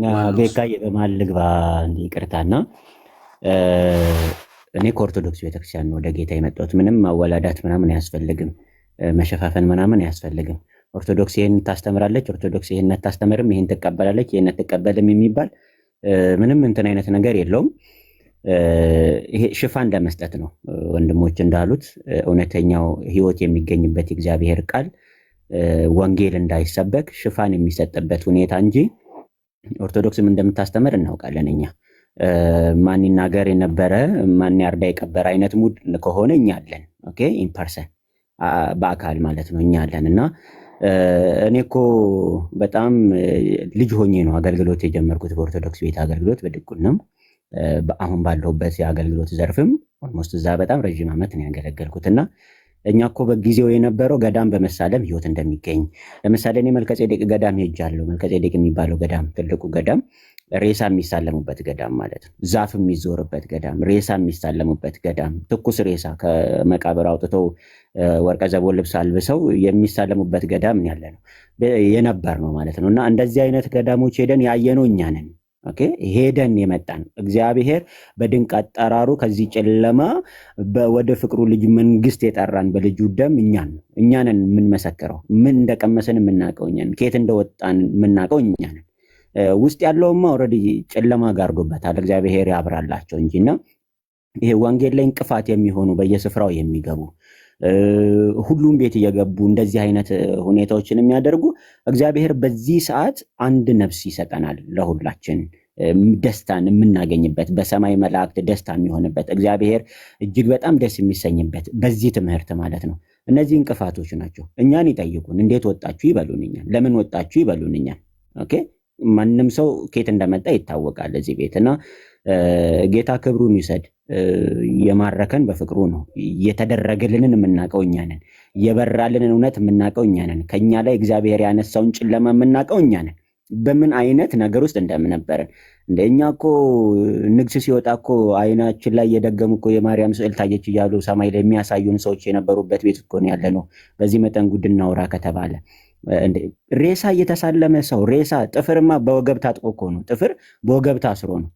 ዋናው እሱ ቤካዬ በመሀል ልግባ እንደ ይቅርታና እ፣ እኔ ከኦርቶዶክስ ቤተክርስቲያን ነው ወደ ጌታ የመጣሁት። ምንም ማወላዳት ምናምን አያስፈልግም፣ መሸፋፈን ምናምን አያስፈልግም። ኦርቶዶክስ ይህን ታስተምራለች፣ ኦርቶዶክስ ይህን አታስተምርም፣ ይህን ትቀበላለች፣ ይህን አትቀበልም የሚባል ምንም እንትን አይነት ነገር የለውም። እ፣ ይሄ ሽፋን ለመስጠት ነው። ወንድሞች እንዳሉት እውነተኛው ሕይወት የሚገኝበት የእግዚአብሔር ቃል ወንጌል እንዳይሰበክ ሽፋን የሚሰጥበት ሁኔታ እንጂ ኦርቶዶክስም እንደምታስተምር እናውቃለን እኛ። ማን ይናገር የነበረ ማን ያርዳ የቀበረ አይነት ሙድ ከሆነ እኛ አለን። ኦኬ ኢምፐርሰን በአካል ማለት ነው እኛ አለን። እና እኔ እኮ በጣም ልጅ ሆኜ ነው አገልግሎት የጀመርኩት በኦርቶዶክስ ቤት አገልግሎት በድቁናም አሁን ባለሁበት የአገልግሎት ዘርፍም ኦልሞስት እዛ በጣም ረዥም ዓመት ነው ያገለገልኩት። እና እኛ እኮ በጊዜው የነበረው ገዳም በመሳለም ህይወት እንደሚገኝ ለምሳሌ እኔ መልከጼዴቅ ገዳም ሄጃለሁ። መልከጼዴቅ የሚባለው ገዳም ትልቁ ገዳም ሬሳ የሚሳለሙበት ገዳም ማለት ነው። ዛፍ የሚዞርበት ገዳም፣ ሬሳ የሚሳለሙበት ገዳም፣ ትኩስ ሬሳ ከመቃብር አውጥተው ወርቀ ዘቦ ልብስ አልብሰው የሚሳለሙበት ገዳም ያለ ነው የነበር ነው ማለት ነው። እና እንደዚህ አይነት ገዳሞች ሄደን ያየነው እኛ ነን። ኦኬ ሄደን የመጣን እግዚአብሔር በድንቅ አጠራሩ ከዚህ ጨለማ ወደ ፍቅሩ ልጅ መንግስት የጠራን በልጁ ደም እኛንን የምንመሰክረው። ምን እንደቀመስን የምናውቀው እኛን፣ ከየት እንደወጣን የምናውቀው እኛንን። ውስጥ ያለውማ ኦልሬዲ ጨለማ ጋርዶበታል። እግዚአብሔር ያብራላቸው እንጂና ይሄ ወንጌል ላይ እንቅፋት የሚሆኑ በየስፍራው የሚገቡ ሁሉም ቤት እየገቡ እንደዚህ አይነት ሁኔታዎችን የሚያደርጉ እግዚአብሔር በዚህ ሰዓት አንድ ነፍስ ይሰጠናል ለሁላችን ደስታን የምናገኝበት በሰማይ መላእክት ደስታ የሚሆንበት እግዚአብሔር እጅግ በጣም ደስ የሚሰኝበት በዚህ ትምህርት ማለት ነው። እነዚህ እንቅፋቶች ናቸው። እኛን ይጠይቁን፣ እንዴት ወጣችሁ ይበሉን፣ እኛን ለምን ወጣችሁ ይበሉን እኛን። ኦኬ ማንም ሰው ኬት እንደመጣ ይታወቃል እዚህ ቤት እና ጌታ ክብሩን ይውሰድ። የማረከን በፍቅሩ ነው። የተደረገልንን የምናውቀው እኛ ነን። የበራልንን እውነት የምናውቀው እኛ ነን። ከኛ ላይ እግዚአብሔር ያነሳውን ጨለማ የምናውቀው እኛ ነን። በምን አይነት ነገር ውስጥ እንደምነበረን እንደኛ እኮ ንግስ ሲወጣ እኮ አይናችን ላይ የደገሙ እኮ የማርያም ስዕል ታየች እያሉ ሰማይ ላይ የሚያሳዩን ሰዎች የነበሩበት ቤት እኮ ነው ያለ ነው። በዚህ መጠን ጉድ እናውራ ከተባለ ሬሳ እየተሳለመ ሰው ሬሳ ጥፍርማ በወገብ ታጥቆ እኮ ነው። ጥፍር በወገብ ታስሮ ነው።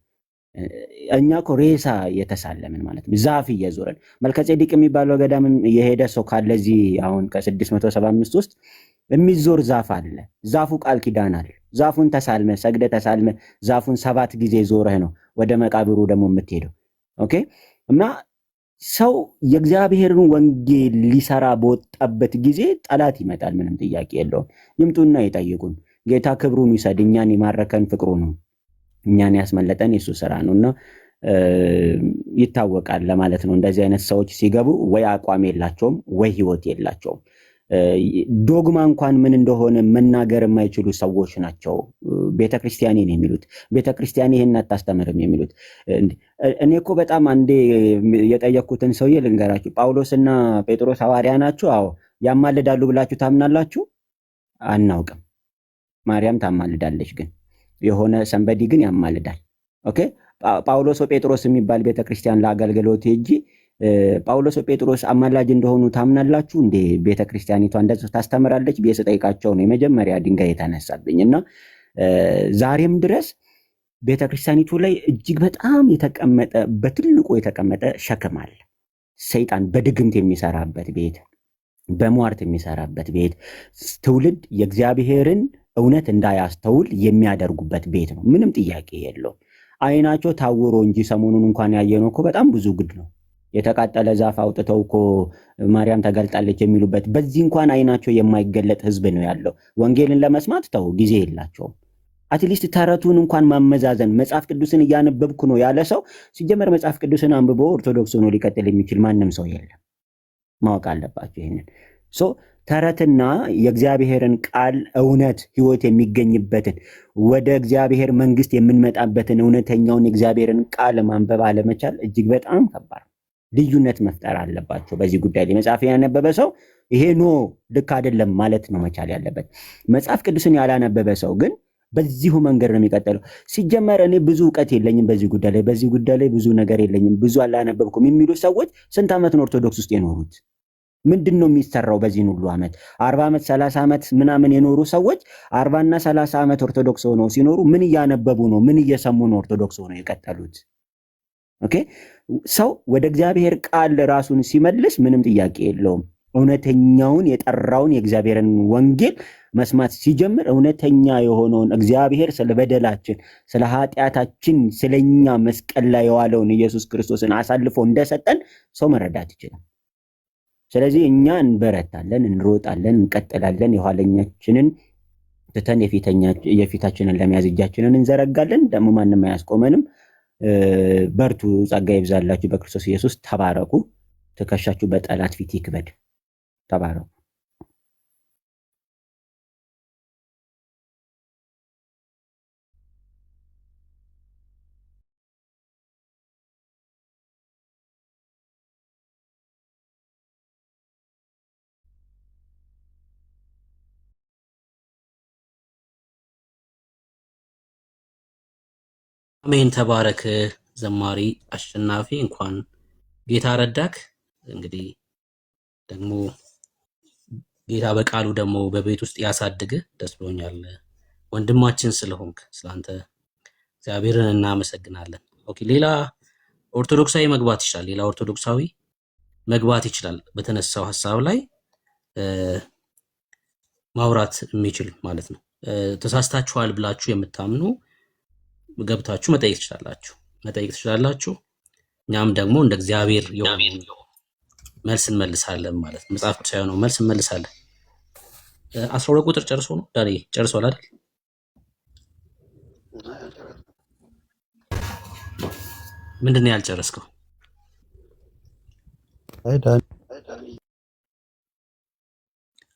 እኛ እኮ ሬሳ እየተሳለምን ማለት ነው። ዛፍ እየዞረን መልከጼዴቅ የሚባለው ገዳም የሄደ ሰው ካለ እዚህ አሁን ከ675 ውስጥ የሚዞር ዛፍ አለ። ዛፉ ቃል ኪዳን አለ። ዛፉን ተሳልመ ሰግደ ተሳልመ ዛፉን 7 ጊዜ ዞረህ ነው ወደ መቃብሩ ደግሞ የምትሄደው። ኦኬ እና ሰው የእግዚአብሔርን ወንጌል ሊሰራ በወጣበት ጊዜ ጠላት ይመጣል። ምንም ጥያቄ የለውም። ይምጡና ይጠይቁን። ጌታ ክብሩን ይውሰድ። እኛን የማረከን ፍቅሩ ነው። እኛን ያስመለጠን የሱ ስራ ነውና ይታወቃል ለማለት ነው። እንደዚህ አይነት ሰዎች ሲገቡ ወይ አቋም የላቸውም ወይ ህይወት የላቸውም። ዶግማ እንኳን ምን እንደሆነ መናገር የማይችሉ ሰዎች ናቸው። ቤተክርስቲያኔን የሚሉት ቤተክርስቲያን ይሄን አታስተምርም የሚሉት። እኔ እኮ በጣም አንዴ የጠየኩትን ሰውዬ ልንገራችሁ። ጳውሎስና ጴጥሮስ ሐዋርያ ናቸው? አዎ። ያማልዳሉ ብላችሁ ታምናላችሁ? አናውቅም። ማርያም ታማልዳለች ግን የሆነ ሰንበዲ ግን ያማልዳል። ኦኬ ጳውሎስ ጴጥሮስ የሚባል ቤተክርስቲያን ለአገልግሎት ሄጂ ጳውሎስ ጴጥሮስ አማላጅ እንደሆኑ ታምናላችሁ እንዴ? ቤተክርስቲያኒቷ እንደዚህ ታስተምራለች ብዬ ስጠይቃቸው ነው የመጀመሪያ ድንጋይ የተነሳብኝ። እና ዛሬም ድረስ ቤተክርስቲያኒቱ ላይ እጅግ በጣም የተቀመጠ በትልቁ የተቀመጠ ሸክም አለ። ሰይጣን በድግምት የሚሰራበት ቤት፣ በሟርት የሚሰራበት ቤት፣ ትውልድ የእግዚአብሔርን እውነት እንዳያስተውል የሚያደርጉበት ቤት ነው። ምንም ጥያቄ የለውም። አይናቸው ታውሮ እንጂ ሰሞኑን እንኳን ያየነው እኮ በጣም ብዙ ጉድ ነው። የተቃጠለ ዛፍ አውጥተው እኮ ማርያም ተገልጣለች የሚሉበት በዚህ እንኳን አይናቸው የማይገለጥ ህዝብ ነው ያለው። ወንጌልን ለመስማት ተው ጊዜ የላቸውም። አትሊስት ተረቱን እንኳን ማመዛዘን መጽሐፍ ቅዱስን እያነበብኩ ነው ያለ ሰው ሲጀመር መጽሐፍ ቅዱስን አንብቦ ኦርቶዶክስ ሆኖ ሊቀጥል የሚችል ማንም ሰው የለም። ማወቅ አለባቸው ይሄንን። ተረትና የእግዚአብሔርን ቃል እውነት ህይወት የሚገኝበትን ወደ እግዚአብሔር መንግስት የምንመጣበትን እውነተኛውን የእግዚአብሔርን ቃል ማንበብ አለመቻል እጅግ በጣም ከባድ። ልዩነት መፍጠር አለባቸው በዚህ ጉዳይ ላይ። መጽሐፍ ያነበበ ሰው ይሄ ልክ አይደለም ማለት ነው መቻል ያለበት። መጽሐፍ ቅዱስን ያላነበበ ሰው ግን በዚሁ መንገድ ነው የሚቀጥለው። ሲጀመር እኔ ብዙ እውቀት የለኝም በዚህ ጉዳይ ላይ ብዙ ነገር የለኝም፣ ብዙ አላነበብኩም የሚሉ ሰዎች ስንት ዓመት ነው ኦርቶዶክስ ውስጥ የኖሩት? ምንድን ነው የሚሰራው? በዚህን ሁሉ ዓመት 40 ዓመት 30 ዓመት ምናምን የኖሩ ሰዎች 40 እና 30 ዓመት ኦርቶዶክስ ሆነው ሲኖሩ ምን እያነበቡ ነው? ምን እየሰሙ ነው ኦርቶዶክስ ሆነው የቀጠሉት? ኦኬ ሰው ወደ እግዚአብሔር ቃል ራሱን ሲመልስ ምንም ጥያቄ የለውም። እውነተኛውን የጠራውን የእግዚአብሔርን ወንጌል መስማት ሲጀምር እውነተኛ የሆነውን እግዚአብሔር ስለ በደላችን፣ ስለ ኃጢአታችን፣ ስለኛ መስቀል ላይ የዋለውን ኢየሱስ ክርስቶስን አሳልፎ እንደሰጠን ሰው መረዳት ይችላል። ስለዚህ እኛ እንበረታለን፣ እንሮጣለን፣ እንቀጥላለን። የኋለኛችንን ትተን የፊታችንን ለመያዝ እጃችንን እንዘረጋለን። ደግሞ ማንም አያስቆመንም። በርቱ፣ ጸጋ ይብዛላችሁ በክርስቶስ ኢየሱስ። ተባረኩ። ትከሻችሁ በጠላት ፊት ይክበድ። ተባረኩ። አሜን። ተባረክ ዘማሪ አሸናፊ፣ እንኳን ጌታ ረዳክ። እንግዲህ ደግሞ ጌታ በቃሉ ደግሞ በቤት ውስጥ ያሳድግህ። ደስ ብሎኛል ወንድማችን ስለሆንክ፣ ስላንተ እግዚአብሔርን እናመሰግናለን። ኦኬ፣ ሌላ ኦርቶዶክሳዊ መግባት ይችላል። ሌላ ኦርቶዶክሳዊ መግባት ይችላል። በተነሳው ሀሳብ ላይ ማውራት የሚችል ማለት ነው። ተሳስታችኋል ብላችሁ የምታምኑ ገብታችሁ መጠየቅ ትችላላችሁ። እኛም ደግሞ እንደ እግዚአብሔር መልስ እንመልሳለን ማለት ነው። መጽሐፍ ቅዱስ ሳይሆን መልስ እንመልሳለን። 12 ቁጥር ጨርሶ ነው ዳኒ ጨርሷል አይደል? ምንድን ነው ያልጨረስከው?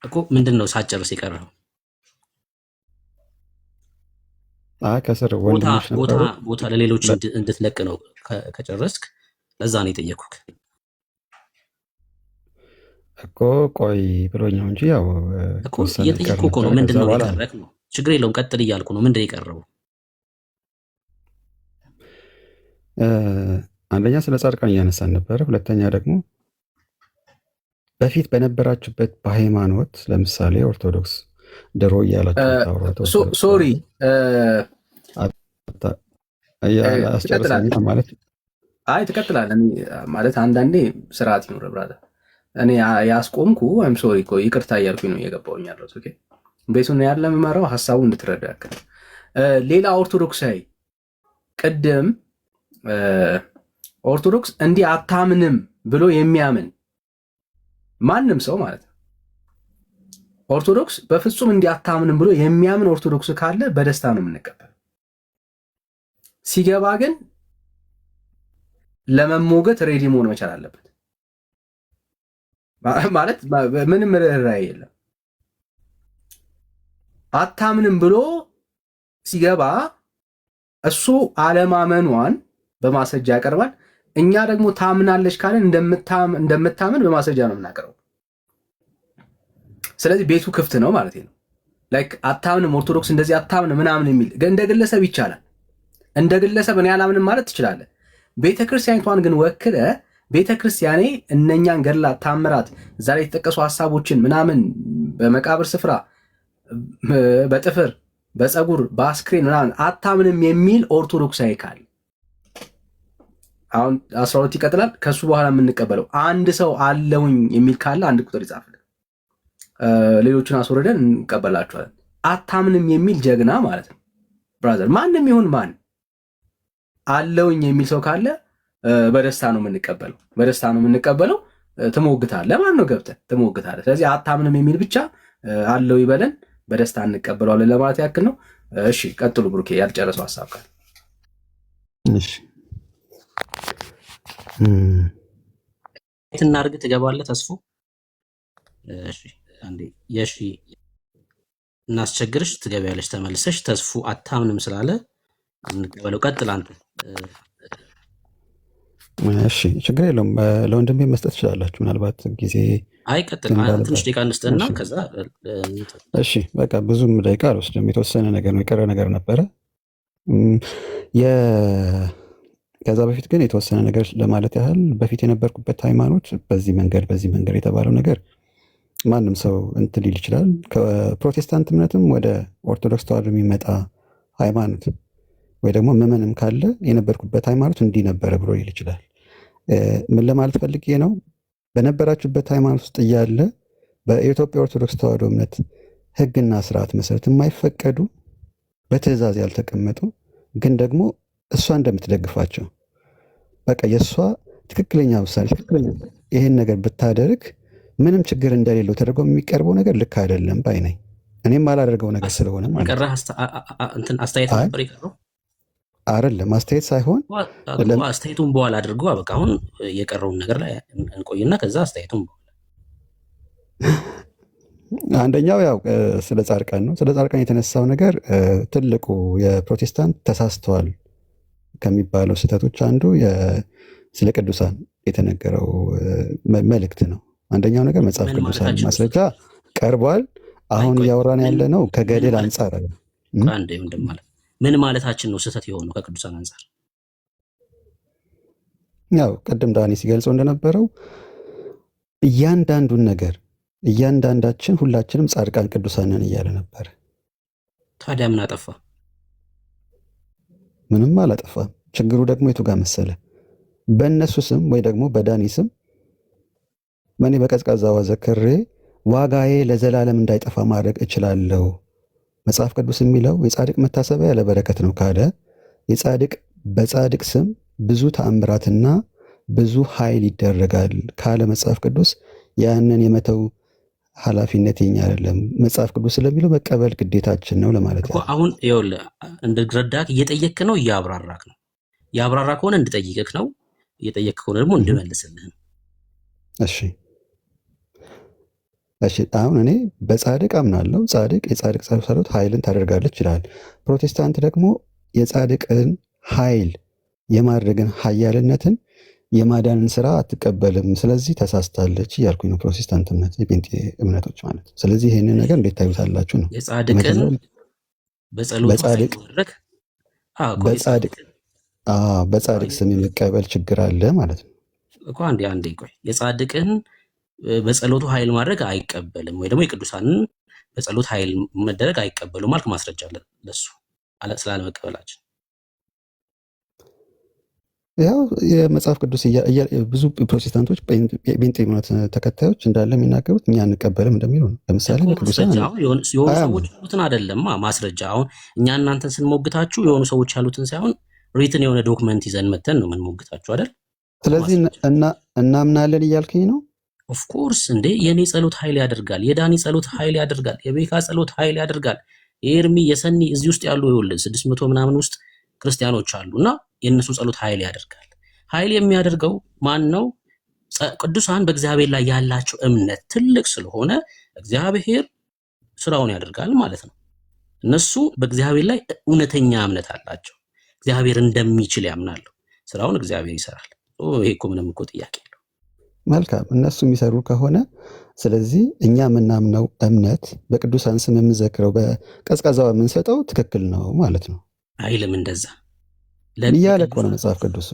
እኮ ምንድን ነው ሳትጨርስ የቀረው? ከስር ወንድሞች ነበሩ። ቦታ ለሌሎች እንድትለቅ ነው ከጨረስክ። ለዛ ነው የጠየኩህ እኮ። ቆይ ብሎኛው እንጂ ያው እኮ እየጠየኩህ እኮ ነው። ምንድን ነው የቀረክ ነው? ችግር የለውም ቀጥል እያልኩ ነው። ምንድን ነው የቀረው? አንደኛ ስለ ጻድቃን እያነሳን ነበረ። ሁለተኛ ደግሞ በፊት በነበራችሁበት በሃይማኖት ለምሳሌ ኦርቶዶክስ ድሮ እያላችሁ ሶሪ አስጨርሰኛ ማለት ትቀጥላለህ ማለት አንዳንዴ ስርዓት ይኖር ብራዘር። እኔ ያስቆምኩ ወይም ሶሪ እኮ ይቅርታ እያልኩኝ ነው እየገባሁኝ ያለሁት። ኦኬ ቤቱን ያለ የምመራው ሀሳቡ እንድትረዳ ያክል። ሌላ ኦርቶዶክሳዊ ቅድም ኦርቶዶክስ እንዲህ አታምንም ብሎ የሚያምን ማንም ሰው ማለት ነው ኦርቶዶክስ በፍጹም እንዲህ አታምንም ብሎ የሚያምን ኦርቶዶክስ ካለ በደስታ ነው የምንቀበል። ሲገባ ግን ለመሞገት ሬዲ መሆን መቻል አለበት። ማለት ምንም ርኅራኄ የለም። አታምንም ብሎ ሲገባ እሱ አለማመኗን በማስረጃ ያቀርባል። እኛ ደግሞ ታምናለች ካለን እንደምታምን በማስረጃ ነው የምናቀርበው። ስለዚህ ቤቱ ክፍት ነው ማለት ነው። ላይክ አታምንም ኦርቶዶክስ እንደዚህ አታምንም ምናምን የሚል እንደ ግለሰብ ይቻላል። እንደ ግለሰብ እኔ አላምንም ማለት ትችላለህ። ቤተክርስቲያኒቷን ግን ወክለ ቤተክርስቲያኔ እነኛን ገድላት፣ ታምራት፣ እዛ ላይ የተጠቀሱ ሀሳቦችን ምናምን በመቃብር ስፍራ፣ በጥፍር፣ በፀጉር፣ በአስክሬን ምናምን አታምንም የሚል ኦርቶዶክሳዊ ካለ አሁን 12 ይቀጥላል። ከሱ በኋላ የምንቀበለው አንድ ሰው አለውኝ የሚል ካለ አንድ ቁጥር ይጻፍልን። ሌሎችን አስወርደን እንቀበላቸዋለን። አታምንም የሚል ጀግና ማለት ነው ብራዘር። ማንም ይሁን ማን አለውኝ የሚል ሰው ካለ በደስታ ነው የምንቀበለው። ትሞግታለህ ማለት ነው፣ ገብተህ ትሞግታለህ። ስለዚህ አታምንም የሚል ብቻ አለው ይበለን፣ በደስታ እንቀበለዋለን ለማለት ያክል ነው። እሺ ቀጥሉ። ብሩኬ ያልጨረሰው ሀሳብ ካለ እሺ እናድርግ። ትገባለህ ተስፉ? እሺ አንዴ የሺ እናስቸግርሽ፣ ትገቢያለሽ ተመልሰሽ። ተስፉ አታምንም ስላለ እንቀበለው። ቀጥል አንተ። እሺ ችግር የለውም። ለወንድሜ መስጠት ትችላላችሁ ምናልባት ጊዜ። አይ ቀጥል፣ ትንሽ ደቂቃ እንስጥና ከዛ። እሺ በቃ ብዙም ደቂቃ አልወስድም። የተወሰነ ነገር ነው የቀረ ነገር ነበረ። ከዛ በፊት ግን የተወሰነ ነገር ለማለት ያህል በፊት የነበርኩበት ሃይማኖት በዚህ መንገድ የተባለው ነገር ማንም ሰው እንትን ሊል ይችላል። ከፕሮቴስታንት እምነትም ወደ ኦርቶዶክስ ተዋሕዶ የሚመጣ ሃይማኖት ወይ ደግሞ ምዕመንም ካለ የነበርኩበት ሃይማኖት እንዲህ ነበረ ብሎ ሊል ይችላል። ምን ለማለት ፈልጌ ነው? በነበራችሁበት ሃይማኖት ውስጥ እያለ በኢትዮጵያ ኦርቶዶክስ ተዋሕዶ እምነት ሕግና ስርዓት መሰረት የማይፈቀዱ በትእዛዝ ያልተቀመጡ ግን ደግሞ እሷ እንደምትደግፋቸው በቃ የእሷ ትክክለኛ ውሳኔ ይህን ነገር ብታደርግ ምንም ችግር እንደሌለው ተደርጎ የሚቀርበው ነገር ልክ አይደለም ባይ ነኝ። እኔም አላደርገው ነገር ስለሆነ አስተያየት ነበር የቀረው አይደለም። አስተያየት ሳይሆን አስተያየቱን በኋላ አድርጎ በቃ አሁን የቀረውን ነገር ላይ እንቆይና ከዛ አስተያየቱን በኋላ አንደኛው ያው ስለ ጻድቃን ነው። ስለ ጻድቃን የተነሳው ነገር ትልቁ የፕሮቴስታንት ተሳስተዋል ከሚባለው ስህተቶች አንዱ ስለ ቅዱሳን የተነገረው መልእክት ነው። አንደኛው ነገር መጽሐፍ ቅዱሳን ማስረጃ ቀርቧል። አሁን እያወራን ያለ ነው ከገድል አንጻር ምን ማለታችን ነው ስህተት የሆነው ከቅዱሳን አንጻር? ያው ቅድም ዳኒ ሲገልጸው እንደነበረው እያንዳንዱን ነገር እያንዳንዳችን ሁላችንም ጻድቃን ቅዱሳን ነን እያለ ነበር። ታዲያ ምን አጠፋ? ምንም አላጠፋም። ችግሩ ደግሞ የቱ ጋር መሰለ? በእነሱ ስም ወይ ደግሞ በዳኒ ስም እኔ በቀዝቃዛ ውሃ ዘክሬ ዋጋዬ ለዘላለም እንዳይጠፋ ማድረግ እችላለሁ። መጽሐፍ ቅዱስ የሚለው የጻድቅ መታሰቢያ ያለ በረከት ነው ካለ በጻድቅ ስም ብዙ ተአምራትና ብዙ ኃይል ይደረጋል ካለ መጽሐፍ ቅዱስ ያንን የመተው ኃላፊነት የኛ አይደለም። መጽሐፍ ቅዱስ ስለሚለው መቀበል ግዴታችን ነው ለማለት ነው። አሁን ይኸውልህ እንድትረዳክ እየጠየክ ነው እያብራራክ ነው። ያብራራ ከሆነ እንድጠይቅክ ነው፣ እየጠየክ ከሆነ ደግሞ እንድመልስልህ። እሺ አሁን እኔ በጻድቅ አምናለሁ። የጻድቅ ጸሎት ኃይልን ታደርጋለች ይላል። ፕሮቴስታንት ደግሞ የጻድቅን ኃይል የማድረግን ኃያልነትን የማዳንን ስራ አትቀበልም። ስለዚህ ተሳስታለች እያልኩኝ ነው። ፕሮቴስታንት እምነት የጴንጤ እምነቶች ማለት። ስለዚህ ይህንን ነገር እንዴት ታዩታላችሁ ነው? የጻድቅን በጻድቅ ስም የመቀበል ችግር አለ ማለት ነው እኮ። አንዴ ቆይ። የጻድቅን በጸሎቱ ኃይል ማድረግ አይቀበልም ወይ ደግሞ የቅዱሳንን በጸሎት ኃይል መደረግ አይቀበሉም ማለት ማስረጃ ለሱ ስላለመቀበላችን። ያው የመጽሐፍ ቅዱስ ብዙ ፕሮቴስታንቶች ጴንጤ እምነት ተከታዮች እንዳለ የሚናገሩት እኛ አንቀበልም እንደሚሉ ነው። ለምሳሌ በቅዱሳን የሆኑ ሰዎች ያሉትን አይደለም ማስረጃ። አሁን እኛ እናንተን ስንሞግታችሁ የሆኑ ሰዎች ያሉትን ሳይሆን ሪትን የሆነ ዶክመንት ይዘን መተን ነው የምንሞግታችሁ አይደል? ስለዚህ እናምናለን እያልከኝ ነው? ኦፍኮርስ እንዴ! የኔ ጸሎት ኃይል ያደርጋል፣ የዳኒ ጸሎት ኃይል ያደርጋል፣ የቤካ ጸሎት ኃይል ያደርጋል፣ የኤርሚ የሰኒ እዚህ ውስጥ ያሉ ይኸውልህ 600 ምናምን ውስጥ ክርስቲያኖች አሉና የእነሱ ጸሎት ኃይል ያደርጋል። ኃይል የሚያደርገው ማን ነው? ቅዱሳን በእግዚአብሔር ላይ ያላቸው እምነት ትልቅ ስለሆነ እግዚአብሔር ስራውን ያደርጋል ማለት ነው። እነሱ በእግዚአብሔር ላይ እውነተኛ እምነት አላቸው። እግዚአብሔር እንደሚችል ያምናሉ። ስራውን እግዚአብሔር ይሰራል። ይሄ እኮ ምንም እኮ ጥያቄ የለው። መልካም፣ እነሱ የሚሰሩ ከሆነ ስለዚህ እኛ የምናምነው እምነት በቅዱሳን ስም የምንዘክረው በቀዝቃዛው የምንሰጠው ትክክል ነው ማለት ነው። አይልም እንደዛ እያለ እኮ ነው መጽሐፍ ቅዱስ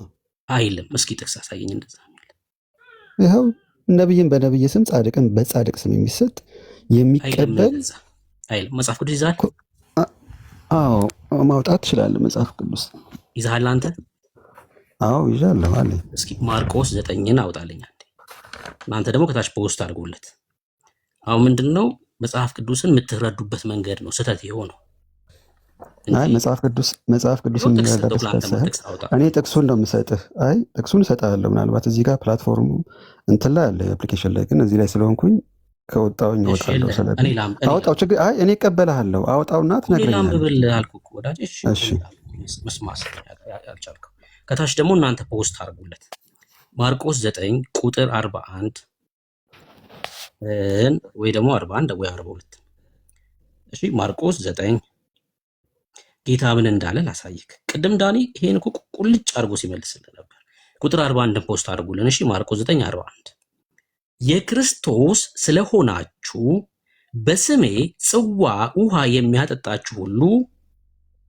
አይልም። እስኪ ጥቅስ አሳየኝ እንደዛ። ይኸው ነብይን በነብይ ስም ጻድቅን በጻድቅ ስም የሚሰጥ የሚቀበል አይልም መጽሐፍ ቅዱስ ይዛል። አዎ ማውጣት ትችላለህ። መጽሐፍ ቅዱስ ይዛል አንተ? አዎ ይዣለሁ አለኝ። እስኪ ማርቆስ 9ን አውጣልኝ አንዴ። እናንተ ደግሞ ከታች ፖስት አድርጎለት። አሁን ምንድነው መጽሐፍ ቅዱስን የምትረዱበት መንገድ ነው ስህተት የሆነው። አይ መጽሐፍ ቅዱስን እኔ ጥቅሱን ነው የምሰጥህ። አይ ጥቅሱን እሰጥሃለሁ። ምናልባት እዚህ ጋር ፕላትፎርሙ እንትን ላይ አለ አፕሊኬሽን ላይ፣ ግን እዚህ ላይ ስለሆንኩኝ ከወጣሁኝ እወጣለሁ። አውጣው ችግር አይ እኔ እቀበልሃለሁ። አውጣውና ትነግረኛለህ። እሺ መስማት ያልቻልከው ከታች ደግሞ እናንተ ፖስት አድርጉለት። ማርቆስ 9 ቁጥር 41 ወይ ደግሞ 41 ወይ 42። እሺ ማርቆስ 9 ጌታ ምን እንዳለ ላሳይክ። ቅድም ዳኒ ይሄን እኮ ቁልጭ አድርጎ ሲመልስልን ነበር። ቁጥር 41 ፖስት አድርጉልን። እሺ ማርቆስ 9:41 የክርስቶስ ስለሆናችሁ በስሜ ጽዋ ውሃ የሚያጠጣችሁ ሁሉ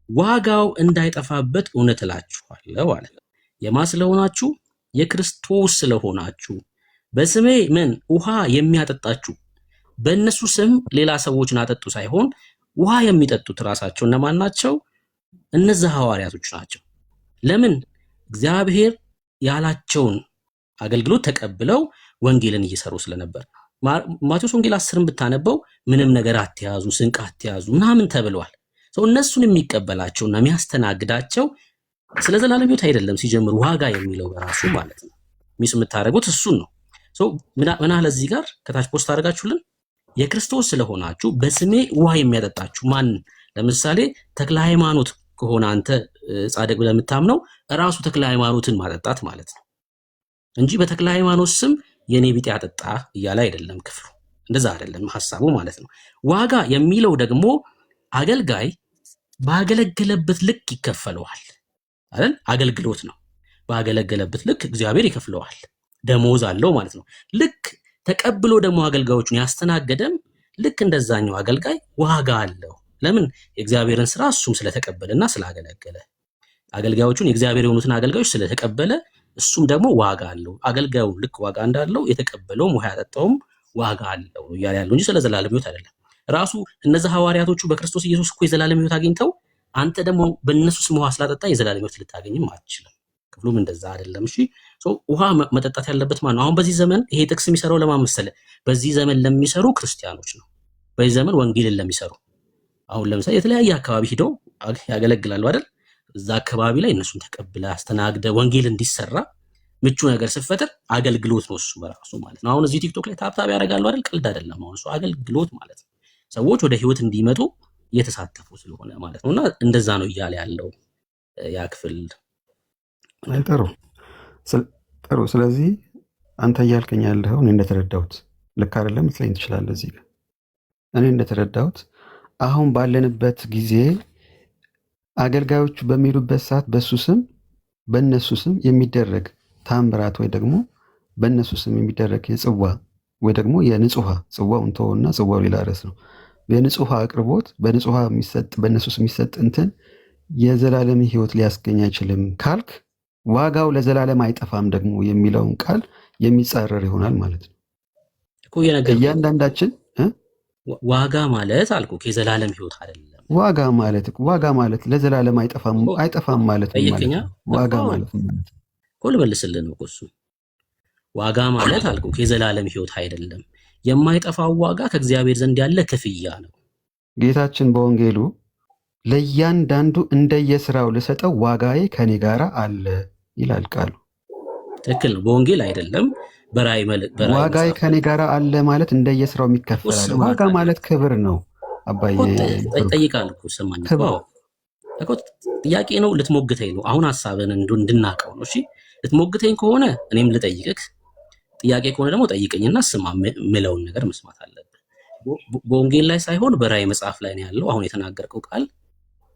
ዋጋው እንዳይጠፋበት እውነት እላችኋለሁ አለ። የማ ስለሆናችሁ የክርስቶስ ስለሆናችሁ በስሜ ምን ውሃ የሚያጠጣችሁ በእነሱ ስም ሌላ ሰዎችን አጠጡ ሳይሆን ውሃ የሚጠጡት ራሳቸው እነማን ናቸው? እነዛ ሐዋርያቶች ናቸው። ለምን? እግዚአብሔር ያላቸውን አገልግሎት ተቀብለው ወንጌልን እየሰሩ ስለነበር። ማቴዎስ ወንጌል 10ን ብታነበው ምንም ነገር አትያዙ፣ ስንቅ አትያዙ ምናምን ተብለዋል። ሰው እነሱን የሚቀበላቸውና የሚያስተናግዳቸው ስለ ዘላለም ሕይወት አይደለም። ሲጀምር ዋጋ የሚለው በራሱ ማለት ነው። ሚስ የምታደርጉት እሱን ነው። ሰው ምን አለ እዚህ ጋር ከታች ፖስት አድርጋችሁልን የክርስቶስ ስለሆናችሁ በስሜ ውሃ የሚያጠጣችሁ ማን? ለምሳሌ ተክለ ሃይማኖት ከሆነ አንተ ጻድቅ ብለህ የምታምነው ራሱ ተክለ ሃይማኖትን ማጠጣት ማለት ነው እንጂ በተክለ ሃይማኖት ስም የኔ ቢጤ አጠጣ እያለ አይደለም ክፍሉ። እንደዛ አይደለም ሐሳቡ ማለት ነው። ዋጋ የሚለው ደግሞ አገልጋይ ባገለገለበት ልክ ይከፈለዋል አይደል? አገልግሎት ነው። ባገለገለበት ልክ እግዚአብሔር ይከፍለዋል፣ ደሞዝ አለው ማለት ነው። ልክ ተቀብሎ ደግሞ አገልጋዮቹን ያስተናገደም ልክ እንደዛኛው አገልጋይ ዋጋ አለው። ለምን? የእግዚአብሔርን ስራ እሱም ስለተቀበለና ስላገለገለ፣ አገልጋዮቹን የእግዚአብሔር የሆኑትን አገልጋዮች ስለተቀበለ እሱም ደግሞ ዋጋ አለው። አገልጋዩ ልክ ዋጋ እንዳለው የተቀበለውም ውሃ ያጠጣውም ዋጋ አለው እያለ ያለው እንጂ ስለ ዘላለም ሕይወት አይደለም። ራሱ እነዚህ ሐዋርያቶቹ በክርስቶስ ኢየሱስ እኮ የዘላለም ሕይወት አግኝተው አንተ ደግሞ በእነሱ ስም ውሃ ስላጠጣ የዘላለም ሕይወት ልታገኝም አትችልም። ክፍሉም እንደዛ አይደለም። እሺ ውሃ መጠጣት ያለበት ማን ነው? አሁን በዚህ ዘመን ይሄ ጥቅስ የሚሰራው ለማን መሰለህ? በዚህ ዘመን ለሚሰሩ ክርስቲያኖች ነው። በዚህ ዘመን ወንጌልን ለሚሰሩ አሁን ለምሳሌ የተለያየ አካባቢ ሂደው ያገለግላሉ አይደል? እዛ አካባቢ ላይ እነሱን ተቀብለ አስተናግደ ወንጌል እንዲሰራ ምቹ ነገር ስፈጥር አገልግሎት ነው እሱ በራሱ ማለት ነው። አሁን እዚህ ቲክቶክ ላይ ታብታብ ያደርጋሉ አይደል? ቀልድ አይደለም። አሁን እሱ አገልግሎት ማለት ነው። ሰዎች ወደ ህይወት እንዲመጡ እየተሳተፉ ስለሆነ ማለት ነውና እንደዛ ነው እያለ ያለው ያ ክፍል። ጥሩ። ስለዚህ አንተ እያልከኝ ያለኸው እኔ እንደተረዳሁት ልክ አይደለም ልትለኝ ትችላለህ። እዚህ ጋር እኔ እንደተረዳሁት አሁን ባለንበት ጊዜ አገልጋዮቹ በሚሄዱበት ሰዓት በሱ ስም በእነሱ ስም የሚደረግ ታምራት ወይ ደግሞ በእነሱ ስም የሚደረግ የጽዋ ወይ ደግሞ የንጹሃ ጽዋውን ተወውና ጽዋው ሌላ ርዕስ ነው። የንጹሃ አቅርቦት በንጹሃ የሚሰጥ በእነሱ ስም የሚሰጥ እንትን የዘላለም ሕይወት ሊያስገኝ አይችልም ካልክ ዋጋው ለዘላለም አይጠፋም ደግሞ የሚለውን ቃል የሚጻረር ይሆናል ማለት ነው እኮ። እያንዳንዳችን ዋጋ ማለት አልኩ የዘላለም ሕይወት አይደለም። ዋጋ ማለት ለዘላለም አይጠፋም ማለት ነው። ዋጋ ማለት እኮ ልመልስልህ ነው እሱ። ዋጋ ማለት አልኩ የዘላለም ሕይወት አይደለም። የማይጠፋው ዋጋ ከእግዚአብሔር ዘንድ ያለ ክፍያ ነው። ጌታችን በወንጌሉ ለእያንዳንዱ እንደየስራው ልሰጠው ዋጋዬ ከኔ ጋር አለ ይላል ቃሉ። ትክክል ነው። በወንጌል አይደለም በራእይ ዋጋዬ ከኔ ጋር አለ ማለት እንደየስራው የሚከፈላል። ዋጋ ማለት ክብር ነው። አባዬ ጠይቃለሁ እኮ ሰማኝ እኮ ጥያቄ ነው። ልትሞግተኝ ነው። አሁን ሐሳብን እንድናቀው ነው። እሺ ልትሞግተኝ ከሆነ እኔም ልጠይቅህ፣ ጥያቄ ከሆነ ደግሞ ጠይቀኝና ስማ ምለውን ነገር መስማት አለብህ። በወንጌል ላይ ሳይሆን በራእይ መጽሐፍ ላይ ነው ያለው። አሁን የተናገርከው ቃል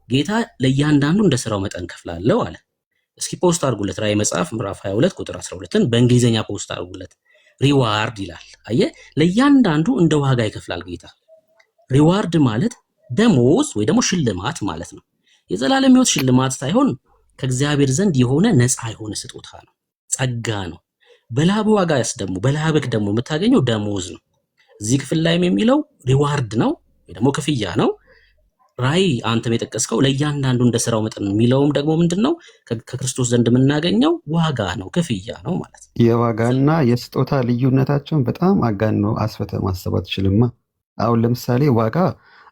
ጌታ ለእያንዳንዱ እንደ ስራው መጠን ከፍላለሁ አለ። እስኪ ፖስት አድርጉለት። ራእይ መጽሐፍ ምዕራፍ 22 ቁጥር 12ን በእንግሊዝኛ ፖስት አድርጉለት። ሪዋርድ ይላል። አየህ፣ ለእያንዳንዱ እንደ ዋጋ ይከፍላል ጌታ። ሪዋርድ ማለት ደሞዝ ወይ ደግሞ ሽልማት ማለት ነው። የዘላለም ሕይወት ሽልማት ሳይሆን ከእግዚአብሔር ዘንድ የሆነ ነፃ የሆነ ስጦታ ነው፣ ጸጋ ነው። በላብ ዋጋስ ደግሞ በላብክ ደግሞ የምታገኘው ደሞዝ ነው። እዚህ ክፍል ላይም የሚለው ሪዋርድ ነው ወይ ደግሞ ክፍያ ነው። ራእይ አንተም የጠቀስከው ለእያንዳንዱ እንደ ስራው መጠን የሚለውም ደግሞ ምንድነው? ከክርስቶስ ዘንድ የምናገኘው ዋጋ ነው፣ ክፍያ ነው ማለት ነው። የዋጋና የስጦታ ልዩነታቸውን በጣም አጋኖ አስፈተ ማሰብ አትችልማ። አሁን ለምሳሌ ዋጋ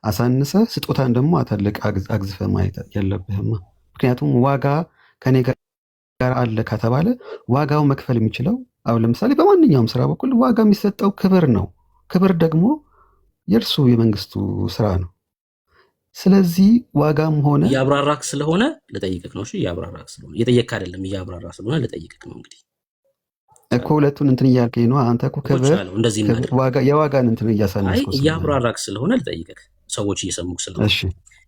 አሳንሰ ስጦታን ደግሞ አተልቅ አግዝፈ ማየት የለብህማ። ምክንያቱም ዋጋ ከኔ ጋር አለ ከተባለ ዋጋው መክፈል የሚችለው አሁን ለምሳሌ በማንኛውም ስራ በኩል ዋጋ የሚሰጠው ክብር ነው። ክብር ደግሞ የእርሱ የመንግስቱ ስራ ነው። ስለዚህ ዋጋም ሆነ እያብራራክ ስለሆነ ልጠይቅክ ነው። እሺ እያብራራክ ስለሆነ እየጠየቅክ አይደለም፣ እያብራራክ ስለሆነ ልጠይቅክ ነው። እንግዲህ እኮ ሁለቱን እንትን እያልከኝ ነው አንተ እኮ ክብር የዋጋን እንትን እያሳነስኩ እያብራራክ ስለሆነ ልጠይቅክ፣ ሰዎች እየሰሙክ ስለሆነ። እሺ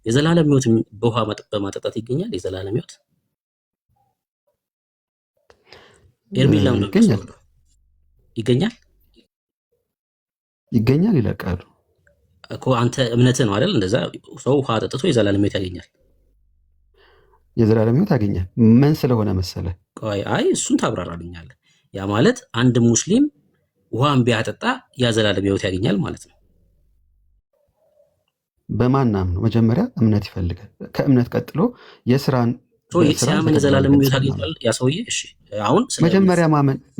የዘላለም ሕይወት በውሃ በማጠጣት ይገኛል? የዘላለም ሕይወት ኤርሚላም ነው ይገኛል ይለቃሉ እኮ። አንተ እምነትህ ነው አይደል? እንደዛ ሰው ውሃ ጠጥቶ የዘላለም ሕይወት ያገኛል። የዘላለም ሕይወት ያገኛል። ምን ስለሆነ መሰለ? አይ እሱን ታብራራልኛለህ። ያ ማለት አንድ ሙስሊም ውሃን ቢያጠጣ የዘላለም ሕይወት ያገኛል ማለት ነው። በማናም ነው መጀመሪያ እምነት ይፈልጋል። ከእምነት ቀጥሎ የስራን ሲያምን የዘላለም ሕይወት ያገኛል ያ ሰውዬ። እሺ አሁን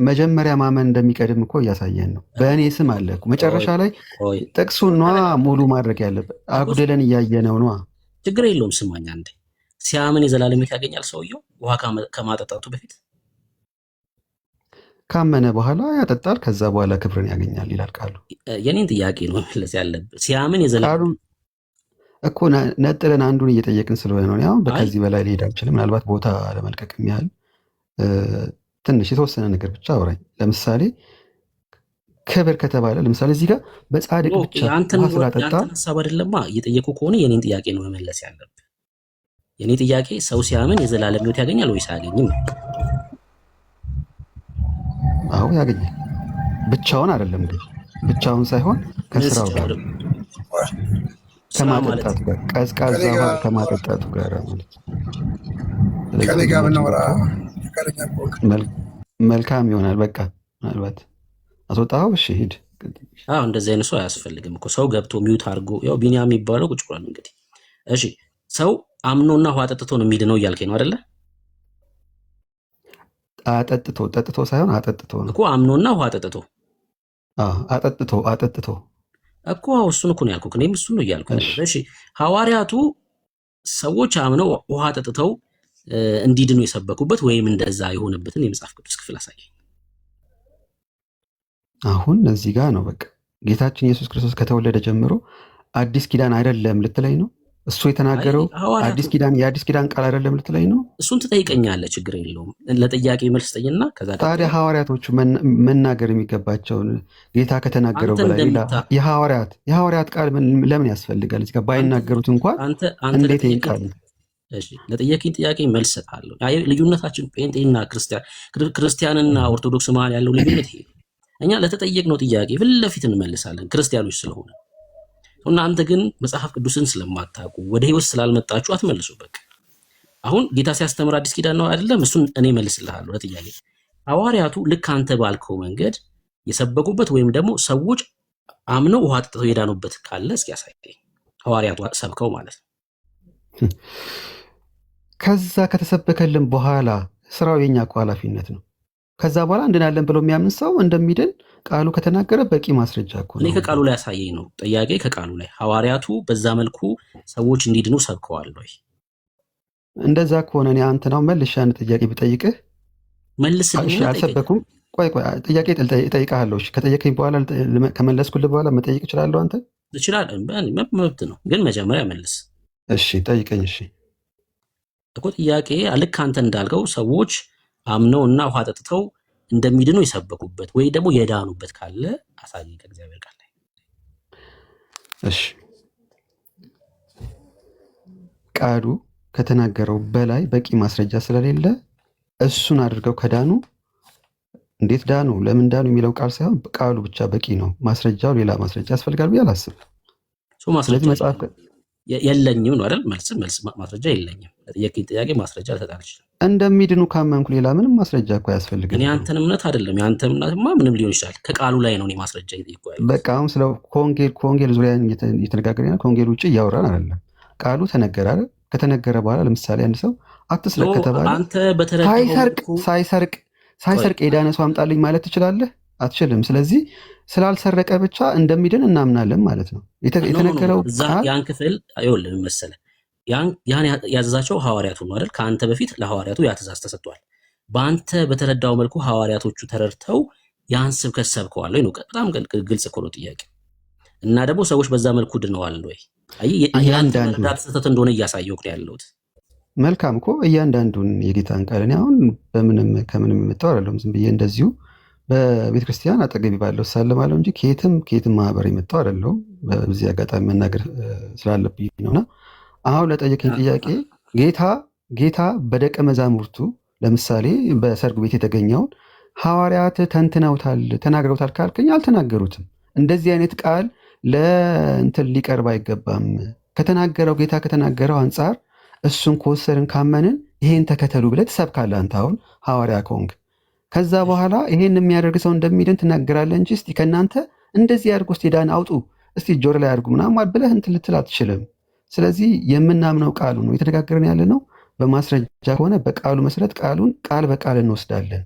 መጀመሪያ ማመን እንደሚቀድም እኮ እያሳየን ነው። በእኔ ስም አለ እኮ መጨረሻ ላይ ጥቅሱን ነዋ ሙሉ ማድረግ ያለበት። አጉድለን እያየነው ነዋ። ችግር የለውም። ስማኝ አንዴ። ሲያምን የዘላለም ሕይወት ያገኛል ሰውየው ውሃ ከማጠጣቱ በፊት። ካመነ በኋላ ያጠጣል፣ ከዛ በኋላ ክብርን ያገኛል ይላል ቃሉ። የኔን ጥያቄ ነው መመለስ ያለብህ። ሲያምን የዘላለም እኮ ነጥለን አንዱን እየጠየቅን ስለሆነ ነው። ያው ከዚህ በላይ ሊሄድ አልችልም። ምናልባት ቦታ ለመልቀቅ የሚያህል ትንሽ የተወሰነ ነገር ብቻ አውራኝ። ለምሳሌ ክብር ከተባለ ለምሳሌ እዚህ ጋር በጻድቅ ብቻ ስላጠጣ ሀሳብ አይደለማ እየጠየቁ ከሆነ የኔን ጥያቄ ነው መመለስ ያለብህ። የኔ ጥያቄ ሰው ሲያምን የዘላለም ሕይወት ያገኛል ወይስ አያገኝም? አዎ ያገኛል። ብቻውን አይደለም ግን ብቻውን ሳይሆን ከስራው ጋር ከማጠጣቱ ጋር ቀዝቃዛ ውሃ ከማጠጣቱ ጋር ማለት መልካም ይሆናል። በቃ ምናልባት አስወጣው። እሺ ሂድ። እንደዚህ አይነት ሰው አያስፈልግም እኮ ሰው ገብቶ ሚውት አድርጎ ያው ቢኒያም የሚባለው ቁጭ ብሏል እንግዲህ። እሺ ሰው አምኖና ውሃ ጠጥቶ ነው የሚድነው እያልከኝ ነው አይደለ? ጠጥቶ ሳይሆን አጠጥቶ ነው እኮ አምኖና ውሃ ጠጥቶ አጠጥቶ እኮ እሱን እኮ ነው ያልኩህ። እኔም እሱን ነው እያልኩ። እሺ ሐዋርያቱ ሰዎች አምነው ውሃ ጠጥተው እንዲድኑ የሰበኩበት ወይም እንደዛ የሆነበትን የመጽሐፍ ቅዱስ ክፍል አሳየኝ። አሁን እዚህ ጋር ነው በቃ ጌታችን ኢየሱስ ክርስቶስ ከተወለደ ጀምሮ አዲስ ኪዳን አይደለም ልትለኝ ነው? እሱ የተናገረው አዲስ ኪዳን የአዲስ ኪዳን ቃል አይደለም ልትለኝ ነው? እሱን ትጠይቀኛለህ፣ ችግር የለውም። ለጥያቄ መልስ ጠይቅና ከዛ ታዲያ ሐዋርያቶቹ መናገር የሚገባቸውን ጌታ ከተናገረው በላይ የሐዋርያት ቃል ለምን ያስፈልጋል? እዚህ ጋር ባይናገሩት እንኳን እንዴት ይሄን ቃል እሺ ለጠየቀኝ ጥያቄ መልስ ሰጣለሁ። ልዩነታችን ጴንጤና ክርስቲያንና ኦርቶዶክስ መሀል ያለው ልዩነት ይሄ። እኛ ለተጠየቅነው ጥያቄ ፊት ለፊት እንመልሳለን ክርስቲያኖች ስለሆነ። እናንተ ግን መጽሐፍ ቅዱስን ስለማታውቁ ወደ ህይወት ስላልመጣችሁ አትመልሱ። በቃ አሁን ጌታ ሲያስተምር አዲስ ኪዳን ነው አይደለም? እሱን እኔ መልስልሃለሁ ለጥያቄ። ሐዋርያቱ ልክ አንተ ባልከው መንገድ የሰበኩበት ወይም ደግሞ ሰዎች አምነው ውሃ ጠጥተው የዳኑበት ካለ እስኪ ያሳየኝ። ሐዋርያቱ ሰብከው ማለት ነው። ከዛ ከተሰበከልን በኋላ ስራው የኛ እኮ ኃላፊነት ነው። ከዛ በኋላ እንድናለን ብሎ የሚያምን ሰው እንደሚድን ቃሉ ከተናገረ በቂ ማስረጃ እኮ ነው። እኔ ከቃሉ ላይ ያሳየኝ ነው ጥያቄ። ከቃሉ ላይ ሐዋርያቱ በዛ መልኩ ሰዎች እንዲድኑ ሰብከዋል ወይ? እንደዛ ከሆነ እኔ አንተናው መልሼ አንድ ጥያቄ ብጠይቅህ መልስልኝ። አልሰበኩም። ቆይ ጥያቄ እጠይቅሃለሁ። ከጠየቀኝ በኋላ ከመለስኩልህ በኋላ መጠየቅ እችላለሁ? አንተ ትችላለህ፣ መብት ነው። ግን መጀመሪያ መልስ። እሺ ጠይቀኝ። እሺ እኮ ጥያቄ ልክ አንተ እንዳልከው ሰዎች አምነው እና ውሃ ጠጥተው እንደሚድኑ የሰበኩበት ወይ ደግሞ የዳኑበት ካለ አሳየኝ ከእግዚአብሔር ቃል ላይ። እሺ ቃሉ ከተናገረው በላይ በቂ ማስረጃ ስለሌለ እሱን አድርገው ከዳኑ እንዴት ዳኑ፣ ለምን ዳኑ የሚለው ቃል ሳይሆን ቃሉ ብቻ በቂ ነው። ማስረጃው ሌላ ማስረጃ ያስፈልጋል ብዬ አላስብም። ስለዚህ መጽሐፍ የለኝም ነው አይደል? መልስ ማስረጃ የለኝም። ለጥያቄ ጥያቄ ማስረጃ ልሰጥ አልችልም። እንደሚድኑ ካመንኩ ሌላ ምንም ማስረጃ እኮ አያስፈልግም። እኔ አንተን እምነት አይደለም፣ የአንተ እምነትማ ምንም ሊሆን ይችላል። ከቃሉ ላይ ነው እኔ ማስረጃ ይጠይቀዋል። በቃ አሁን ስለ ከወንጌል ዙሪያ እየተነጋገርን ከወንጌል ውጭ እያወራን አይደለም። ቃሉ ተነገረ አይደል? ከተነገረ በኋላ ለምሳሌ አንድ ሰው አትስረቅ ከተባለ ሳይሰርቅ የዳነ ሰው አምጣልኝ ማለት ትችላለህ? አትችልም። ስለዚህ ስላልሰረቀ ብቻ እንደሚድን እናምናለን ማለት ነው። የተነገረው ያን ክፍል ይኸውልህ መሰለህ ያን ያዘዛቸው ሐዋርያቱ ነው አይደል? ከአንተ በፊት ለሐዋርያቱ ያ ትእዛዝ ተሰጥቷል። በአንተ በተረዳው መልኩ ሐዋርያቶቹ ተረድተው ያን ስብከት ሰብከዋል ወይ ነው። በጣም ግልጽ እኮ ነው ጥያቄ። እና ደግሞ ሰዎች በዛ መልኩ ድነዋል ወይ? እያንዳንዱ ስህተት እንደሆነ እያሳየሁ ነው ያለሁት። መልካም እኮ እያንዳንዱን የጌታን ቃል እኔ አሁን ከምንም የምታው አይደለም። ዝም ብዬ እንደዚሁ በቤተ ክርስቲያን አጠገቢ ባለው ሳለማለሁ እንጂ ከየትም ማህበር የመጣው አይደለሁም። በዚህ አጋጣሚ መናገር ስላለብኝ ነውና አሁን ለጠየቀኝ ጥያቄ ጌታ በደቀ መዛሙርቱ ለምሳሌ በሰርግ ቤት የተገኘውን ሐዋርያት ተናግረውታል ካልከኝ አልተናገሩትም። እንደዚህ አይነት ቃል ለእንትን ሊቀርብ አይገባም። ጌታ ከተናገረው አንጻር እሱን ከወሰድን ካመንን ይሄን ተከተሉ ብለህ ትሰብካለህ። አንተ አሁን ሐዋርያ ከሆንክ ከዛ በኋላ ይሄን የሚያደርግ ሰው እንደሚድን ትናገራለህ እንጂ እስቲ ከእናንተ እንደዚህ አድርጎ እስቲ ዳን አውጡ እስቲ ጆር ላይ አድርጉ ምናምን ብለህ እንትን ልትል አትችልም። ስለዚህ የምናምነው ቃሉ ነው፣ የተነጋገርን ያለ ነው። በማስረጃ ከሆነ በቃሉ መሰረት ቃሉን ቃል በቃል እንወስዳለን።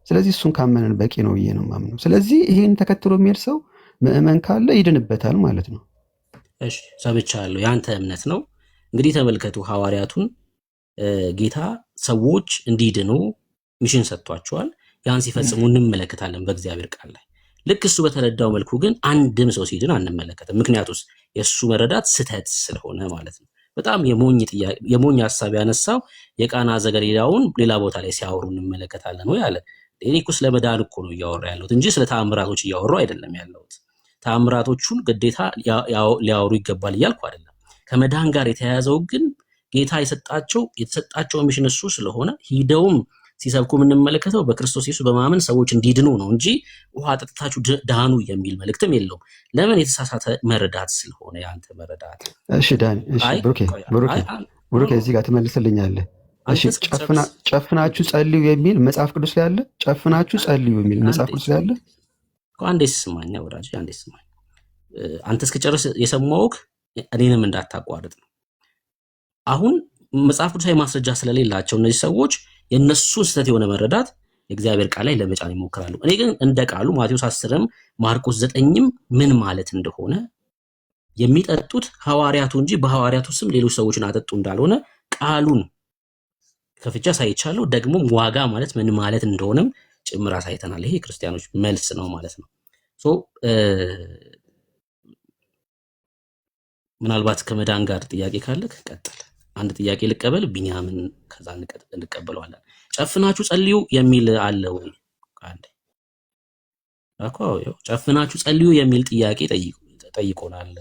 ስለዚህ እሱን ካመንን በቂ ነው ብዬ ነው የማምነው። ስለዚህ ይሄን ተከትሎ የሚሄድ ሰው ምዕመን ካለ ይድንበታል ማለት ነው። እሺ ሰምቻለሁ፣ ያንተ እምነት ነው። እንግዲህ ተመልከቱ፣ ሐዋርያቱን ጌታ ሰዎች እንዲድኑ ሚሽን ሰጥቷቸዋል። ያን ሲፈጽሙ እንመለከታለን በእግዚአብሔር ቃል ላይ። ልክ እሱ በተረዳው መልኩ ግን አንድም ሰው ሲድን አንመለከትም። ምክንያቱስ የእሱ መረዳት ስህተት ስለሆነ ማለት ነው። በጣም የሞኝ ሀሳብ ያነሳው የቃና ዘገሊላውን ሌላ ቦታ ላይ ሲያወሩ እንመለከታለን ወይ አለ። እኔ እኮ ስለ መዳን እኮ ነው እያወራ ያለሁት እንጂ ስለ ተአምራቶች እያወሩ አይደለም ያለሁት። ተአምራቶቹን ግዴታ ሊያወሩ ይገባል እያልኩ አይደለም። ከመዳን ጋር የተያያዘው ግን ጌታ የተሰጣቸው ሚሽን እሱ ስለሆነ ሂደውም ሲሰብኩ የምንመለከተው በክርስቶስ ኢየሱስ በማመን ሰዎች እንዲድኑ ነው እንጂ ውሃ ጠጥታችሁ ዳኑ የሚል መልእክትም የለውም። ለምን? የተሳሳተ መረዳት ስለሆነ ያንተ መረዳት። እሺ ዳኒ፣ እሺ ብሩኬ እዚህ ጋር ትመልስልኛለህ። እሺ ጨፍናችሁ ጸልዩ የሚል መጽሐፍ ቅዱስ ላይ አለ? ጨፍናችሁ ጸልዩ የሚል መጽሐፍ ቅዱስ ላይ አለ? አንዴ ስማኝ ወዳጅ፣ አንዴ ስማኝ። አንተ እስከጨርስ የሰማሁህ እኔንም እንዳታቋርጥ ነው። አሁን መጽሐፍ ቅዱሳዊ ማስረጃ ስለሌላቸው እነዚህ ሰዎች የነሱን ስህተት የሆነ መረዳት የእግዚአብሔር ቃል ላይ ለመጫን ይሞክራሉ። እኔ ግን እንደ ቃሉ ማቴዎስ 10ም ማርቆስ 9ም ምን ማለት እንደሆነ የሚጠጡት ሐዋርያቱ እንጂ በሐዋርያቱ ስም ሌሎች ሰዎችን አጠጡ እንዳልሆነ ቃሉን ከፍቻ ሳይቻለው ደግሞ ዋጋ ማለት ምን ማለት እንደሆነም ጭምር አሳይተናል። ይሄ ክርስቲያኖች መልስ ነው ማለት ነው። ምናልባት ከመዳን ጋር ጥያቄ ካለክ ቀጥል። አንድ ጥያቄ ልቀበል፣ ቢንያምን ከዛ እንቀበለዋለን። ጨፍናችሁ ጸልዩ የሚል አለ ወይ? አንዴ ጨፍናችሁ ጸልዩ የሚል ጥያቄ ጠይቆናል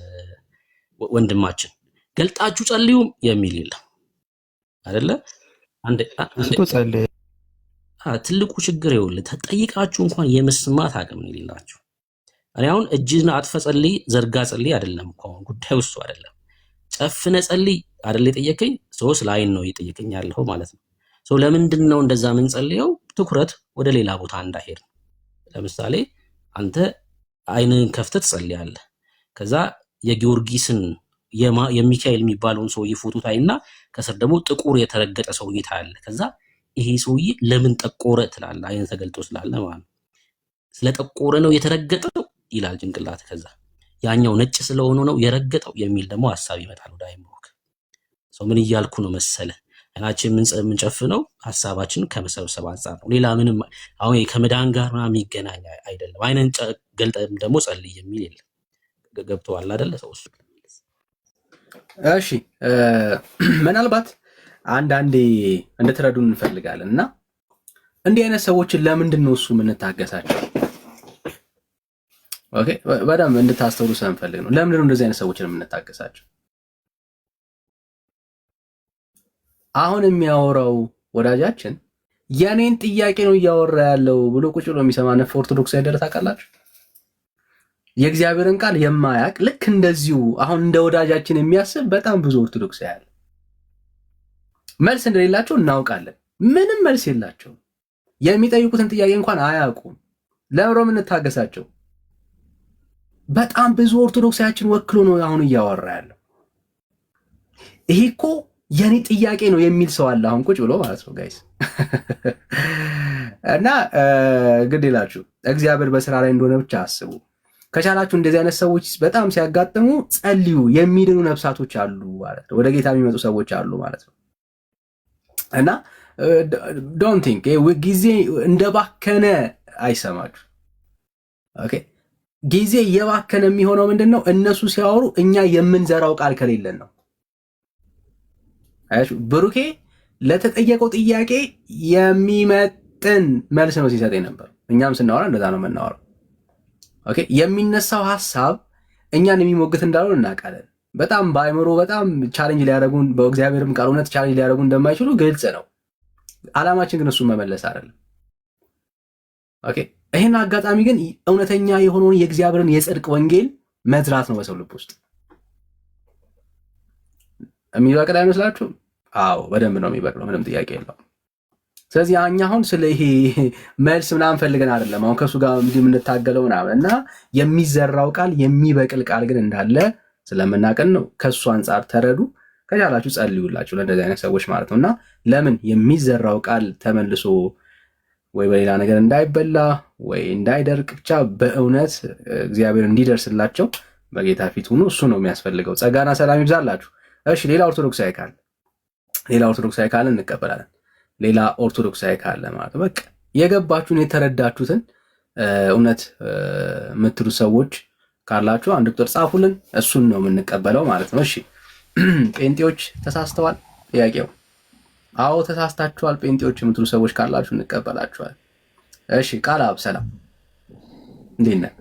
ወንድማችን። ገልጣችሁ ጸልዩ የሚል የለም አይደለ? ትልቁ ችግር ይኸውልህ፣ ተጠይቃችሁ እንኳን የመስማት አቅም ነው የሌላችሁ። እኔ አሁን እጅን አጥፈ ጸልይ ዘርጋ ጸልይ አይደለም እኮ አሁን ጉዳዩ እሱ አይደለም። ጨፍነ ጸልይ አይደል የጠየቀኝ? ሶስ ላይን ነው የጠየቀኝ ያለው ማለት ነው። ለምንድን ነው እንደዛ ምን ጸልየው? ትኩረት ወደ ሌላ ቦታ እንዳይሄድ። ለምሳሌ አንተ አይንን ከፍተህ ትጸልያለህ። ከዛ የጊዮርጊስን የሚካኤል የሚባለውን ሰውዬ ፎቶ ታይና ከስር ደግሞ ጥቁር የተረገጠ ሰውዬ ታያለህ። ከዛ ይሄ ሰውዬ ለምን ጠቆረ ትላለህ፣ አይን ተገልጦ ስላለ ማለት ነው። ስለጠቆረ ነው የተረገጠው ይላል ጭንቅላት። ከዛ ያኛው ነጭ ስለሆነ ነው የረገጠው የሚል ደግሞ ሐሳብ ይመጣል ወደ አይምሮክ። ምን እያልኩ ነው መሰለ? አይናችን የምንጨፍነው ሐሳባችን ከመሰብሰብ አንጻር ነው። ሌላ ምንም አሁን ከመዳን ጋር ምናምን የሚገናኝ አይደለም። አይነን ገልጠም ደግሞ ጸልይ የሚል የለም። ገብቶሃል አይደለ? ሰው እሱ እሺ፣ ምናልባት አንዳንዴ እንድትረዱን እንፈልጋለን እና እንዲህ አይነት ሰዎችን ለምንድን ነው እሱ የምንታገሳቸው? ኦኬ፣ በጣም እንድታስተውሉ ስለምፈልግ ነው። ለምንድን ነው እንደዚህ አይነት ሰዎችን የምንታገሳቸው? አሁን የሚያወራው ወዳጃችን የኔን ጥያቄ ነው እያወራ ያለው ብሎ ቁጭ ብሎ የሚሰማ ነፍ ኦርቶዶክስ አይደለ? ታውቃላችሁ፣ የእግዚአብሔርን ቃል የማያውቅ ልክ እንደዚሁ አሁን እንደ ወዳጃችን የሚያስብ በጣም ብዙ ኦርቶዶክስ ያለ መልስ እንደሌላቸው እናውቃለን። ምንም መልስ የላቸውም። የሚጠይቁትን ጥያቄ እንኳን አያውቁም። ለምሮ የምንታገሳቸው በጣም ብዙ ኦርቶዶክሳችን ወክሎ ነው አሁን እያወራ ያለው። ይሄ እኮ የኔ ጥያቄ ነው የሚል ሰው አለ አሁን ቁጭ ብሎ ማለት ነው ጋይስ። እና ግድ ይላችሁ እግዚአብሔር በስራ ላይ እንደሆነ ብቻ አስቡ። ከቻላችሁ እንደዚህ አይነት ሰዎች በጣም ሲያጋጥሙ ጸልዩ። የሚድኑ ነፍሳቶች አሉ ማለት ነው። ወደ ጌታ የሚመጡ ሰዎች አሉ ማለት ነው። እና ዶንት ቲንክ ጊዜ እንደባከነ አይሰማችሁ። ኦኬ፣ ጊዜ እየባከነ የሚሆነው ምንድነው? እነሱ ሲያወሩ እኛ የምንዘራው ቃል ከሌለን ነው። አያችሁ፣ ብሩኬ ለተጠየቀው ጥያቄ የሚመጥን መልስ ነው ሲሰጥ ነበር። እኛም ስናወራ እንደዛ ነው የምናወራው። ኦኬ፣ የሚነሳው ሐሳብ እኛን የሚሞግት እንዳልሆነ እናውቃለን። በጣም በአይምሮ በጣም ቻሌንጅ ሊያደርጉን በእግዚአብሔርም ቃል እውነት ቻሌንጅ ሊያደርጉን እንደማይችሉ ግልጽ ነው። ዓላማችን ግን እሱን መመለስ አይደለም። ኦኬ፣ ይህን አጋጣሚ ግን እውነተኛ የሆነውን የእግዚአብሔርን የጽድቅ ወንጌል መዝራት ነው በሰው ልብ ውስጥ። የሚበቅል አይመስላችሁም? አዎ በደንብ ነው የሚበቅለው፣ ምንም ጥያቄ የለውም። ስለዚህ እኛ አሁን ስለ ይሄ መልስ ምናምን ፈልገን አይደለም አሁን ከእሱ ጋር እንዲህ የምንታገለው ምናምን እና የሚዘራው ቃል የሚበቅል ቃል ግን እንዳለ ስለምናቀን ነው። ከእሱ አንጻር ተረዱ። ከቻላችሁ ጸልዩላችሁ ለእንደዚህ አይነት ሰዎች ማለት ነው። እና ለምን የሚዘራው ቃል ተመልሶ ወይ በሌላ ነገር እንዳይበላ ወይ እንዳይደርቅ ብቻ በእውነት እግዚአብሔር እንዲደርስላቸው በጌታ ፊት ሆኖ እሱ ነው የሚያስፈልገው። ጸጋና ሰላም ይብዛላችሁ። እሺ ሌላ ኦርቶዶክሳዊ ካለ እንቀበላለን። ሌላ ኦርቶዶክሳዊ ካለ ማለት በቃ የገባችሁን የተረዳችሁትን እውነት የምትሉ ሰዎች ካላችሁ አንድ ቁጥር ጻፉልን፣ እሱን ነው የምንቀበለው ማለት ነው። እሺ ጴንጤዎች ተሳስተዋል? ጥያቄው አዎ ተሳስታችኋል ጴንጤዎች የምትሉ ሰዎች ካላችሁ እንቀበላችኋል። እሺ ቃል አብ ሰላም፣ እንዴት ነህ?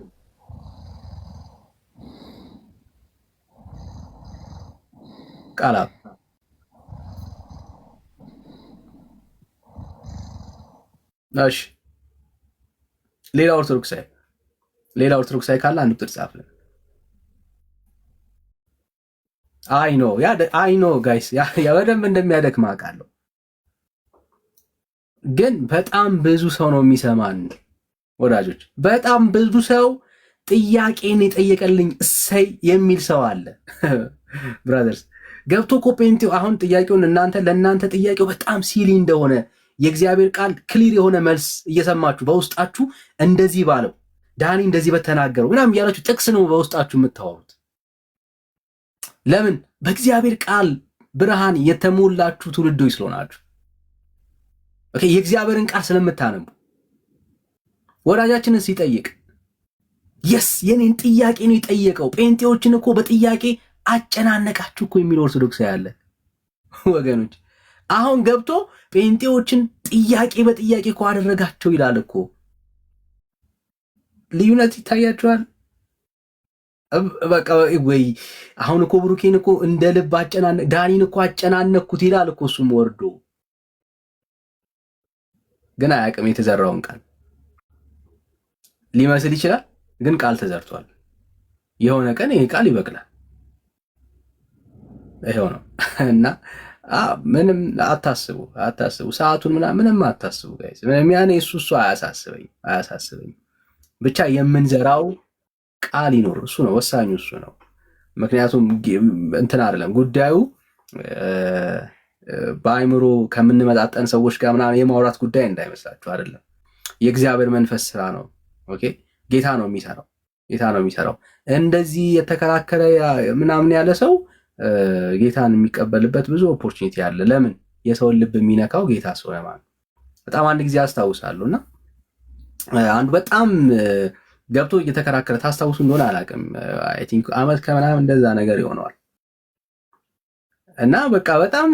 ቃል አብ እሺ ሌላ ኦርቶዶክሳዊ ካለ አንድ ቁጥር ጻፍልን። አይ ኖ ጋይስ ያ በደንብ እንደሚያደክም አውቃለሁ፣ ግን በጣም ብዙ ሰው ነው የሚሰማን ወዳጆች። በጣም ብዙ ሰው ጥያቄን የጠየቀልኝ እሰይ የሚል ሰው አለ። ብራዘርስ ገብቶ እኮ ጴንጤው አሁን ጥያቄውን ለእናንተ ጥያቄው በጣም ሲሊ እንደሆነ የእግዚአብሔር ቃል ክሊር የሆነ መልስ እየሰማችሁ በውስጣችሁ እንደዚህ ባለው ዳኒ እንደዚህ በተናገረው ምናምን እያላችሁ ጥቅስ ነው በውስጣችሁ የምታወሩት። ለምን? በእግዚአብሔር ቃል ብርሃን የተሞላችሁ ትውልዶች ስለሆናችሁ፣ የእግዚአብሔርን ቃል ስለምታነቡ። ወዳጃችንን ሲጠይቅ የስ የኔን ጥያቄ ነው የጠየቀው፣ ጴንጤዎችን እኮ በጥያቄ አጨናነቃችሁ እኮ የሚል ኦርቶዶክስ ያለ ወገኖች። አሁን ገብቶ ጴንጤዎችን ጥያቄ በጥያቄ እኮ አደረጋቸው ይላል እኮ። ልዩነት ይታያቸዋል። በቃ ወይ አሁን እኮ ብሩኬን እኮ እንደ ልብ ዳኒን እኮ አጨናነኩት ይላል እኮ። እሱም ወርዶ ግን አያውቅም የተዘራውን ቃል። ሊመስል ይችላል ግን ቃል ተዘርቷል። የሆነ ቀን ይሄ ቃል ይበቅላል። ይሄው ነው እና ምንም አታስቡ፣ ሰዓቱን ምንም አታስቡ ጋይስ። ያኔ እሱ አያሳስበኝ። ብቻ የምንዘራው ቃል ይኖር፣ እሱ ነው ወሳኙ፣ እሱ ነው። ምክንያቱም እንትን አይደለም ጉዳዩ በአይምሮ ከምንመጣጠን ሰዎች ጋር ምናምን የማውራት ጉዳይ እንዳይመስላችሁ አይደለም። የእግዚአብሔር መንፈስ ስራ ነው። ኦኬ ጌታ ነው የሚሰራው። እንደዚህ የተከራከረ ምናምን ያለ ሰው ጌታን የሚቀበልበት ብዙ ኦፖርቹኒቲ አለ። ለምን? የሰውን ልብ የሚነካው ጌታ ስለሆነ ማለት። በጣም አንድ ጊዜ አስታውሳለሁ እና አንዱ በጣም ገብቶ እየተከራከረ ታስታውሱ እንደሆነ አላውቅም፣ አይ ቲንክ ዓመት ከምናምን እንደዛ ነገር ይሆነዋል። እና በቃ በጣም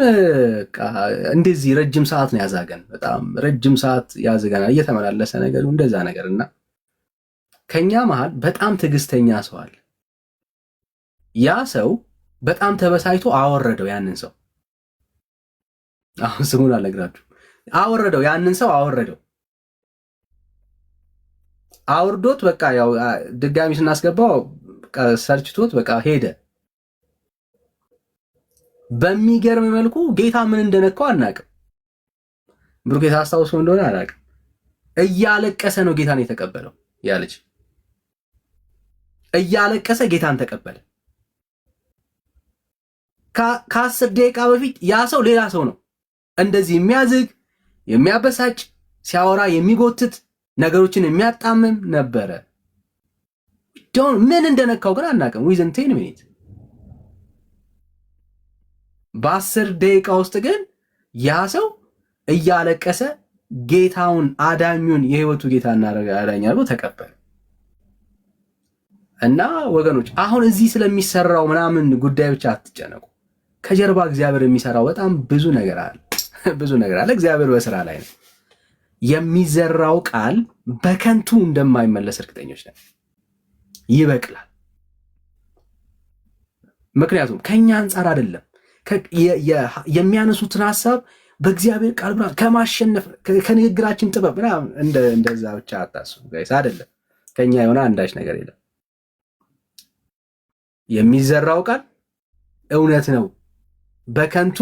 እንደዚህ ረጅም ሰዓት ነው ያዛገን፣ በጣም ረጅም ሰዓት ያዘገናል እየተመላለሰ ነገሩ እንደዛ ነገር። እና ከኛ መሃል በጣም ትዕግስተኛ ሰው አለ። ያ ሰው በጣም ተበሳይቶ አወረደው ያንን ሰው። አሁን ስሙን አልነግራችሁ። ያንን ሰው አውርዶት በቃ ያው ድጋሚ ስናስገባው ሰርችቶት በቃ ሄደ። በሚገርም መልኩ ጌታ ምን እንደነካው አናውቅም። ብሩክ ታስታውሱ እንደሆነ አላውቅም። እያለቀሰ ነው ጌታን የተቀበለው። ያ ልጅ እያለቀሰ ጌታን ተቀበለ። ከ10 ደቂቃ በፊት ያ ሰው ሌላ ሰው ነው። እንደዚህ የሚያዝግ የሚያበሳጭ፣ ሲያወራ የሚጎትት፣ ነገሮችን የሚያጣምም ነበረ። ምን እንደነካው ግን አናውቅም። ዊዝን 10 ሚኒት በ10 ደቂቃ ውስጥ ግን ያ ሰው እያለቀሰ ጌታውን አዳኙን የህይወቱ ጌታ አዳኝ አድርጎ ተቀበለ። እና ወገኖች አሁን እዚህ ስለሚሰራው ምናምን ጉዳይ ብቻ አትጨነቁ። ከጀርባ እግዚአብሔር የሚሰራው በጣም ብዙ ነገር አለ። እግዚአብሔር በስራ ላይ ነው። የሚዘራው ቃል በከንቱ እንደማይመለስ እርግጠኞች ነን። ይበቅላል። ምክንያቱም ከኛ አንጻር አይደለም። የሚያነሱትን ሀሳብ በእግዚአብሔር ቃል ብርሃን ከማሸነፍ ከንግግራችን ጥበብ ምናምን እንደዛ ብቻ አታስቡ ጋይስ። አይደለም ከኛ የሆነ አንዳች ነገር የለም። የሚዘራው ቃል እውነት ነው። በከንቱ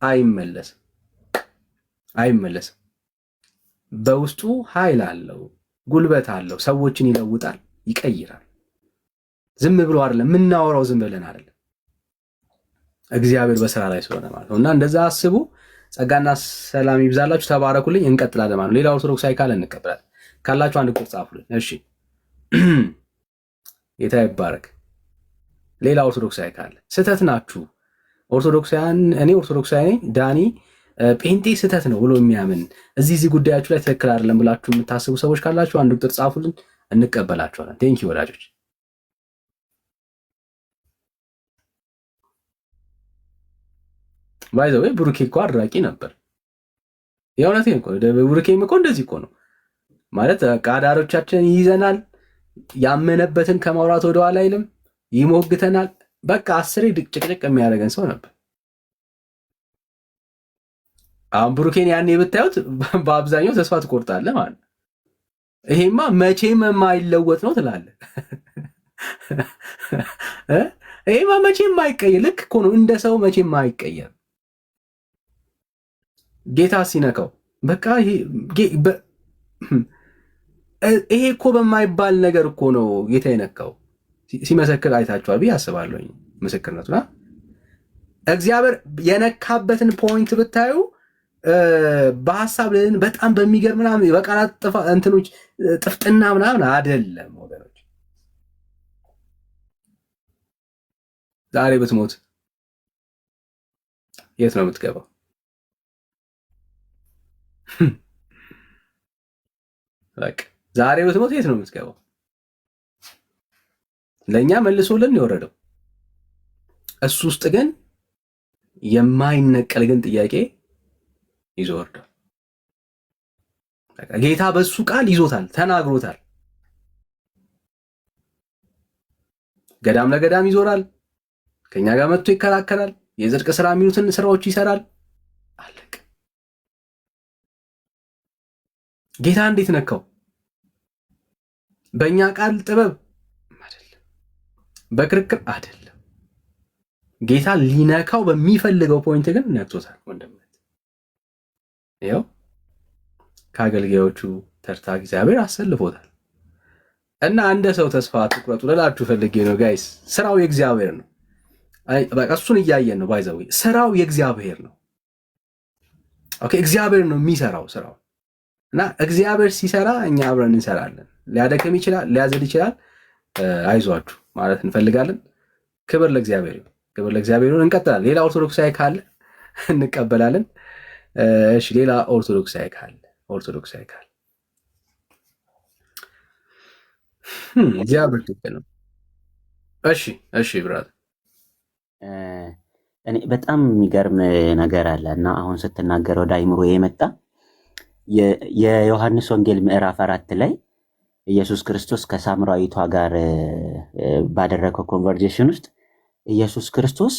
አይመለስም። በውስጡ ኃይል አለው፣ ጉልበት አለው፣ ሰዎችን ይለውጣል፣ ይቀይራል። ዝም ብሎ አይደለም የምናወራው፣ ዝም ብለን አይደለም፣ እግዚአብሔር በስራ ላይ ስለሆነ ማለት ነው። እና እንደዛ አስቡ። ጸጋና ሰላም ይብዛላችሁ። ተባረኩልኝ። እንቀጥላለን ማለት ነው። ሌላ ኦርቶዶክሳዊ ካለ እንቀበላለን። ካላችሁ አንድ ቁጥር ጻፉልን። እሺ፣ ጌታ ይባረክ። ሌላ ኦርቶዶክሳዊ ካለ ስህተት ናችሁ ኦርቶዶክሳውያን፣ እኔ ኦርቶዶክሳዊ ነኝ፣ ዳኒ ጴንጤ ስህተት ነው ብሎ የሚያምን እዚህ ጉዳያችሁ ላይ ትክክል አይደለም ብላችሁ የምታስቡ ሰዎች ካላችሁ አንድ ቁጥር ጻፉልን፣ እንቀበላችኋለን። ቴንኪው ወዳጆች። ባይዘው ብሩኬ እኮ አድራቂ ነበር። የእውነቴን እኮ ብሩኬም እኮ እንደዚህ እኮ ነው ማለት ቃዳሮቻችን ይይዘናል። ያመነበትን ከማውራት ወደኋላ አይልም፣ ይሞግተናል። በቃ 10 ጭቅጭቅ የሚያደርገን ሰው ነበር። አሁን ብሩኬን ያኔ ብታዩት በአብዛኛው ተስፋ ትቆርጣለህ ማለት ነው። ይሄማ መቼም የማይለወጥ ነው ትላለህ። ይሄማ መቼም የማይቀየር ልክ እኮ ነው፣ እንደ ሰው መቼም የማይቀየር ጌታ ሲነካው በቃ ይሄ እኮ በማይባል ነገር እኮ ነው ጌታ የነካው። ሲመሰክር አይታችኋል ብዬ አስባለሁ። ምስክርነቱና እግዚአብሔር የነካበትን ፖይንት ብታዩ በሐሳብ በጣም በሚገርም ምናምን በቃላት እንትኖች ጥፍጥና ምናምን አይደለም ወገኖች። ዛሬ ብትሞት የት ነው የምትገባው? በቃ ዛሬ ብትሞት የት ነው የምትገባው? ለእኛ መልሶልን የወረደው እሱ ውስጥ ግን የማይነቀል ግን ጥያቄ ይዞ ወርዷል። ጌታ በሱ ቃል ይዞታል፣ ተናግሮታል። ገዳም ለገዳም ይዞራል፣ ከኛ ጋር መጥቶ ይከራከራል፣ የጽድቅ ስራ የሚሉትን ስራዎች ይሰራል። አለቅ ጌታ እንዴት ነካው? በእኛ ቃል ጥበብ አይደለም፣ በክርክር አይደለም። ጌታ ሊነካው በሚፈልገው ፖይንት ግን ነክቶታል። ወንድምነት ይኸው ከአገልጋዮቹ ተርታ እግዚአብሔር አሰልፎታል። እና እንደ ሰው ተስፋ ትቁረጡ ልላችሁ ፈልጌ ነው ጋይስ። ስራው የእግዚአብሔር ነው። በቃ እሱን እያየን ነው። ባይዘው ስራው የእግዚአብሔር ነው። ኦኬ፣ እግዚአብሔር ነው የሚሰራው ስራው። እና እግዚአብሔር ሲሰራ እኛ አብረን እንሰራለን። ሊያደክም ይችላል፣ ሊያዘል ይችላል። አይዟችሁ ማለት እንፈልጋለን። ክብር ለእግዚአብሔር ይሁን፣ ክብር ለእግዚአብሔር ይሁን። እንቀጥላለን። ሌላ ኦርቶዶክሳዊ ካለ እንቀበላለን። እሺ፣ ሌላ ኦርቶዶክሳዊ ካለ እግዚአብሔር ትክክል ነው። እሺ ብራት፣ እኔ በጣም የሚገርም ነገር አለ እና አሁን ስትናገር ወደ አይምሮ የመጣ የዮሐንስ ወንጌል ምዕራፍ 4 ላይ ኢየሱስ ክርስቶስ ከሳምራዊቷ ጋር ባደረገው ኮንቨርሴሽን ውስጥ ኢየሱስ ክርስቶስ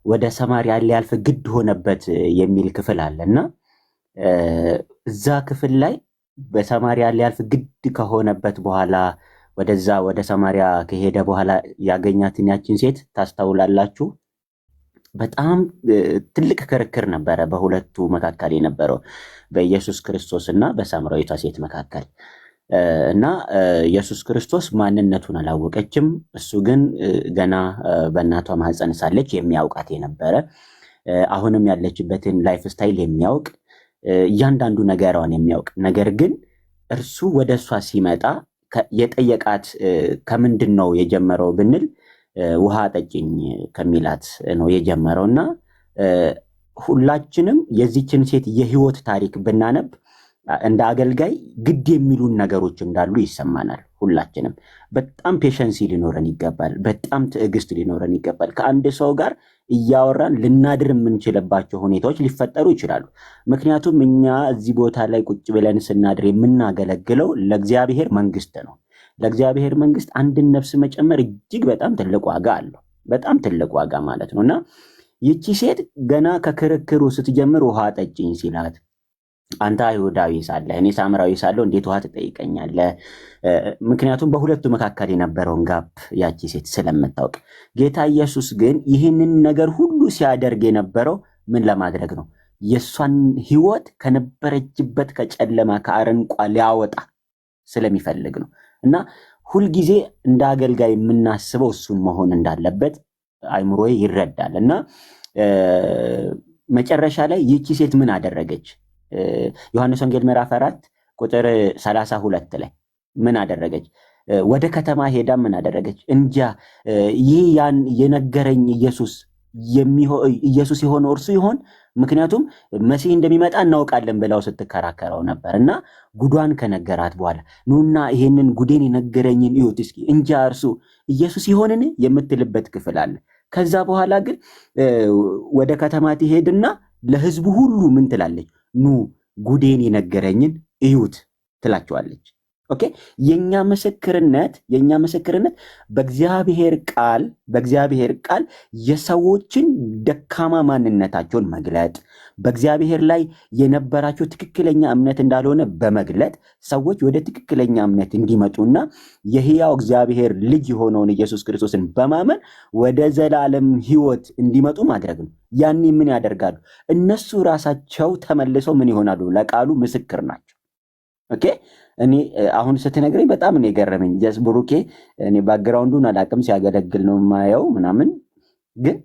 ወደ ሰማርያ ሊያልፍ ግድ ሆነበት የሚል ክፍል አለ እና እዛ ክፍል ላይ በሰማርያ ሊያልፍ ግድ ከሆነበት በኋላ ወደዛ ወደ ሰማርያ ከሄደ በኋላ ያገኛትን ያችን ሴት ታስተውላላችሁ። በጣም ትልቅ ክርክር ነበረ በሁለቱ መካከል የነበረው በኢየሱስ ክርስቶስ እና በሳምራዊቷ ሴት መካከል እና ኢየሱስ ክርስቶስ ማንነቱን አላወቀችም። እሱ ግን ገና በእናቷ ማህፀን ሳለች የሚያውቃት የነበረ አሁንም ያለችበትን ላይፍ ስታይል የሚያውቅ እያንዳንዱ ነገሯን የሚያውቅ ነገር ግን እርሱ ወደ እሷ ሲመጣ የጠየቃት ከምንድን ነው የጀመረው ብንል ውሃ ጠጭኝ ከሚላት ነው የጀመረው እና ሁላችንም የዚችን ሴት የህይወት ታሪክ ብናነብ እንደ አገልጋይ ግድ የሚሉን ነገሮች እንዳሉ ይሰማናል። ሁላችንም በጣም ፔሸንሲ ሊኖረን ይገባል። በጣም ትዕግስት ሊኖረን ይገባል። ከአንድ ሰው ጋር እያወራን ልናድር የምንችልባቸው ሁኔታዎች ሊፈጠሩ ይችላሉ። ምክንያቱም እኛ እዚህ ቦታ ላይ ቁጭ ብለን ስናድር የምናገለግለው ለእግዚአብሔር መንግስት ነው። ለእግዚአብሔር መንግስት አንድን ነፍስ መጨመር እጅግ በጣም ትልቅ ዋጋ አለው። በጣም ትልቅ ዋጋ ማለት ነው እና ይቺ ሴት ገና ከክርክሩ ስትጀምር ውሃ ጠጭኝ ሲላት አንተ አይሁዳዊ ሳለህ እኔ ሳምራዊ ሳለሁ እንዴት ውሃ ትጠይቀኛለህ? ምክንያቱም በሁለቱ መካከል የነበረውን ጋፕ ያቺ ሴት ስለምታውቅ። ጌታ ኢየሱስ ግን ይህንን ነገር ሁሉ ሲያደርግ የነበረው ምን ለማድረግ ነው? የእሷን ህይወት ከነበረችበት ከጨለማ ከአረንቋ ሊያወጣ ስለሚፈልግ ነው። እና ሁልጊዜ እንደ አገልጋይ የምናስበው እሱን መሆን እንዳለበት አይምሮዬ ይረዳል። እና መጨረሻ ላይ ይቺ ሴት ምን አደረገች? ዮሐንስ ወንጌል ምዕራፍ 4 ቁጥር 32 ላይ ምን አደረገች? ወደ ከተማ ሄዳ ምን አደረገች? እንጃ ይህ ያን የነገረኝ ኢየሱስ የሆነው እርሱ ይሆን? ምክንያቱም መሲህ እንደሚመጣ እናውቃለን ብለው ስትከራከረው ነበር። እና ጉዷን ከነገራት በኋላ ኑና ይሄንን ጉዴን የነገረኝን እዩት እስኪ እንጃ እርሱ ኢየሱስ ይሆንን የምትልበት ክፍል አለ። ከዛ በኋላ ግን ወደ ከተማ ትሄድና ለህዝቡ ሁሉ ምን ትላለች? ኑ ጉዴን የነገረኝን እዩት ትላቸዋለች። ኦኬ የኛ ምስክርነት በእግዚአብሔር ቃል የሰዎችን ደካማ ማንነታቸውን መግለጥ፣ በእግዚአብሔር ላይ የነበራቸው ትክክለኛ እምነት እንዳልሆነ በመግለጥ ሰዎች ወደ ትክክለኛ እምነት እንዲመጡና የሕያው እግዚአብሔር ልጅ የሆነውን ኢየሱስ ክርስቶስን በማመን ወደ ዘላለም ሕይወት እንዲመጡ ማድረግ ነው። ያኔ ምን ያደርጋሉ? እነሱ ራሳቸው ተመልሰው ምን ይሆናሉ? ለቃሉ ምስክር ናቸው። ኦኬ እኔ አሁን ስትነግረኝ በጣም ነው የገረመኝ። ጀስ ብሩኬ እኔ ባክግራውንዱን አላውቅም፣ ሲያገለግል ነው የማየው ምናምን። ግን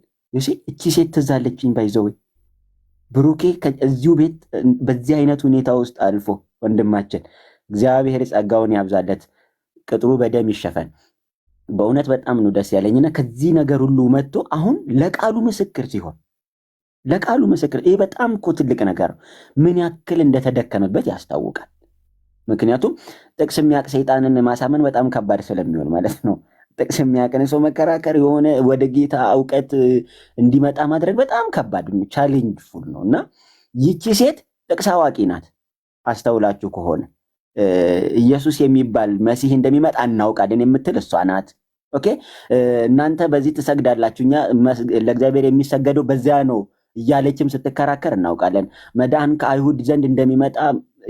እቺ ሴት ትዛለችኝ ባይዘው ብሩኬ ከዚሁ ቤት በዚህ አይነት ሁኔታ ውስጥ አልፎ ወንድማችን እግዚአብሔር ጸጋውን ያብዛለት፣ ቅጥሩ በደም ይሸፈን። በእውነት በጣም ነው ደስ ያለኝና ከዚህ ነገር ሁሉ መጥቶ አሁን ለቃሉ ምስክር ሲሆን ይሄ በጣም እኮ ትልቅ ነገር ነው። ምን ያክል እንደተደከመበት ያስታውቃል። ምክንያቱም ጥቅስ የሚያውቅ ሰይጣንን ማሳመን በጣም ከባድ ስለሚሆን ማለት ነው። ጥቅስ የሚያውቅን ሰው መከራከር፣ የሆነ ወደ ጌታ እውቀት እንዲመጣ ማድረግ በጣም ከባድ ነው፣ ቻሌንጅ ፉል ነው። እና ይቺ ሴት ጥቅስ አዋቂ ናት። አስተውላችሁ ከሆነ ኢየሱስ የሚባል መሲህ እንደሚመጣ እናውቃለን የምትል እሷ ናት። ኦኬ እናንተ በዚህ ትሰግዳላችሁ፣ እኛ ለእግዚአብሔር የሚሰገደው በዚያ ነው እያለችም ስትከራከር እናውቃለን። መዳን ከአይሁድ ዘንድ እንደሚመጣ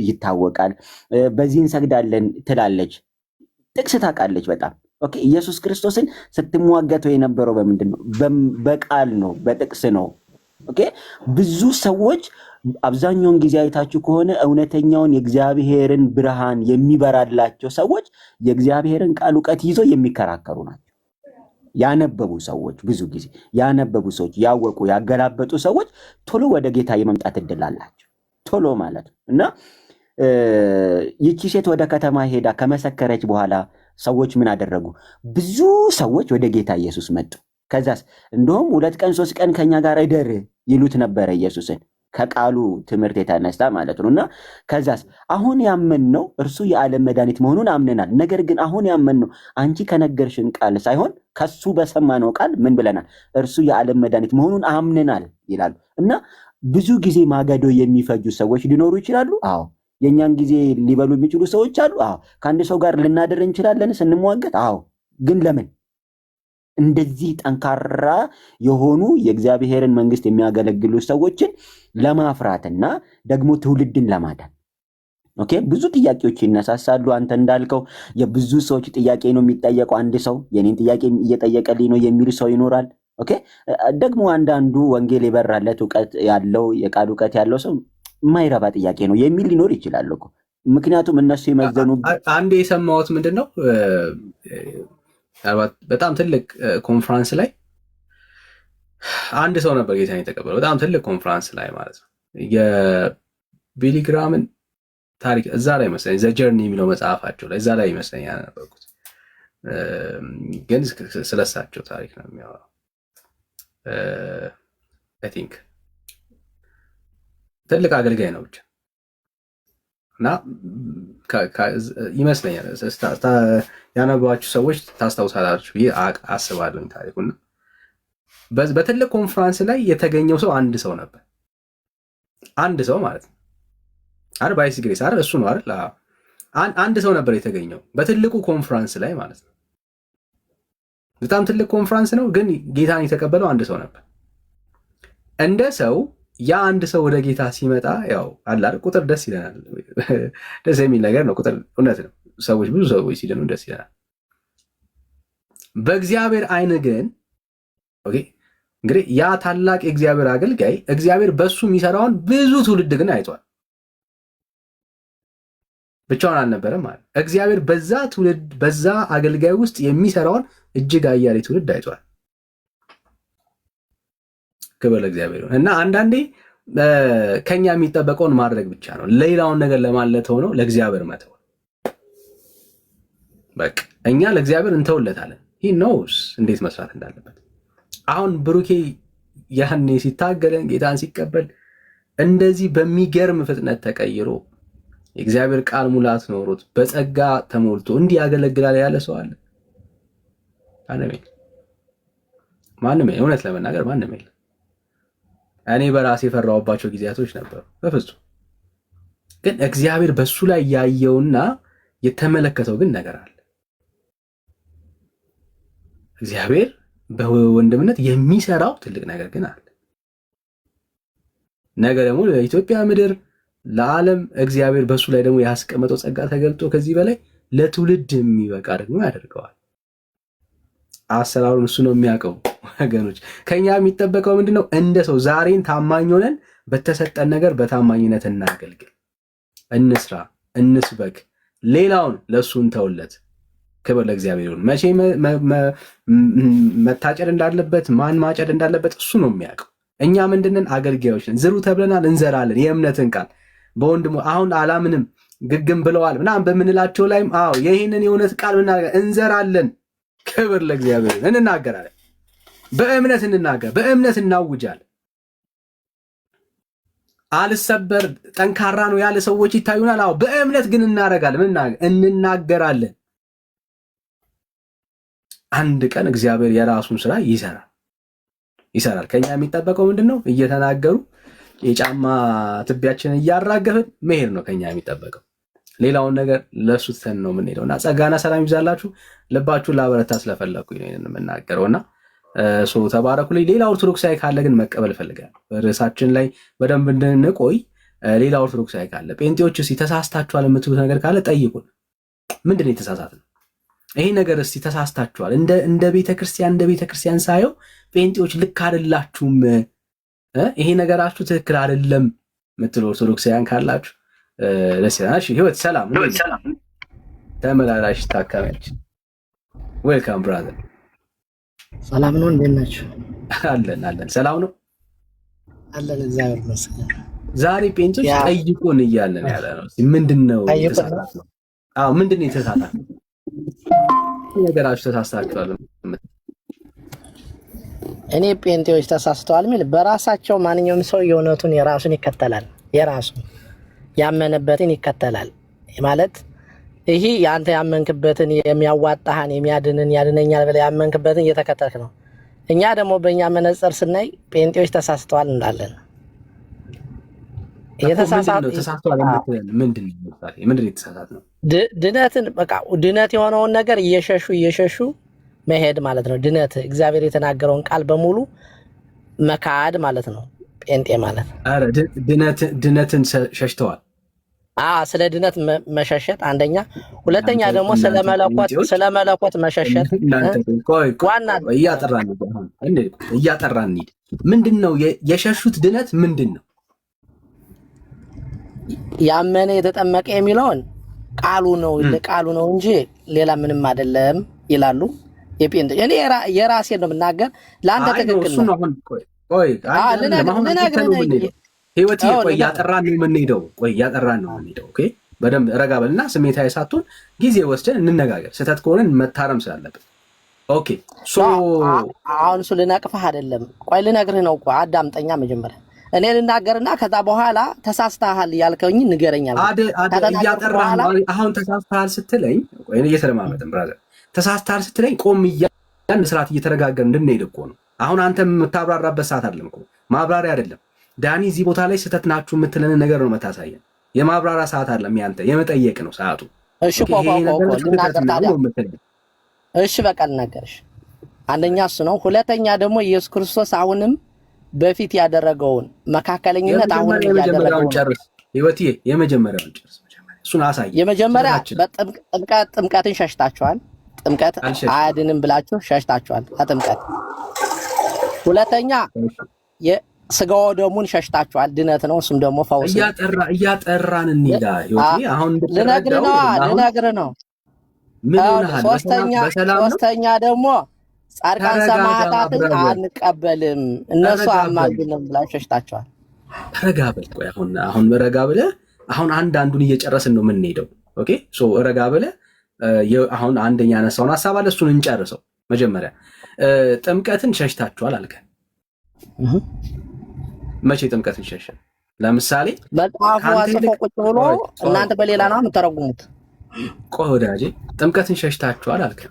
ይታወቃል፣ በዚህ እንሰግዳለን ትላለች። ጥቅስ ታውቃለች በጣም ኦኬ። ኢየሱስ ክርስቶስን ስትሟገተው የነበረው በምንድን ነው? በቃል ነው፣ በጥቅስ ነው። ኦኬ ብዙ ሰዎች አብዛኛውን ጊዜ አይታችሁ ከሆነ እውነተኛውን የእግዚአብሔርን ብርሃን የሚበራላቸው ሰዎች የእግዚአብሔርን ቃል እውቀት ይዘው የሚከራከሩ ናቸው። ያነበቡ ሰዎች ብዙ ጊዜ ያነበቡ ሰዎች፣ ያወቁ ያገላበጡ ሰዎች ቶሎ ወደ ጌታ የመምጣት እድል አላቸው፣ ቶሎ ማለት ነው። እና ይቺ ሴት ወደ ከተማ ሄዳ ከመሰከረች በኋላ ሰዎች ምን አደረጉ? ብዙ ሰዎች ወደ ጌታ ኢየሱስ መጡ። ከዛስ እንደውም 2 ቀን 3 ቀን ከኛ ጋር እደር ይሉት ነበረ ኢየሱስን፣ ከቃሉ ትምህርት የተነሳ ማለት ነው። እና ከዛስ አሁን ያመንነው እርሱ የዓለም መድኃኒት መሆኑን አምነናል። ነገር ግን አሁን ያመንነው አንቺ ከነገርሽን ቃል ሳይሆን ከሱ በሰማነው ቃል ምን ብለናል? እርሱ የዓለም መድኃኒት መሆኑን አምነናል ይላሉ። እና ብዙ ጊዜ ማገዶ የሚፈጁ ሰዎች ሊኖሩ ይችላሉ። አዎ የኛን ጊዜ ሊበሉ የሚችሉ ሰዎች አሉ። አዎ ከአንድ ሰው ጋር ልናደር እንችላለን ስንሟገት። አዎ ግን ለምን እንደዚህ ጠንካራ የሆኑ የእግዚአብሔርን መንግስት የሚያገለግሉ ሰዎችን ለማፍራትና ደግሞ ትውልድን ለማዳን ኦኬ ብዙ ጥያቄዎች ይነሳሳሉ። አንተ እንዳልከው የብዙ ሰዎች ጥያቄ ነው የሚጠየቀው። አንድ ሰው የኔን ጥያቄ እየጠየቀልኝ ነው የሚል ሰው ይኖራል። ኦኬ ደግሞ አንዳንዱ ወንጌል የበራለት እውቀት ያለው የቃል እውቀት ያለው ሰው የማይረባ ጥያቄ ነው የሚል ሊኖር ይችላል እኮ። ምክንያቱም እነሱ የመዘኑ አንዴ የሰማሁት ምንድነው በጣም ትልቅ ኮንፈረንስ ላይ አንድ ሰው ነበር ጌታን የተቀበለው። በጣም ትልቅ ኮንፈረንስ ላይ ማለት ነው። የቢሊ ግራምን ታሪክ እዛ ላይ መሰለኝ ዘ ጀርኒ የሚለው መጽሐፋቸው ላይ እዛ ላይ ይመስለኛል ያነበብኩት፣ ግን ስለሳቸው ታሪክ ነው የሚያወራው። አይ ቲንክ ትልቅ አገልጋይ ነው ብቻ እና ይመስለኛል ያነበባችሁ ሰዎች ታስታውሳላችሁ ብዬ አስባለሁ ታሪኩና በትልቅ ኮንፈረንስ ላይ የተገኘው ሰው አንድ ሰው ነበር። አንድ ሰው ማለት ነው አይደል? ባይስ ግሬስ አይደል? እሱ ነው አይደል? አንድ ሰው ነበር የተገኘው በትልቁ ኮንፈረንስ ላይ ማለት ነው። በጣም ትልቅ ኮንፈረንስ ነው፣ ግን ጌታን የተቀበለው አንድ ሰው ነበር። እንደ ሰው ያ አንድ ሰው ወደ ጌታ ሲመጣ ያው አላር ቁጥር ደስ ይለናል። ደስ የሚል ነገር ነው ቁጥር፣ እውነት ነው። ሰዎች ብዙ ሰዎች ሲድኑ ደስ ይለናል። በእግዚአብሔር አይን ግን ኦኬ እንግዲህ ያ ታላቅ የእግዚአብሔር አገልጋይ እግዚአብሔር በሱ የሚሰራውን ብዙ ትውልድ ግን አይቷል። ብቻውን አልነበረም ማለት እግዚአብሔር በዛ ትውልድ በዛ አገልጋይ ውስጥ የሚሰራውን እጅግ አያሌ ትውልድ አይቷል። ክብር ለእግዚአብሔር ይሁን እና አንዳንዴ ከኛ የሚጠበቀውን ማድረግ ብቻ ነው። ሌላውን ነገር ለማለት ሆኖ ለእግዚአብሔር መተው በቃ እኛ ለእግዚአብሔር እንተውለታለን። ሂ ኖውስ እንዴት መስራት እንዳለበት። አሁን ብሩኬ ያኔ ሲታገለን ጌታን ሲቀበል እንደዚህ በሚገርም ፍጥነት ተቀይሮ የእግዚአብሔር ቃል ሙላት ኖሮት በጸጋ ተሞልቶ እንዲህ ያገለግላል ያለ ሰው አለ? ማንም የለም። እውነት ለመናገር ማንም የለም። እኔ በራሴ የፈራሁባቸው ጊዜያቶች ነበሩ። በፍጹም ግን እግዚአብሔር በሱ ላይ ያየውና የተመለከተው ግን ነገር አለ። እግዚአብሔር በወንድምነት የሚሰራው ትልቅ ነገር ግን አለ። ነገ ደግሞ ለኢትዮጵያ ምድር ለዓለም እግዚአብሔር በሱ ላይ ደግሞ ያስቀመጠው ጸጋ ተገልጦ ከዚህ በላይ ለትውልድ የሚበቃ ደግሞ ያደርገዋል። አሰራሩን እሱ ነው የሚያውቀው። ወገኖች ከኛ የሚጠበቀው ምንድነው? እንደ ሰው ዛሬን ታማኝ ሆነን በተሰጠን ነገር በታማኝነት እናገልግል፣ እንስራ፣ እንስበክ፣ ሌላውን ለእሱ እንተውለት። ክብር ለእግዚአብሔር ይሁን። መቼ መታጨድ እንዳለበት ማን ማጨድ እንዳለበት እሱ ነው የሚያውቀው። እኛ ምንድነን? አገልጋዮች ነን። ዝሩ ተብለናል፣ እንዘራለን። የእምነትን ቃል በወንድሙ አሁን አላምንም ግግም ብለዋል ምናምን በምንላቸው ላይም ይህንን የእውነት ቃል እንዘራለን። ክብር ለእግዚአብሔር እንናገራለን። በእምነት እንናገር፣ በእምነት እናውጃለን። አልሰበር ጠንካራ ነው ያለ ሰዎች ይታዩናል። በእምነት ግን እናደርጋለን፣ እንናገራለን። አንድ ቀን እግዚአብሔር የራሱን ስራ ይሰራል። ከኛ የሚጠበቀው ምንድነው? እየተናገሩ የጫማ ትቢያችንን እያራገፍን መሄድ ነው ከኛ የሚጠበቀው። ሌላውን ነገር ለሱ ትተን ነው የምንሄደው። እና ጸጋና ሰላም ይብዛላችሁ። ልባችሁን ላበረታ ስለፈለኩኝ ነው የምናገረውና ተባረኩልኝ። ሌላ ኦርቶዶክሳዊ ካለ ግን መቀበል እፈልጋለሁ። ርዕሳችን ላይ በደንብ እንድንቆይ ሌላ ኦርቶዶክሳዊ ካለ ጴንጤዎች እስኪ ተሳስታችኋል የምትሉት ነገር ካለ ጠይቁን። ምንድን ነው የተሳሳት ነው ይሄ ነገር? እስኪ ተሳስታችኋል እንደ ቤተክርስቲያን ሳየው ጴንጤዎች ልክ አይደላችሁም፣ ይሄ ነገራችሁ ትክክል አይደለም የምትሉ ኦርቶዶክሳውያን ካላችሁ ደስ ይላል። ህይወት ሰላም ተመላላሽ ታካሚያችን ዌልካም ብራዘር። ሰላም ነው። እንዴት ናችሁ? አለን። ሰላም ነው አለን። እግዚአብሔር ይመስገን። ዛሬ ጴንጤዎች ጠይቁን እያለን ያለ ነው። ምንድነው የተሳሳት ነው? ምንድነው የተሳሳት ነው ነገራችሁ? ተሳስታችኋል? እኔ ጴንጤዎች ተሳስተዋል የሚል በራሳቸው ማንኛውም ሰው የእውነቱን የራሱን ይከተላል፣ የራሱ ያመነበትን ይከተላል ማለት ይሄ ያንተ ያመንክበትን የሚያዋጣህን የሚያድንን ያድነኛል ብለህ ያመንክበትን እየተከተልክ ነው። እኛ ደግሞ በእኛ መነጽር ስናይ ጴንጤዎች ተሳስተዋል እንዳለን ድነትን በቃ ድነት የሆነውን ነገር እየሸሹ መሄድ ማለት ነው። ድነት እግዚአብሔር የተናገረውን ቃል በሙሉ መካድ ማለት ነው ጴንጤ ማለት። አረ ድነትን ሸሽተዋል። ስለ ድነት መሸሸት አንደኛ፣ ሁለተኛ ደግሞ ስለ መለኮት መሸሸት። ዋና እያጠራን እንሂድ። ምንድነው የሸሹት ድነት ምንድነው? ያመነ የተጠመቀ የሚለውን ቃሉ ነው እንጂ ሌላ ምንም አይደለም ይላሉ የጴንጤ። እኔ የራሴ ነው የምናገር፣ ለአንተ ትክክል ነው። ህይወት እያጠራን ነው የምንሄደው። ኦኬ፣ በደንብ ረጋ በልና ስሜታዊ ሳትሆን ጊዜ ወስደን እንነጋገር። ስህተት ከሆነን መታረም ስላለበት። ኦኬ፣ አሁን እሱ ልነቅፍህ አይደለም። ቆይ ልነግርህ ነው። አዳምጠኛ መጀመሪያ እኔ ልናገርና ከዛ በኋላ ተሳስተሃል ያልከኝ ንገረኛል። እያጠራህ አሁን ተሳስተሃል ስትለኝ እየተለማመጥን ብራዘር፣ ተሳስተሃል ስትለኝ ቆም እያን ስርዓት እየተረጋገርን እንድንሄድ እኮ ነው። አሁን አንተ የምታብራራበት ሰዓት አይደለም እኮ፣ ማብራሪያ አይደለም። ዳኒ እዚህ ቦታ ላይ ስህተት ናችሁ የምትለን ነገር ነው መታሳየን። የማብራሪያ ሰዓት አይደለም፣ ያንተ የመጠየቅ ነው ሰዓቱ። እሺ በቃ ልናገርሽ። አንደኛ እሱ ነው። ሁለተኛ ደግሞ ኢየሱስ ክርስቶስ አሁንም በፊት ያደረገውን መካከለኝነት አሁን ያደረገውን ጨርስ። ህይወትዬ የመጀመሪያውን ጨርስ። እሱን አሳይ። የመጀመሪያ ጥምቀትን ሸሽታችኋል። ጥምቀት አያድንም ብላችሁ ሸሽታችኋል። ከጥምቀት ሁለተኛ የስጋው ደሙን ሸሽታችኋል። ድነት ነው፣ እሱም ደግሞ ፈውስ ነው። እያጠራን እንሂዳ። አሁን ልነግርህ ነው። ሶስተኛ ደግሞ ጻድቃን ሰማዕታትን አንቀበልም፣ እነሱ አማልዱንም ብላችሁ ሸሽታችኋል። ረጋ በል። ቆይ አሁን ረጋ ብለህ አሁን አንዱን እየጨረስን ነው የምንሄደው። ኦኬ ሶ ረጋ ብለህ አሁን አንደኛ ያነሳውን ሀሳብ አለ፣ እሱን እንጨርሰው። መጀመሪያ ጥምቀትን ሸሽታችኋል አልከ። መቼ ጥምቀትን ሸሸን? ለምሳሌ መጽሐፉ አጽፎ ቁጭ ብሎ እናንተ በሌላ ነው የምተረጉሙት። ቆይ ወዳጄ ጥምቀትን ሸሽታችኋል አልከ።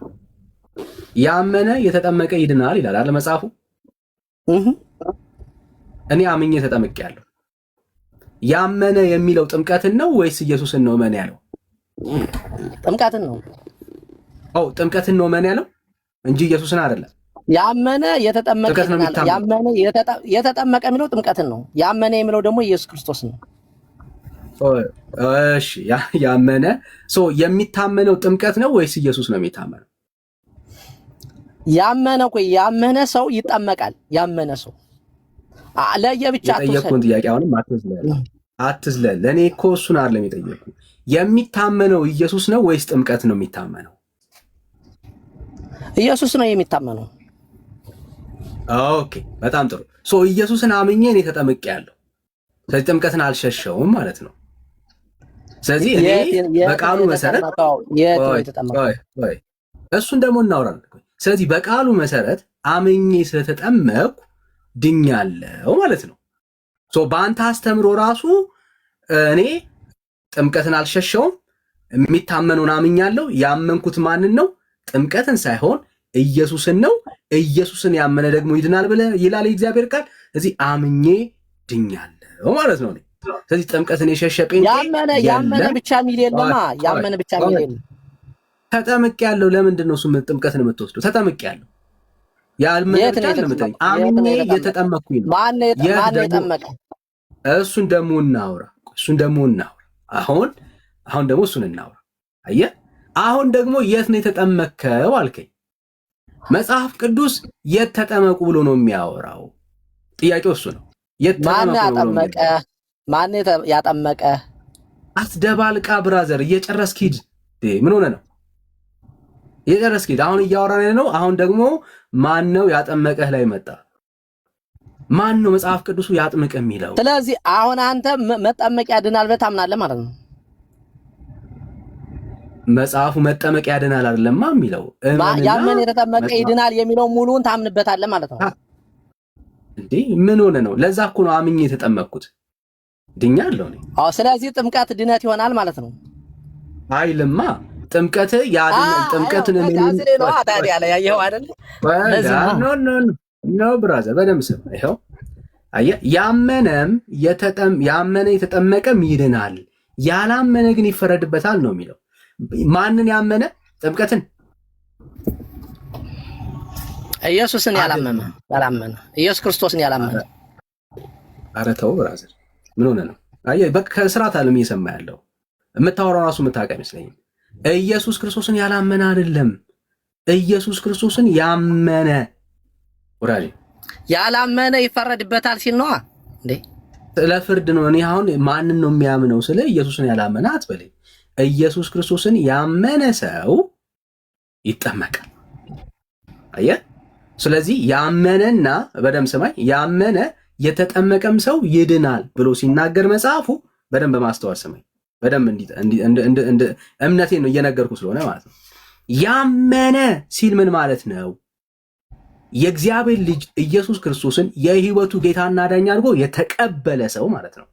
ያመነ የተጠመቀ ይድናል ይላል አይደል መጽሐፉ? እኔ አምኜ ተጠምቄያለሁ። ያመነ የሚለው ጥምቀትን ነው ወይስ ኢየሱስን ነው መን ያለው? ጥምቀትን ነው። ጥምቀትን ነው መን ያለው እንጂ ኢየሱስን አይደለም። ያመነ የተጠመቀ ያመነ የተጠመቀ የሚለው ጥምቀትን ነው። ያመነ የሚለው ደግሞ ኢየሱስ ክርስቶስ ነው። እሺ ያመነ የሚታመነው ጥምቀት ነው ወይስ ኢየሱስ ነው የሚታመነው? ያመነ ሰው ይጠመቃል። ያመነ ሰው ለየብቻ የጠየቅኩህን ጥያቄ አሁንም አትዝለል። ለእኔ እኮ እሱን አይደለም የጠየቅኩህ። የሚታመነው ኢየሱስ ነው ወይስ ጥምቀት ነው የሚታመነው? ኢየሱስ ነው የሚታመነው። ኦኬ በጣም ጥሩ። ኢየሱስን አምኜ እኔ ተጠምቄያለሁ። ስለዚህ ጥምቀትን አልሸሸውም ማለት ነው። ስለዚህ እኔ በቃሉ መሰረት እሱን ደግሞ እናወራለን። ስለዚህ በቃሉ መሰረት አምኜ ስለተጠመቅኩ ድኛለሁ ማለት ነው። በአንተ አስተምሮ ራሱ እኔ ጥምቀትን አልሸሸውም፣ የሚታመነውን አምኛለሁ። ያመንኩት ማንን ነው? ጥምቀትን ሳይሆን ኢየሱስን ነው። ኢየሱስን ያመነ ደግሞ ይድናል ብለህ ይላል የእግዚአብሔር ቃል። እዚህ አምኜ ድኛለሁ ማለት ነው። ስለዚህ ጥምቀትን የሸሸ ጴንጤ ያመነ ብቻ የሚል የለማ። ያመነ ብቻ የሚል የለም። ተጠምቄያለሁ። ለምንድን ነው እሱ ጥምቀትን የምትወስደው? ተጠምቄያለሁ ያልመነ ብቻ ለምትለኝ አምኜ የተጠመቅኩኝ ነው። ማን የጠመቀ? እሱን ደግሞ እናውራ። አሁን ደግሞ እሱን እናውራ። አየህ አሁን ደግሞ የት ነው የተጠመከው አልከኝ። መጽሐፍ ቅዱስ የት ተጠመቁ ብሎ ነው የሚያወራው? ጥያቄው እሱ ነው። ማን ያጠመቀ? አትደባልቃ ብራዘር፣ እየጨረስክ ሂድ። ምን ሆነ ነው እየጨረስክ ሂድ። አሁን እያወራን ነው። አሁን ደግሞ ማን ነው ያጠመቀህ ላይ መጣ። ማን ነው መጽሐፍ ቅዱሱ ያጥምቅ የሚለው? ስለዚህ አሁን አንተ መጠመቅ ያድናል ብለህ ታምናለህ ማለት ነው። መጽሐፉ መጠመቅ ያድናል አይደለማ የሚለው። ያመነ የተጠመቀ ይድናል የሚለው ሙሉውን ታምንበታለህ ማለት ነው። እንዴ ምን ሆነ ነው? ለዛ እኮ ነው አምኜ የተጠመቅኩት ድኛለሁ እኔ። ስለዚህ ጥምቀት ድነት ይሆናል ማለት ነው አይልማ። ጥምቀት ያድናል። ጥምቀትን ነው ታዲያ ላይ ያየው አይደል? ኖ ብራዘር በደምብ ስም። ይኸው አየህ፣ ያመነ የተጠመቀም ይድናል፣ ያላመነ ግን ይፈረድበታል ነው የሚለው። ማንን ያመነ? ጥምቀትን። ኢየሱስን ያላመነ ኢየሱስ ክርስቶስን ያላመነ። ኧረ ተው ብራዘር፣ ምን ሆነ ነው? አየህ በቃ ከስርዓት ዓለም እየሰማ ያለው የምታወራው ራሱ የምታውቅ አይመስለኝም። ኢየሱስ ክርስቶስን ያላመነ አይደለም፣ ኢየሱስ ክርስቶስን ያመነ ወራጅ ያላመነ ይፈረድበታል ሲል ነው እንዴ? ስለ ፍርድ ነው። እኔ አሁን ማንን ነው የሚያምነው? ስለ ኢየሱስን ያላመነ አትበለኝ። ኢየሱስ ክርስቶስን ያመነ ሰው ይጠመቃል። አየህ፣ ስለዚህ ያመነና በደንብ ስማኝ፣ ያመነ የተጠመቀም ሰው ይድናል ብሎ ሲናገር መጽሐፉ በደንብ በማስተዋል ስማኝ። በደንብ እምነቴን ነው እየነገርኩ ስለሆነ ማለት ነው። ያመነ ሲል ምን ማለት ነው? የእግዚአብሔር ልጅ ኢየሱስ ክርስቶስን የሕይወቱ ጌታና ዳኛ አድርጎ የተቀበለ ሰው ማለት ነው።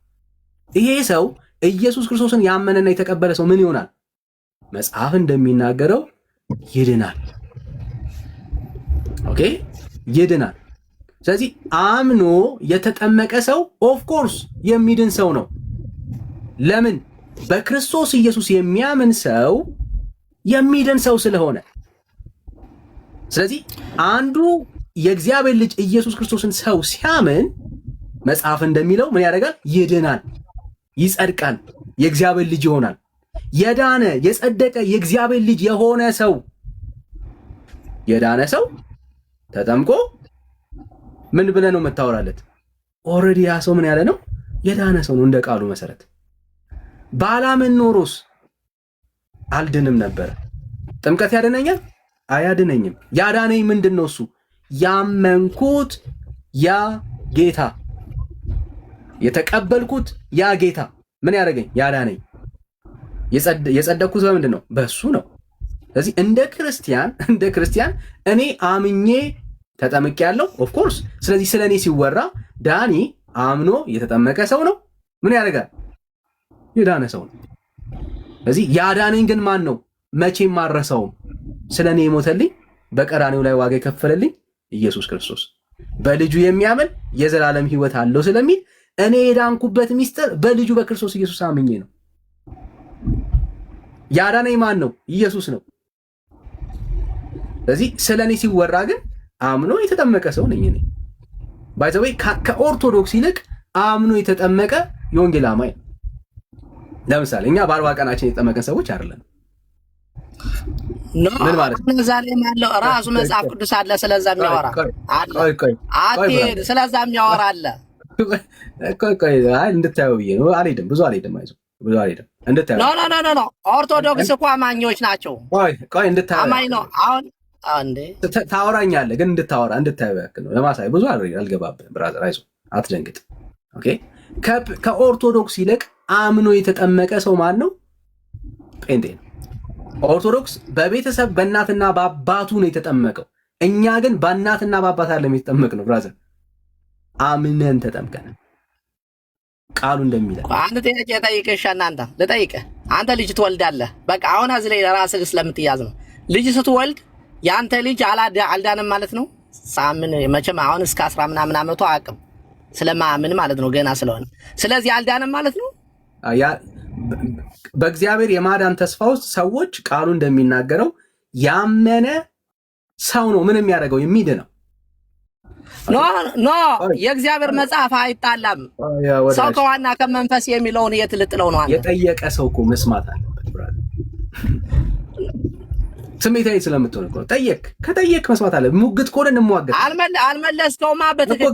ይሄ ሰው ኢየሱስ ክርስቶስን ያመነና የተቀበለ ሰው ምን ይሆናል? መጽሐፍ እንደሚናገረው ይድናል። ኦኬ ይድናል። ስለዚህ አምኖ የተጠመቀ ሰው ኦፍኮርስ የሚድን ሰው ነው። ለምን? በክርስቶስ ኢየሱስ የሚያምን ሰው የሚድን ሰው ስለሆነ። ስለዚህ አንዱ የእግዚአብሔር ልጅ ኢየሱስ ክርስቶስን ሰው ሲያምን መጽሐፍ እንደሚለው ምን ያደርጋል? ይድናል፣ ይጸድቃል፣ የእግዚአብሔር ልጅ ይሆናል። የዳነ የጸደቀ የእግዚአብሔር ልጅ የሆነ ሰው የዳነ ሰው ተጠምቆ ምን ብለህ ነው የምታወራለት? ኦልሬዲ ያ ሰው ምን ያለ ነው? የዳነ ሰው ነው እንደ ቃሉ መሰረት። ባላምን ኖሮስ አልድንም ነበረ። ጥምቀት ያድነኛል? አያድነኝም። ያዳነኝ ምንድን ነው? እሱ ያመንኩት ያ ጌታ፣ የተቀበልኩት ያ ጌታ ምን ያደረገኝ? ያዳነኝ። የጸደቅኩት በምንድን ነው? በሱ ነው። ስለዚህ እንደ ክርስቲያን እኔ አምኜ ተጠምቄ ያለው ኦፍኮርስ። ስለዚህ ስለ እኔ ሲወራ ዳኒ አምኖ የተጠመቀ ሰው ነው። ምን ያደርጋል? የዳነ ሰው ነው። ስለዚህ ያዳነኝ ግን ማን ነው? መቼም አልረሳውም። ስለ እኔ የሞተልኝ በቀራኔው ላይ ዋጋ የከፈለልኝ ኢየሱስ ክርስቶስ፣ በልጁ የሚያምን የዘላለም ሕይወት አለው ስለሚል እኔ የዳንኩበት ሚስጥር በልጁ በክርስቶስ ኢየሱስ አምኜ ነው። ያዳነኝ ማን ነው? ኢየሱስ ነው። ስለዚህ ስለ እኔ ሲወራ ግን አምኖ የተጠመቀ ሰው ነኝ እኔ። ባይ ዘ ወይ ከኦርቶዶክስ ይልቅ አምኖ የተጠመቀ የወንጌል አማኝ ነው። ለምሳሌ እኛ በአርባ ቀናችን የተጠመቀን ሰዎች አይደለም። ምን ማለት ነው? ዛሬ ያለው ራሱ መጽሐፍ ቅዱስ አለ ስለዛ የሚያወራ አለ። አትሄድ ስለዛ የሚያወራ አለ። አይ እንድታየው ብዬ ነው። አልሄድም፣ ብዙ አልሄድም፣ አይዞህ ብዙ አልሄድም። እንድታየው ኖ ኦርቶዶክስ እኮ አማኞች ናቸው። ቆይ እንድታየው አማኝ ነው። አሁን አንዴ ታወራኛለህ፣ ግን እንድታየው ያክል ነው። ለማሳይ ብዙ አልገባብህም። ብራዘር አይዞህ፣ አትደንግጥ። ኦኬ። ከኦርቶዶክስ ይልቅ አምኖ የተጠመቀ ሰው ማን ነው? ጴንጤ ነው። ኦርቶዶክስ በቤተሰብ በእናትና በአባቱ ነው የተጠመቀው። እኛ ግን በእናትና በአባት አይደለም የተጠመቅነው ብራዘር፣ አምነን ተጠምቀን ቃሉ እንደሚለው። አንድ ጥያቄ ጠይቅሽ። እናንተ ልጠይቅህ፣ አንተ ልጅ ትወልዳለህ። በቃ አሁን እዚህ ላይ ለራስህ ስለምትያዝ ነው። ልጅ ስትወልድ የአንተ ልጅ አልዳንም ማለት ነው። ሳምን መቼም አሁን እስከ 10 ምናምን ዓመቱ አቅም ስለማምን ማለት ነው ገና ስለሆነ፣ ስለዚህ አልዳንም ማለት ነው። በእግዚአብሔር የማዳን ተስፋ ውስጥ ሰዎች ቃሉ እንደሚናገረው ያመነ ሰው ነው ምን የሚያደርገው? የሚድነው። ኖ የእግዚአብሔር መጽሐፍ አይጣላም። ሰው ከዋና ከመንፈስ የሚለውን የት ልጥለው ነው? አንተ የጠየቀ ሰው እኮ መስማት አለበት ብራዘር። ስሜታዊ ስለምትሆን እኮ ጠየቅ። ከጠየቅ መስማት አለ። ሙግት ከሆነ እንሟገት። አልመለስከውማ በትክክል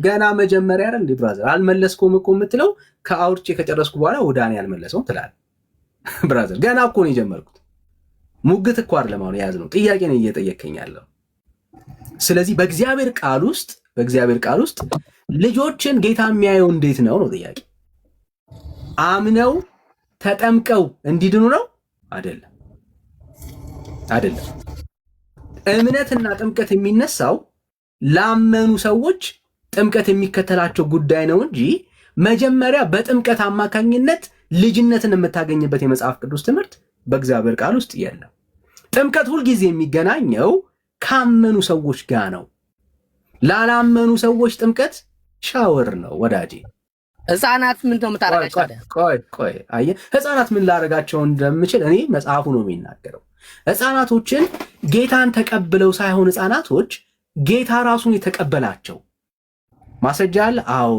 ገና መጀመሪያ አይደል እንዴ ብራዘር? አልመለስከውም እኮ የምትለው ከአውርቼ ከጨረስኩ በኋላ ወዳኔ አልመለሰውም ትላለህ ብራዘር። ገና እኮ ነው የጀመርኩት። ሙግት እኮ አይደለም አሁን የያዝነው፣ ጥያቄ ነው እየጠየቀኝ ያለው። ስለዚህ በእግዚአብሔር ቃል ውስጥ ልጆችን ጌታ የሚያየው እንዴት ነው ጥያቄ። አምነው ተጠምቀው እንዲድኑ ነው አይደለም። እምነትና ጥምቀት የሚነሳው ላመኑ ሰዎች ጥምቀት የሚከተላቸው ጉዳይ ነው እንጂ መጀመሪያ በጥምቀት አማካኝነት ልጅነትን የምታገኝበት የመጽሐፍ ቅዱስ ትምህርት በእግዚአብሔር ቃል ውስጥ የለም። ጥምቀት ሁልጊዜ የሚገናኘው ካመኑ ሰዎች ጋር ነው። ላላመኑ ሰዎች ጥምቀት ሻወር ነው ወዳጄ። ህፃናት ምን ነው የምታረጋቸው? ቆይ አየህ፣ ህፃናት ምን ላረጋቸው እንደምችል እኔ መጽሐፉ ነው የሚናገረው። ህፃናቶችን ጌታን ተቀብለው ሳይሆን ህፃናቶች ጌታ ራሱን የተቀበላቸው ማስረጃ አለ። አዎ፣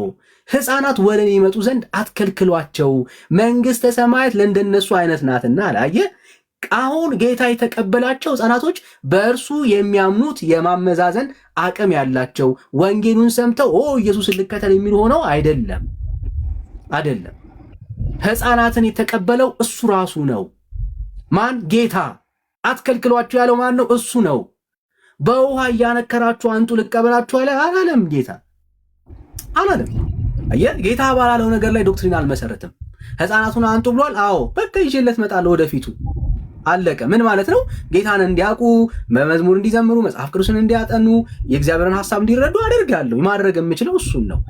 ህፃናት ወደ እኔ ይመጡ ዘንድ አትከልክሏቸው፣ መንግስተ ሰማያት ለእንደነሱ አይነት ናትና አላየ። አሁን ጌታ የተቀበላቸው ህፃናቶች በእርሱ የሚያምኑት የማመዛዘን አቅም ያላቸው ወንጌሉን ሰምተው ኢየሱስን ልከተል የሚሉ ሆነው አይደለም። ህፃናትን የተቀበለው እሱ ራሱ ነው። ማን? ጌታ። አትከልክሏቸው ያለው ማን ነው? እሱ ነው። በውሃ እያነከራችሁ አንጡ ልቀበላችሁ አላለም ጌታ፣ አላለም። አየህ፣ ጌታ ባላለው ነገር ላይ ዶክትሪን አልመሰረትም። ህፃናቱን አንጡ ብሏል። አዎ፣ በቃ ይዤለት እመጣለሁ ወደፊቱ። አለቀ። ምን ማለት ነው? ጌታን እንዲያውቁ፣ በመዝሙር እንዲዘምሩ፣ መጽሐፍ ቅዱስን እንዲያጠኑ፣ የእግዚአብሔርን ሐሳብ እንዲረዱ አደርጋለሁ። ማድረግ የምችለው እሱን ነው።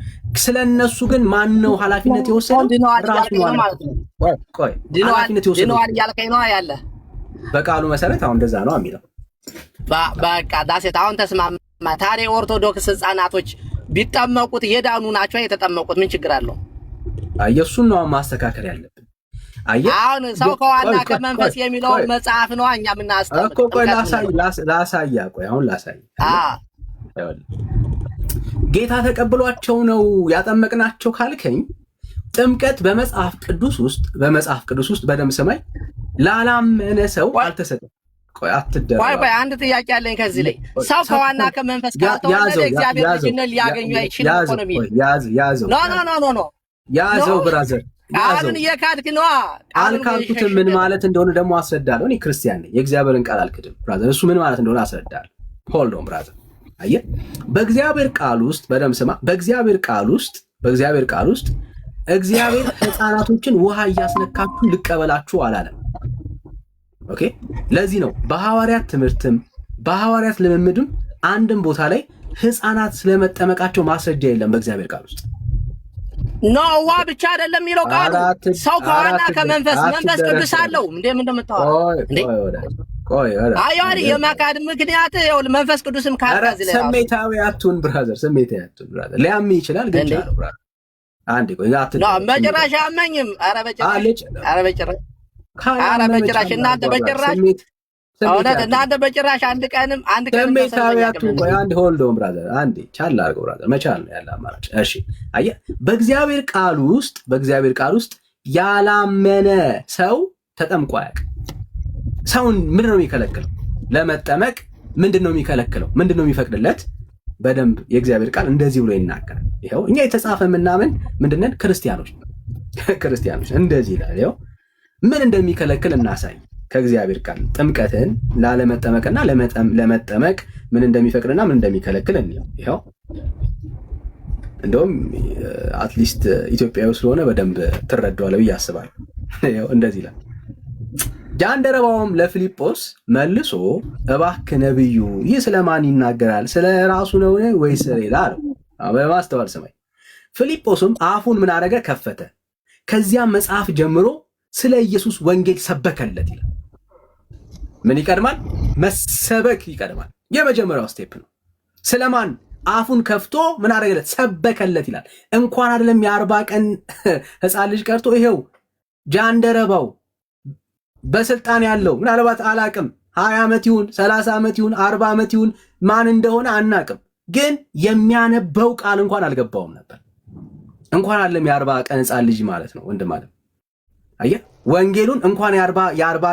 ስለነሱ ግን ማን ነው ኃላፊነት የወሰደው? ራሱ ማለት ነው። ኃላፊነት የወሰደው እያልከኝ ነው ያለ በቃሉ መሰረት። አሁን እንደዛ ነው የሚለው። በቃ ዳሴት አሁን ተስማማ። ታዲያ ኦርቶዶክስ ህፃናቶች ቢጠመቁት የዳኑ ናቸው የተጠመቁት? ምን ችግር አለው? የእሱን ነው ማስተካከል ያለብን። አሁን ሰው ከዋና ከመንፈስ የሚለውን መጽሐፍ ነው እኛ የምናስተምረው እኮ። ቆይ ላሳያ። ቆይ አሁን ላሳያ። ጌታ ተቀብሏቸው ነው ያጠመቅናቸው ካልከኝ፣ ጥምቀት በመጽሐፍ ቅዱስ ውስጥ በደንብ ስማኝ፣ ላላመነ ሰው አልተሰጠም። ቆይ አትደረባ። ቆይ አንድ ጥያቄ አለኝ ከዚህ ላይ ሰው ከዋና ከመንፈስ ካልተወለደ እግዚአብሔር ልጅነት ሊያገኙ አይችልም እኮ ነው የሚለው። ያዘው ኖ ያዘው ብራዘር ቃሉን እየካድክ ነዋ። አልካድኩትም። ምን ማለት እንደሆነ ደግሞ አስረዳለሁ። እኔ ክርስቲያን ነኝ፣ የእግዚአብሔርን ቃል አልክድም ብራዘር። እሱ ምን ማለት እንደሆነ አስረዳለሁ። ሆልድ ኦን ብራዘር። አየህ በእግዚአብሔር ቃል ውስጥ በደምብ ስማ። በእግዚአብሔር ቃል ውስጥ እግዚአብሔር ሕፃናቶችን ውሃ እያስነካችሁ ልቀበላችሁ አላለም። ኦኬ። ለዚህ ነው በሐዋርያት ትምህርትም በሐዋርያት ልምምድም አንድም ቦታ ላይ ሕፃናት ስለመጠመቃቸው ማስረጃ የለም በእግዚአብሔር ቃል ውስጥ። ኖ ውሃ ብቻ አይደለም የሚለው ቃሉ ሰው ከዋና ከመንፈስ ቅዱስ አለው። ምንድነው የምታወራው? አያሪ የማካድ ምክንያት ይኸውልህ መንፈስ ቅዱስም ካራዝ ላይ ስሜታዊ አትሁን ብራዘር፣ ስሜታዊ አትሁን ብራዘር። ሊያም ይችላል ግን ቻለው ብራዘር። አንዴ ቆይ ኖ በጭራሽ አመኝም። ኧረ በጭራሽ እናንተ በጭራሽ እናንተ በጭራሽ አንድ ቀንም ስሜታዊ አትሁን። ቆይ አንዴ ሆልድ ኦን ብራዘር፣ አንዴ ቻል አድርገው ብራዘር። መቻል ነው ያለ አማራጭ። እሺ አየህ በእግዚአብሔር ቃል ውስጥ ያላመነ ሰው ተጠምቆ አያውቅም። ሰውን ምንድን ነው የሚከለክለው? ለመጠመቅ ምንድን ነው የሚከለክለው? ምንድን ነው የሚፈቅድለት? በደንብ የእግዚአብሔር ቃል እንደዚህ ብሎ ይናገራል። ይኸው እኛ የተጻፈ ምናምን ምንድነን? ክርስቲያኖች እንደዚህ ይላል። ይኸው ምን እንደሚከለክል እናሳይ ከእግዚአብሔር ቃል። ጥምቀትን ላለመጠመቅና ለመጠመቅ ምን እንደሚፈቅድና ምን እንደሚከለክል እንየው። ይኸው እንደውም አትሊስት ኢትዮጵያዊ ስለሆነ በደንብ ትረዳዋለህ ብዬ አስባለሁ። ይኸው እንደዚህ ይላል። ጃንደረባውም ለፊልጶስ መልሶ እባክህ ነብዩ ይህ ስለማን ይናገራል? ስለ ራሱ ነው ወይስ ሌላ አለው። በማስተዋል ስማኝ። ፊልጶስም አፉን ምን አደረገ? ከፈተ። ከዚያም መጽሐፍ ጀምሮ ስለ ኢየሱስ ወንጌል ሰበከለት ይላል። ምን ይቀድማል? መሰበክ ይቀድማል። የመጀመሪያው ስቴፕ ነው። ስለማን? አፉን ከፍቶ ምን አደረገለት? ሰበከለት ይላል። እንኳን አይደለም የ40 ቀን ሕፃን ልጅ ቀርቶ ይሄው ጃንደረባው በስልጣን ያለው ምናልባት አላቅም 20 ዓመት ይሁን 30 ዓመት ይሁን 40 ዓመት ይሁን ማን እንደሆነ አናቅም፣ ግን የሚያነበው ቃል እንኳን አልገባውም ነበር። እንኳን አይደለም የ40 ቀን ሕፃን ልጅ ማለት ነው ወንድም ማለት አየህ፣ ወንጌሉን እንኳን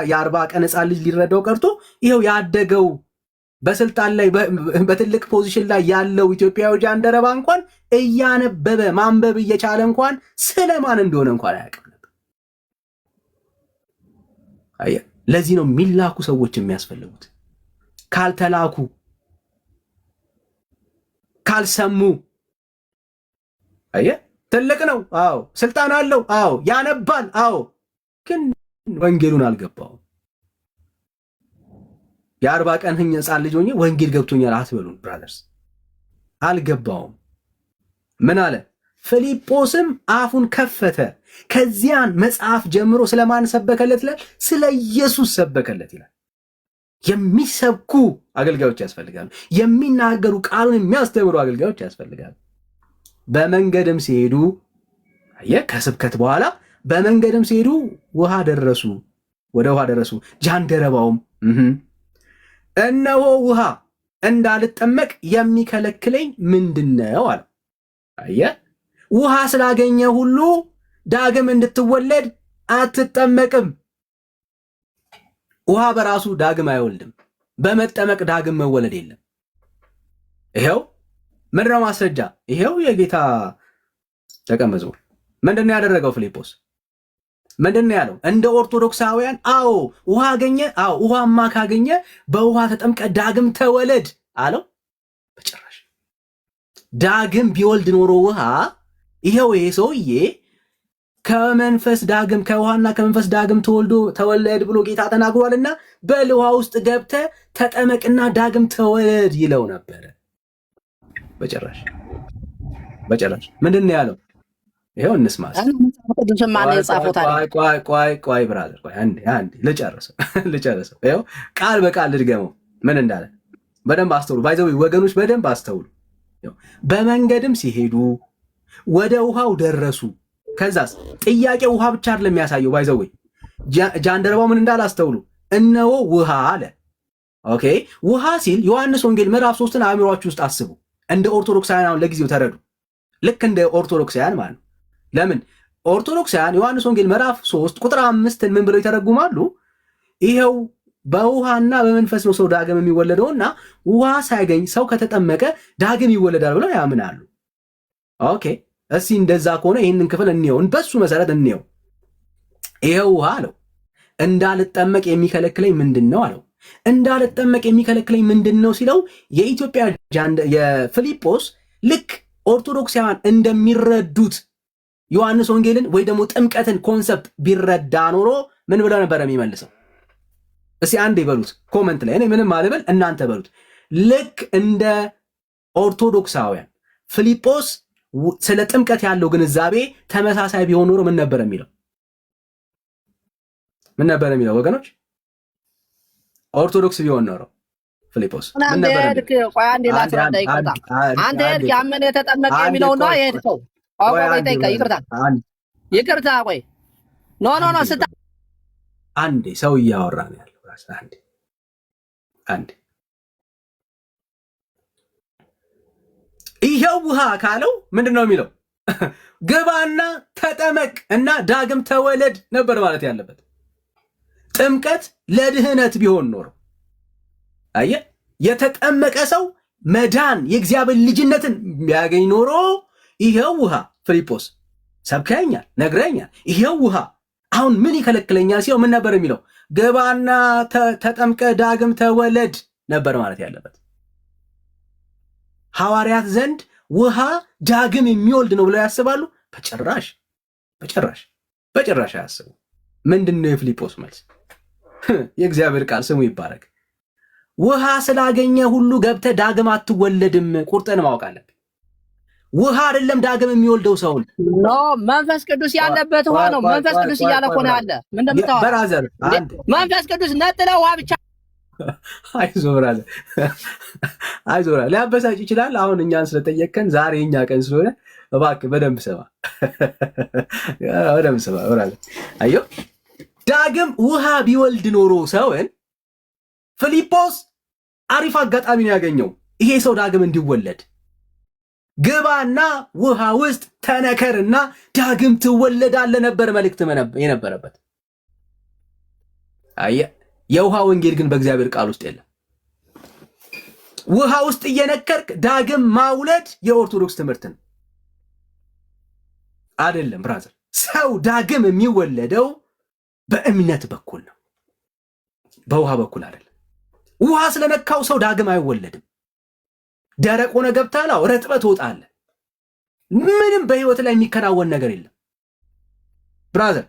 የ40 ቀን ሕፃን ልጅ ሊረዳው ቀርቶ ይኸው ያደገው በስልጣን ላይ በትልቅ ፖዚሽን ላይ ያለው ኢትዮጵያዊ ጃንደረባ እንኳን እያነበበ ማንበብ እየቻለ እንኳን ስለማን እንደሆነ እንኳን አያውቅም ነበር። አየህ፣ ለዚህ ነው የሚላኩ ሰዎች የሚያስፈልጉት። ካልተላኩ ካልሰሙ፣ አየህ፣ ትልቅ ነው፣ አዎ፣ ስልጣን አለው፣ አዎ፣ ያነባል፣ አዎ፣ ግን ወንጌሉን አልገባውም። የ40 ቀን ሕፃን ልጅ ሆኜ ወንጌል ገብቶኛል አትበሉን ብራዘርስ። አልገባውም። ምን አለ? ፊልጶስም አፉን ከፈተ፣ ከዚያን መጽሐፍ ጀምሮ ስለማን ሰበከለት ይላል? ስለ ኢየሱስ ሰበከለት ይላል። የሚሰብኩ አገልጋዮች ያስፈልጋሉ። የሚናገሩ ቃሉን የሚያስተምሩ አገልጋዮች ያስፈልጋሉ። በመንገድም ሲሄዱ አየህ፣ ከስብከት በኋላ በመንገድም ሲሄዱ ውሃ ደረሱ፣ ወደ ውሃ ደረሱ። ጃንደረባውም እነሆ ውሃ እንዳልጠመቅ የሚከለክለኝ ምንድነው አለ። አየህ፣ ውሃ ስላገኘ ሁሉ ዳግም እንድትወለድ አትጠመቅም። ውሃ በራሱ ዳግም አይወልድም። በመጠመቅ ዳግም መወለድ የለም። ይሄው ምንድነው ማስረጃ? ይሄው የጌታ ደቀ መዝሙር ምንድነው ያደረገው? ፊልጶስ ምንድነው ያለው? እንደ ኦርቶዶክሳውያን አዎ ውሃ አገኘ፣ አዎ ውሃማ ካገኘ በውሃ ተጠምቀ ዳግም ተወለድ አለው? በጭራሽ። ዳግም ቢወልድ ኖሮ ውሃ ይሄው ይሄ ሰውዬ ከመንፈስ ዳግም ከውሃና ከመንፈስ ዳግም ተወለድ ብሎ ጌታ ተናግሯልና በውሃ ውስጥ ገብተ ተጠመቅና ዳግም ተወለድ ይለው ነበረ። በጭራሽ በጭራሽ። ምንድነው ያለው? ይሄው እንስማስ። ቆይ ብራዘር፣ ቆይ አንዴ ልጨርሰው። ይሄው ቃል በቃል ልድገመው ምን እንዳለ በደንብ አስተውሉ። ባይዘው ወገኖች በደንብ አስተውሉ። በመንገድም ሲሄዱ ወደ ውሃው ደረሱ። ከዛስ ጥያቄ ውሃ ብቻ አይደለም የሚያሳየው። ባይዘው ጃንደረባው ምን እንዳለ አስተውሉ። እነሆ ውሃ አለ። ኦኬ፣ ውሃ ሲል ዮሐንስ ወንጌል ምዕራፍ 3ን አእምሯችሁ ውስጥ አስቡ። እንደ ኦርቶዶክሳውያን አሁን ለጊዜው ተረዱ። ልክ እንደ ኦርቶዶክሳውያን ማለት ነው። ለምን ኦርቶዶክሳውያን ዮሐንስ ወንጌል ምዕራፍ 3 ቁጥር 5 ምን ብለው ይተረጉማሉ? ይሄው በውሃና በመንፈስ ነው ሰው ዳግም የሚወለደውና ውሃ ሳያገኝ ሰው ከተጠመቀ ዳግም ይወለዳል ብለው ያምናሉ። ኦኬ እስቲ እንደዛ ከሆነ ይህንን ክፍል እንየው፣ በሱ መሰረት እንየው። ይሄው ውሃ አለው እንዳልጠመቅ የሚከለክለኝ ምንድን ነው አለው። እንዳልጠመቅ የሚከለክለኝ ምንድን ነው ሲለው የኢትዮጵያ የፊልጶስ ልክ ኦርቶዶክሳውያን እንደሚረዱት ዮሐንስ ወንጌልን ወይ ደግሞ ጥምቀትን ኮንሰፕት ቢረዳ ኖሮ ምን ብለው ነበር የሚመልሰው? እስቲ አንድ ይበሉት ኮመንት ላይ። እኔ ምንም አልበል እናንተ በሉት። ልክ እንደ ኦርቶዶክሳውያን ፊልጶስ ስለ ጥምቀት ያለው ግንዛቤ ተመሳሳይ ቢሆን ኖሮ ምን ነበር የሚለው? ምን ነበር የሚለው ወገኖች? ኦርቶዶክስ ቢሆን ኖሮ ፊልጶስ ምን ነበር? አንተ ሄድክ ያመነ የተጠመቀ የሚለው ነው የሄድከው። ይቅርታ ቆይ ኖ ስታ አንዴ ሰው እያወራ ነው ያለው። አንዴ ይሄው ውሃ ካለው ምንድን ነው የሚለው? ግባና ተጠመቅ እና ዳግም ተወለድ ነበር ማለት ያለበት። ጥምቀት ለድህነት ቢሆን ኖሮ አየ የተጠመቀ ሰው መዳን የእግዚአብሔር ልጅነትን ቢያገኝ ኖሮ ይሄው ውሃ ፊልጶስ ሰብከኛል፣ ነግረኛል። ይሄው ውሃ አሁን ምን ይከለክለኛል ሲለው ምን ነበር የሚለው? ግባና ተጠምቀ ዳግም ተወለድ ነበር ማለት ያለበት። ሐዋርያት ዘንድ ውሃ ዳግም የሚወልድ ነው ብለው ያስባሉ? በጭራሽ አያስቡ። ምንድነው የፊልጶስ መልስ? የእግዚአብሔር ቃል ስሙ ይባረክ። ውሃ ስላገኘ ሁሉ ገብተ ዳግም አትወለድም። ቁርጥን ማወቅ አለብን። ውሃ አይደለም ዳግም የሚወልደው ሰውን ኖ መንፈስ ቅዱስ ያለበት ውሃ ነው። መንፈስ ቅዱስ እያለ እኮ ነው ያለ። ምን እንደምታወራ ብራዘር፣ መንፈስ ቅዱስ ነጥለ ውሃ ብቻ። አይዞህ ብራዘር፣ አይዞህ። ሊያበሳጭ ይችላል። አሁን እኛን ስለጠየቅከን ዛሬ እኛ ቀን ስለሆነ እባክህ በደንብ ስማ፣ ብራዘር። አየሁ ዳግም ውሃ ቢወልድ ኖሮ ሰውን ፊልጶስ አሪፍ አጋጣሚ ነው ያገኘው። ይሄ ሰው ዳግም እንዲወለድ ግባና ውሃ ውስጥ ተነከርና ዳግም ትወለዳለህ ነበር መልእክት የነበረበት። አየህ የውሃ ወንጌል ግን በእግዚአብሔር ቃል ውስጥ የለም። ውሃ ውስጥ እየነከርክ ዳግም ማውለድ የኦርቶዶክስ ትምህርት ነው አይደለም ብራዘር። ሰው ዳግም የሚወለደው በእምነት በኩል ነው፣ በውሃ በኩል አይደለም። ውሃ ስለነካው ሰው ዳግም አይወለድም። ደረቅ ሆነ ገብታል፣ ረጥበት ትወጣለህ። ምንም በህይወት ላይ የሚከናወን ነገር የለም ብራዘር።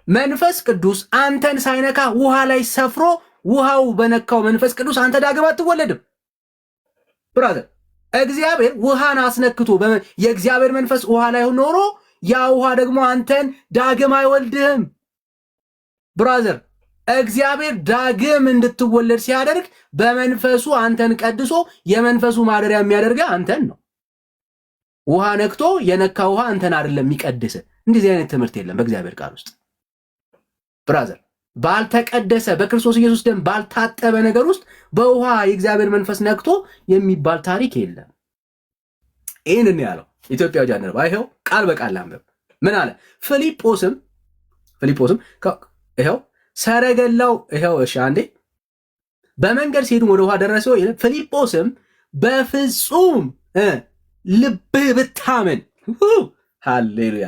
መንፈስ ቅዱስ አንተን ሳይነካ ውሃ ላይ ሰፍሮ ውሃው በነካው መንፈስ ቅዱስ አንተ ዳግም አትወለድም ብራዘር። እግዚአብሔር ውሃን አስነክቶ የእግዚአብሔር መንፈስ ውሃ ላይ ኖሮ ያ ውሃ ደግሞ አንተን ዳግም አይወልድህም ብራዘር። እግዚአብሔር ዳግም እንድትወለድ ሲያደርግ በመንፈሱ አንተን ቀድሶ የመንፈሱ ማደሪያ የሚያደርገ አንተን ነው። ውሃ ነክቶ የነካ ውሃ አንተን አይደለም የሚቀድስ። እንደዚህ አይነት ትምህርት የለም በእግዚአብሔር ቃል ውስጥ ብራዘር። ባልተቀደሰ በክርስቶስ ኢየሱስ ደም ባልታጠበ ነገር ውስጥ በውሃ የእግዚአብሔር መንፈስ ነክቶ የሚባል ታሪክ የለም። ይህንን ያለው ኢትዮጵያው ጃንደረባ ይኸው ቃል በቃል አንብብ። ምን አለ? ፊልጶስም ይኸው ሰረገላው ይኸው እሺ፣ አንዴ በመንገድ ሲሄዱ ወደ ውሃ ደረሰው። ፊልጶስም በፍጹም ልብህ ብታምን፣ ሃሌሉያ፣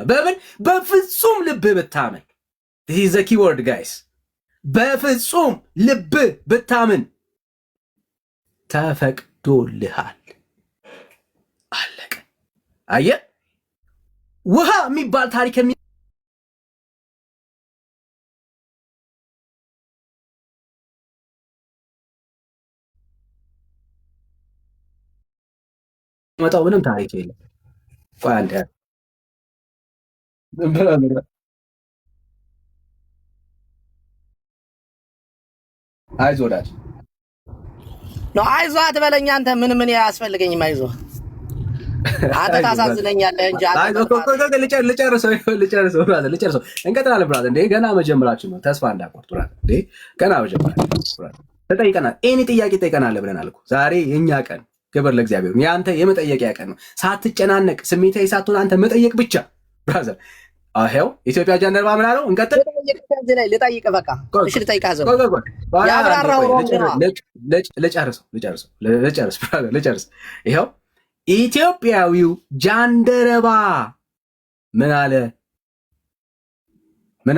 በፍጹም ልብህ ብታምን፣ this is the keyword guys፣ በፍጹም ልብህ ብታምን ተፈቅዶልሃል። አለቀ። አየህ ውሃ የሚባል ታሪክ መጣው ምንም ታሪክ የለም። ቆይ አንዴ አይዞህ ወዳጅ ነው። አይዞህ አትበለኝ አንተ። ምን ያስፈልገኝም። አይዞህ አንተ ታሳዝነኛለህ እንጂ ልጨርሰው። እንቀጥላለን ብራዘር። እንዴ ገና መጀመራችን ነው። ተስፋ እንዳቆርጥ ብራዘር። እንዴ ገና መጀመራችን ብራዘር። ተጠይቀናል። ኤኒ ጥያቄ ጠይቀናል ብለናል እኮ ዛሬ የኛ ቀን። ክብር ለእግዚአብሔር። የአንተ የመጠየቂያ ቀን ነው። ሳትጨናነቅ ስሜታዊ ሳትሆን አንተ መጠየቅ ብቻ ብራዘር። ይኸው ኢትዮጵያ ጃንደረባ ምን አለው? እንቀጥል። ልጠይቅ በቃ እሺ፣ ልጠይቅ አዘው ያብራራው ልጨርስ። ይኸው ኢትዮጵያዊው ጃንደረባ ምን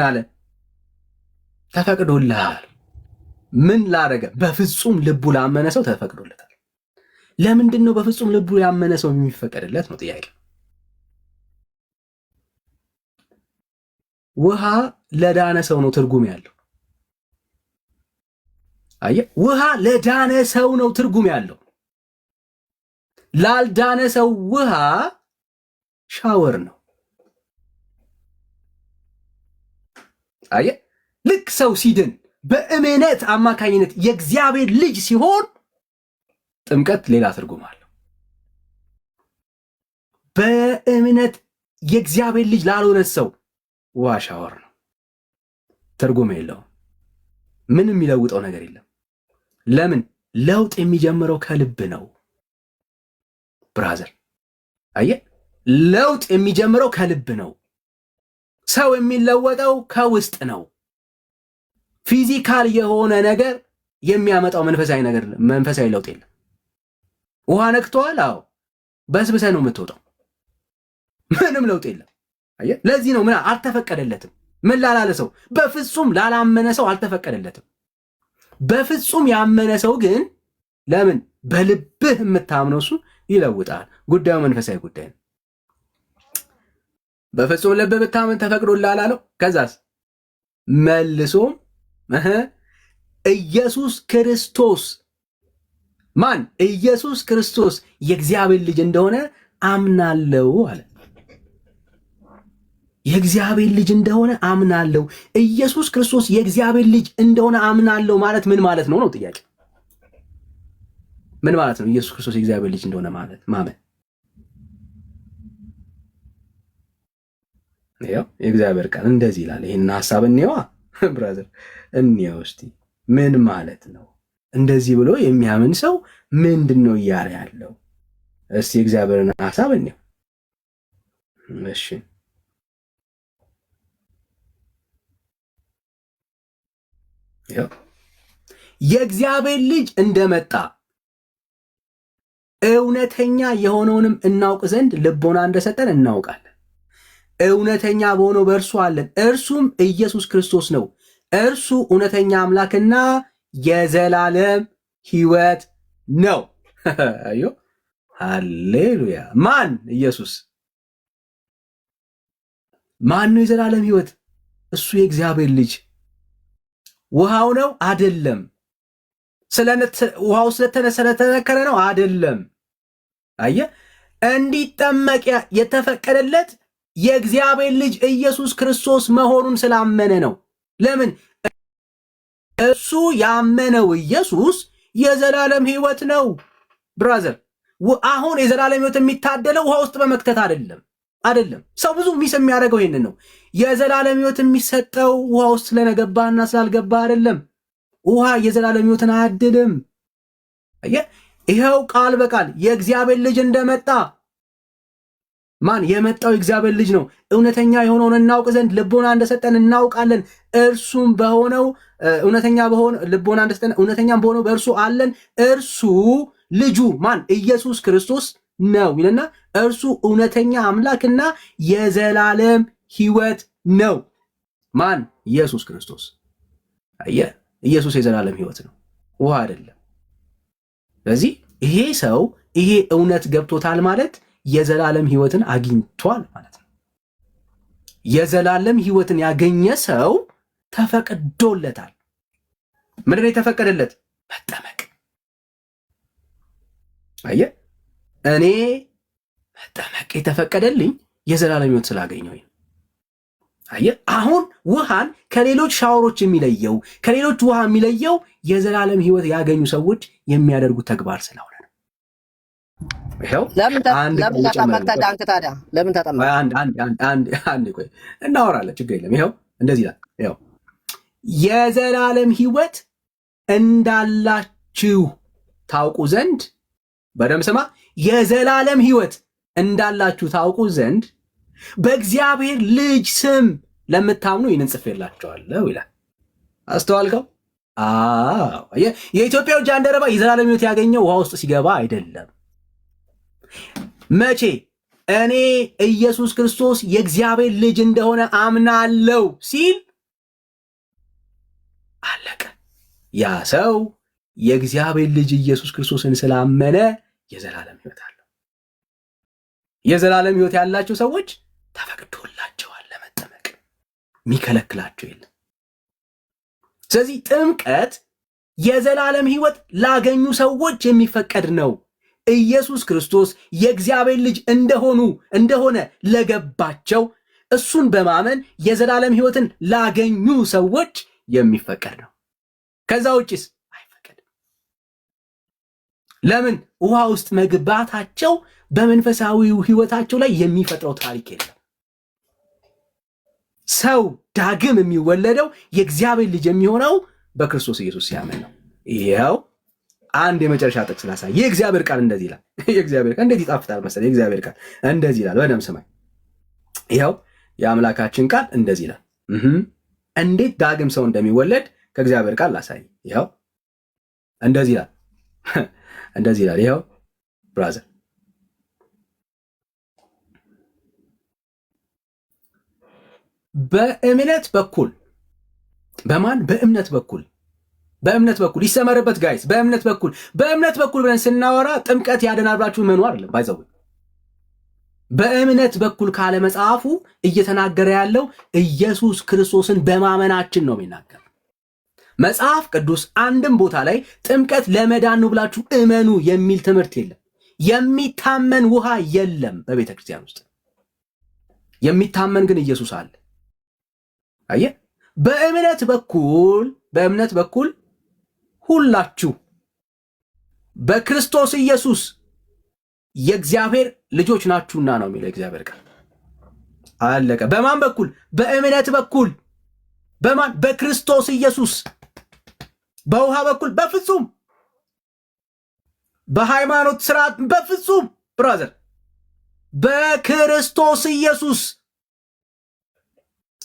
አለ? ተፈቅዶልሃል። ምን ላደረገ? በፍጹም ልቡ ላመነ ሰው ተፈቅዶለታል። ለምንድን ነው በፍጹም ልቡ ያመነ ሰው የሚፈቀድለት ነው ጥያቄ። ውሃ ለዳነ ሰው ነው ትርጉም ያለው። አየህ፣ ውሃ ለዳነ ሰው ነው ትርጉም ያለው። ላልዳነ ሰው ውሃ ሻወር ነው። አየህ፣ ልክ ሰው ሲድን በእምነት አማካኝነት የእግዚአብሔር ልጅ ሲሆን ጥምቀት ሌላ ትርጉም አለው። በእምነት የእግዚአብሔር ልጅ ላልሆነ ሰው ውሃ ሻወር ነው፣ ትርጉም የለውም። ምንም የሚለውጠው ነገር የለም። ለምን? ለውጥ የሚጀምረው ከልብ ነው ብራዘር። አየህ፣ ለውጥ የሚጀምረው ከልብ ነው። ሰው የሚለወጠው ከውስጥ ነው። ፊዚካል የሆነ ነገር የሚያመጣው መንፈሳዊ ለውጥ የለም። ውሃ ነክተዋል፣ አዎ፣ በስብሰ ነው የምትወጣው። ምንም ለውጥ የለም። አየህ፣ ለዚህ ነው ምን አልተፈቀደለትም። ምን ላላለ ሰው? በፍጹም ላላመነ ሰው አልተፈቀደለትም። በፍጹም ያመነ ሰው ግን ለምን? በልብህ የምታምነው እሱ ይለውጣል። ጉዳዩ መንፈሳዊ ጉዳይ ነው። በፍጹም ልብህ ብታምን ተፈቅዶልሃል አለው። ከዛስ መልሶም ኢየሱስ ክርስቶስ ማን? ኢየሱስ ክርስቶስ የእግዚአብሔር ልጅ እንደሆነ አምናለሁ አለ። የእግዚአብሔር ልጅ እንደሆነ አምናለሁ። ኢየሱስ ክርስቶስ የእግዚአብሔር ልጅ እንደሆነ አምናለሁ ማለት ምን ማለት ነው ጥያቄ። ምን ማለት ነው? ኢየሱስ ክርስቶስ የእግዚአብሔር ልጅ እንደሆነ ማለት ማመን። ያው የእግዚአብሔር ቃል እንደዚህ ይላል። ይሄን ሐሳብ እንየዋ ብራዘር፣ እንየው እስቲ ምን ማለት ነው? እንደዚህ ብሎ የሚያምን ሰው ምንድን ነው እያለ ያለው? እስቲ የእግዚአብሔርን ሐሳብ እንየው። እሺ የእግዚአብሔር ልጅ እንደመጣ እውነተኛ የሆነውንም እናውቅ ዘንድ ልቦና እንደሰጠን እናውቃለን። እውነተኛ በሆነው በእርሱ አለን፣ እርሱም ኢየሱስ ክርስቶስ ነው። እርሱ እውነተኛ አምላክና የዘላለም ሕይወት ነው። አዮ ሃሌሉያ። ማን? ኢየሱስ። ማን ነው የዘላለም ሕይወት? እሱ የእግዚአብሔር ልጅ። ውሃው ነው? አይደለም። ውሃው ስለተነከረ ነው? አይደለም። አየህ፣ እንዲጠመቅ የተፈቀደለት የእግዚአብሔር ልጅ ኢየሱስ ክርስቶስ መሆኑን ስላመነ ነው። ለምን? እሱ ያመነው ኢየሱስ የዘላለም ሕይወት ነው ብራዘር። አሁን የዘላለም ሕይወት የሚታደለው ውሃ ውስጥ በመክተት አይደለም። ሰው ብዙ ሚስ የሚያደርገው ይሄንን ነው። የዘላለም ሕይወት የሚሰጠው ውሃ ውስጥ ስለገባህና ስላልገባህ አይደለም። ውሃ የዘላለም ሕይወትን አያድልም። አየህ፣ ይኸው ቃል በቃል የእግዚአብሔር ልጅ እንደመጣ ማን? የመጣው የእግዚአብሔር ልጅ ነው። እውነተኛ የሆነውን እናውቅ ዘንድ ልቦና እንደሰጠን እናውቃለን። እርሱም በሆነው እውነተኛ በሆነ ልቦና እንደሰጠን እውነተኛም በሆነው በእርሱ አለን። እርሱ ልጁ ማን? ኢየሱስ ክርስቶስ ነው ይልና እርሱ እውነተኛ አምላክና የዘላለም ሕይወት ነው። ማን? ኢየሱስ ክርስቶስ። አየህ፣ ኢየሱስ የዘላለም ሕይወት ነው፣ ውሃ አይደለም። ስለዚህ ይሄ ሰው ይሄ እውነት ገብቶታል ማለት የዘላለም ሕይወትን አግኝቷል ማለት ነው። የዘላለም ሕይወትን ያገኘ ሰው ተፈቅዶለታል። ምንድን ነው የተፈቀደለት? መጠመቅ። አየህ፣ እኔ መጠመቅ የተፈቀደልኝ የዘላለም ሕይወት ስላገኘው። አየህ፣ አሁን ውሃን ከሌሎች ሻወሮች የሚለየው ከሌሎች ውሃ የሚለየው የዘላለም ሕይወት ያገኙ ሰዎች የሚያደርጉት ተግባር ስለሆነ ነው። ይኸው ለምን ተጠመቅተ ዳንክ? ታዲያ ለምን ተጠመቅ? አንድ ቆይ እናወራለን፣ ችግር የለም። ይኸው እንደዚህ ይላል። ይኸው የዘላለም ሕይወት እንዳላችሁ ታውቁ ዘንድ፣ በደምብ ስማ፣ የዘላለም ሕይወት እንዳላችሁ ታውቁ ዘንድ በእግዚአብሔር ልጅ ስም ለምታምኑ ይህንን ጽፌላችኋለሁ ይላል። አስተዋልከው? የኢትዮጵያው ጃንደረባ የዘላለም ሕይወት ያገኘው ውሃ ውስጥ ሲገባ አይደለም። መቼ? እኔ ኢየሱስ ክርስቶስ የእግዚአብሔር ልጅ እንደሆነ አምናለሁ ሲል አለቀ። ያ ሰው የእግዚአብሔር ልጅ ኢየሱስ ክርስቶስን ስላመነ የዘላለም ሕይወት አለው። የዘላለም ሕይወት ያላቸው ሰዎች ተፈቅዶላቸዋል ለመጠመቅ፣ የሚከለክላቸው የለም። ስለዚህ ጥምቀት የዘላለም ሕይወት ላገኙ ሰዎች የሚፈቀድ ነው። ኢየሱስ ክርስቶስ የእግዚአብሔር ልጅ እንደሆነ ለገባቸው እሱን በማመን የዘላለም ሕይወትን ላገኙ ሰዎች የሚፈቀድ ነው። ከዛ ውጭስ አይፈቀድም። ለምን? ውሃ ውስጥ መግባታቸው በመንፈሳዊ ሕይወታቸው ላይ የሚፈጥረው ታሪክ የለም። ሰው ዳግም የሚወለደው የእግዚአብሔር ልጅ የሚሆነው በክርስቶስ ኢየሱስ ሲያምን ነው። ይኸው አንድ የመጨረሻ ጥቅስ ላሳይ። የእግዚአብሔር ቃል እንደዚህ ይላል። የእግዚአብሔር ቃል እንዴት ይጣፍጣል መሰለህ! የእግዚአብሔር ቃል እንደዚህ ይላል። በደምብ ስማኝ። ይኸው የአምላካችን ቃል እንደዚህ ይላል። እንዴት ዳግም ሰው እንደሚወለድ ከእግዚአብሔር ቃል ላሳይ። ይኸው እንደዚህ ይላል። እንደዚህ ይላል። ይኸው ብራዘር በእምነት በኩል በማን? በእምነት በኩል ይሰመርበት ጋይስ። በእምነት በኩል ብለን ስናወራ ጥምቀት ያድናል ብላችሁ መኑ አይደለም ባይዘው። በእምነት በኩል ካለ መጽሐፉ እየተናገረ ያለው ኢየሱስ ክርስቶስን በማመናችን ነው የሚናገር። መጽሐፍ ቅዱስ አንድም ቦታ ላይ ጥምቀት ለመዳን ነው ብላችሁ እመኑ የሚል ትምህርት የለም። የሚታመን ውሃ የለም በቤተ ክርስቲያን ውስጥ። የሚታመን ግን ኢየሱስ አለ። አየህ፣ በእምነት በኩል ሁላችሁ በክርስቶስ ኢየሱስ የእግዚአብሔር ልጆች ናችሁና ነው የሚለው እግዚአብሔር ቃል። አለቀ። በማን በኩል? በእምነት በኩል። በማን? በክርስቶስ ኢየሱስ። በውሃ በኩል በፍጹም። በሃይማኖት ስርዓት በፍጹም ብራዘር። በክርስቶስ ኢየሱስ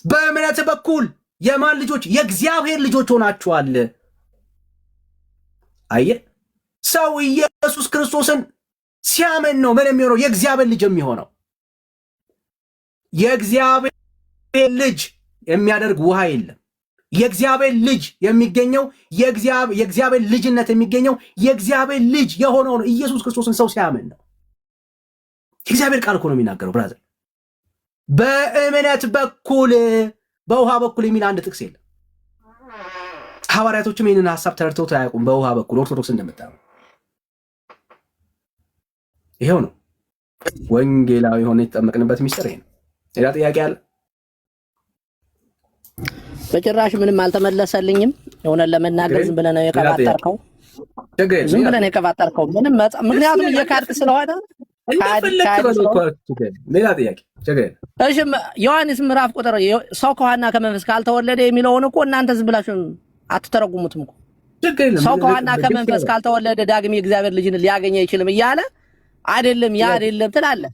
በእምነት በኩል የማን ልጆች? የእግዚአብሔር ልጆች ሆናችኋል። አየህ፣ ሰው ኢየሱስ ክርስቶስን ሲያምን ነው ምን የሚሆነው? የእግዚአብሔር ልጅ የሚሆነው። የእግዚአብሔር ልጅ የሚያደርግ ውሃ የለም። የእግዚአብሔር ልጅ የሚገኘው የእግዚአብሔር ልጅነት የሚገኘው የእግዚአብሔር ልጅ የሆነውን ኢየሱስ ክርስቶስን ሰው ሲያምን ነው። የእግዚአብሔር ቃል እኮ ነው የሚናገረው ብራዘር። በእምነት በኩል በውሃ በኩል የሚል አንድ ጥቅስ የለም። ሐዋርያቶችም ይህንን ሐሳብ ተረድተውት አያውቁም። በውሃ በኩል ኦርቶዶክስ እንደመጣ ነው። ይሄው ነው ወንጌላዊ ሆነ የተጠመቅንበት ሚስጥር ይሄ ነው። ሌላ ጥያቄ አለ? በጭራሽ ምንም አልተመለሰልኝም። የሆነን ለመናገር ዝም ብለህ ነው የቀባጠርከው። ምንም ምክንያቱም እየካድክ ስለሆነ ሌላ ጥያቄ። እሺ ዮሐንስ ምዕራፍ ቁጥር ሰው ከውሃና ከመንፈስ ካልተወለደ የሚለውን እኮ እናንተ ዝም ብላችሁ አትተረጉሙትም እኮ። ሰው ከውሃና ከመንፈስ ካልተወለደ ዳግም የእግዚአብሔር ልጅን ሊያገኝ አይችልም እያለ አይደለም ያ አይደለም ትላለህ።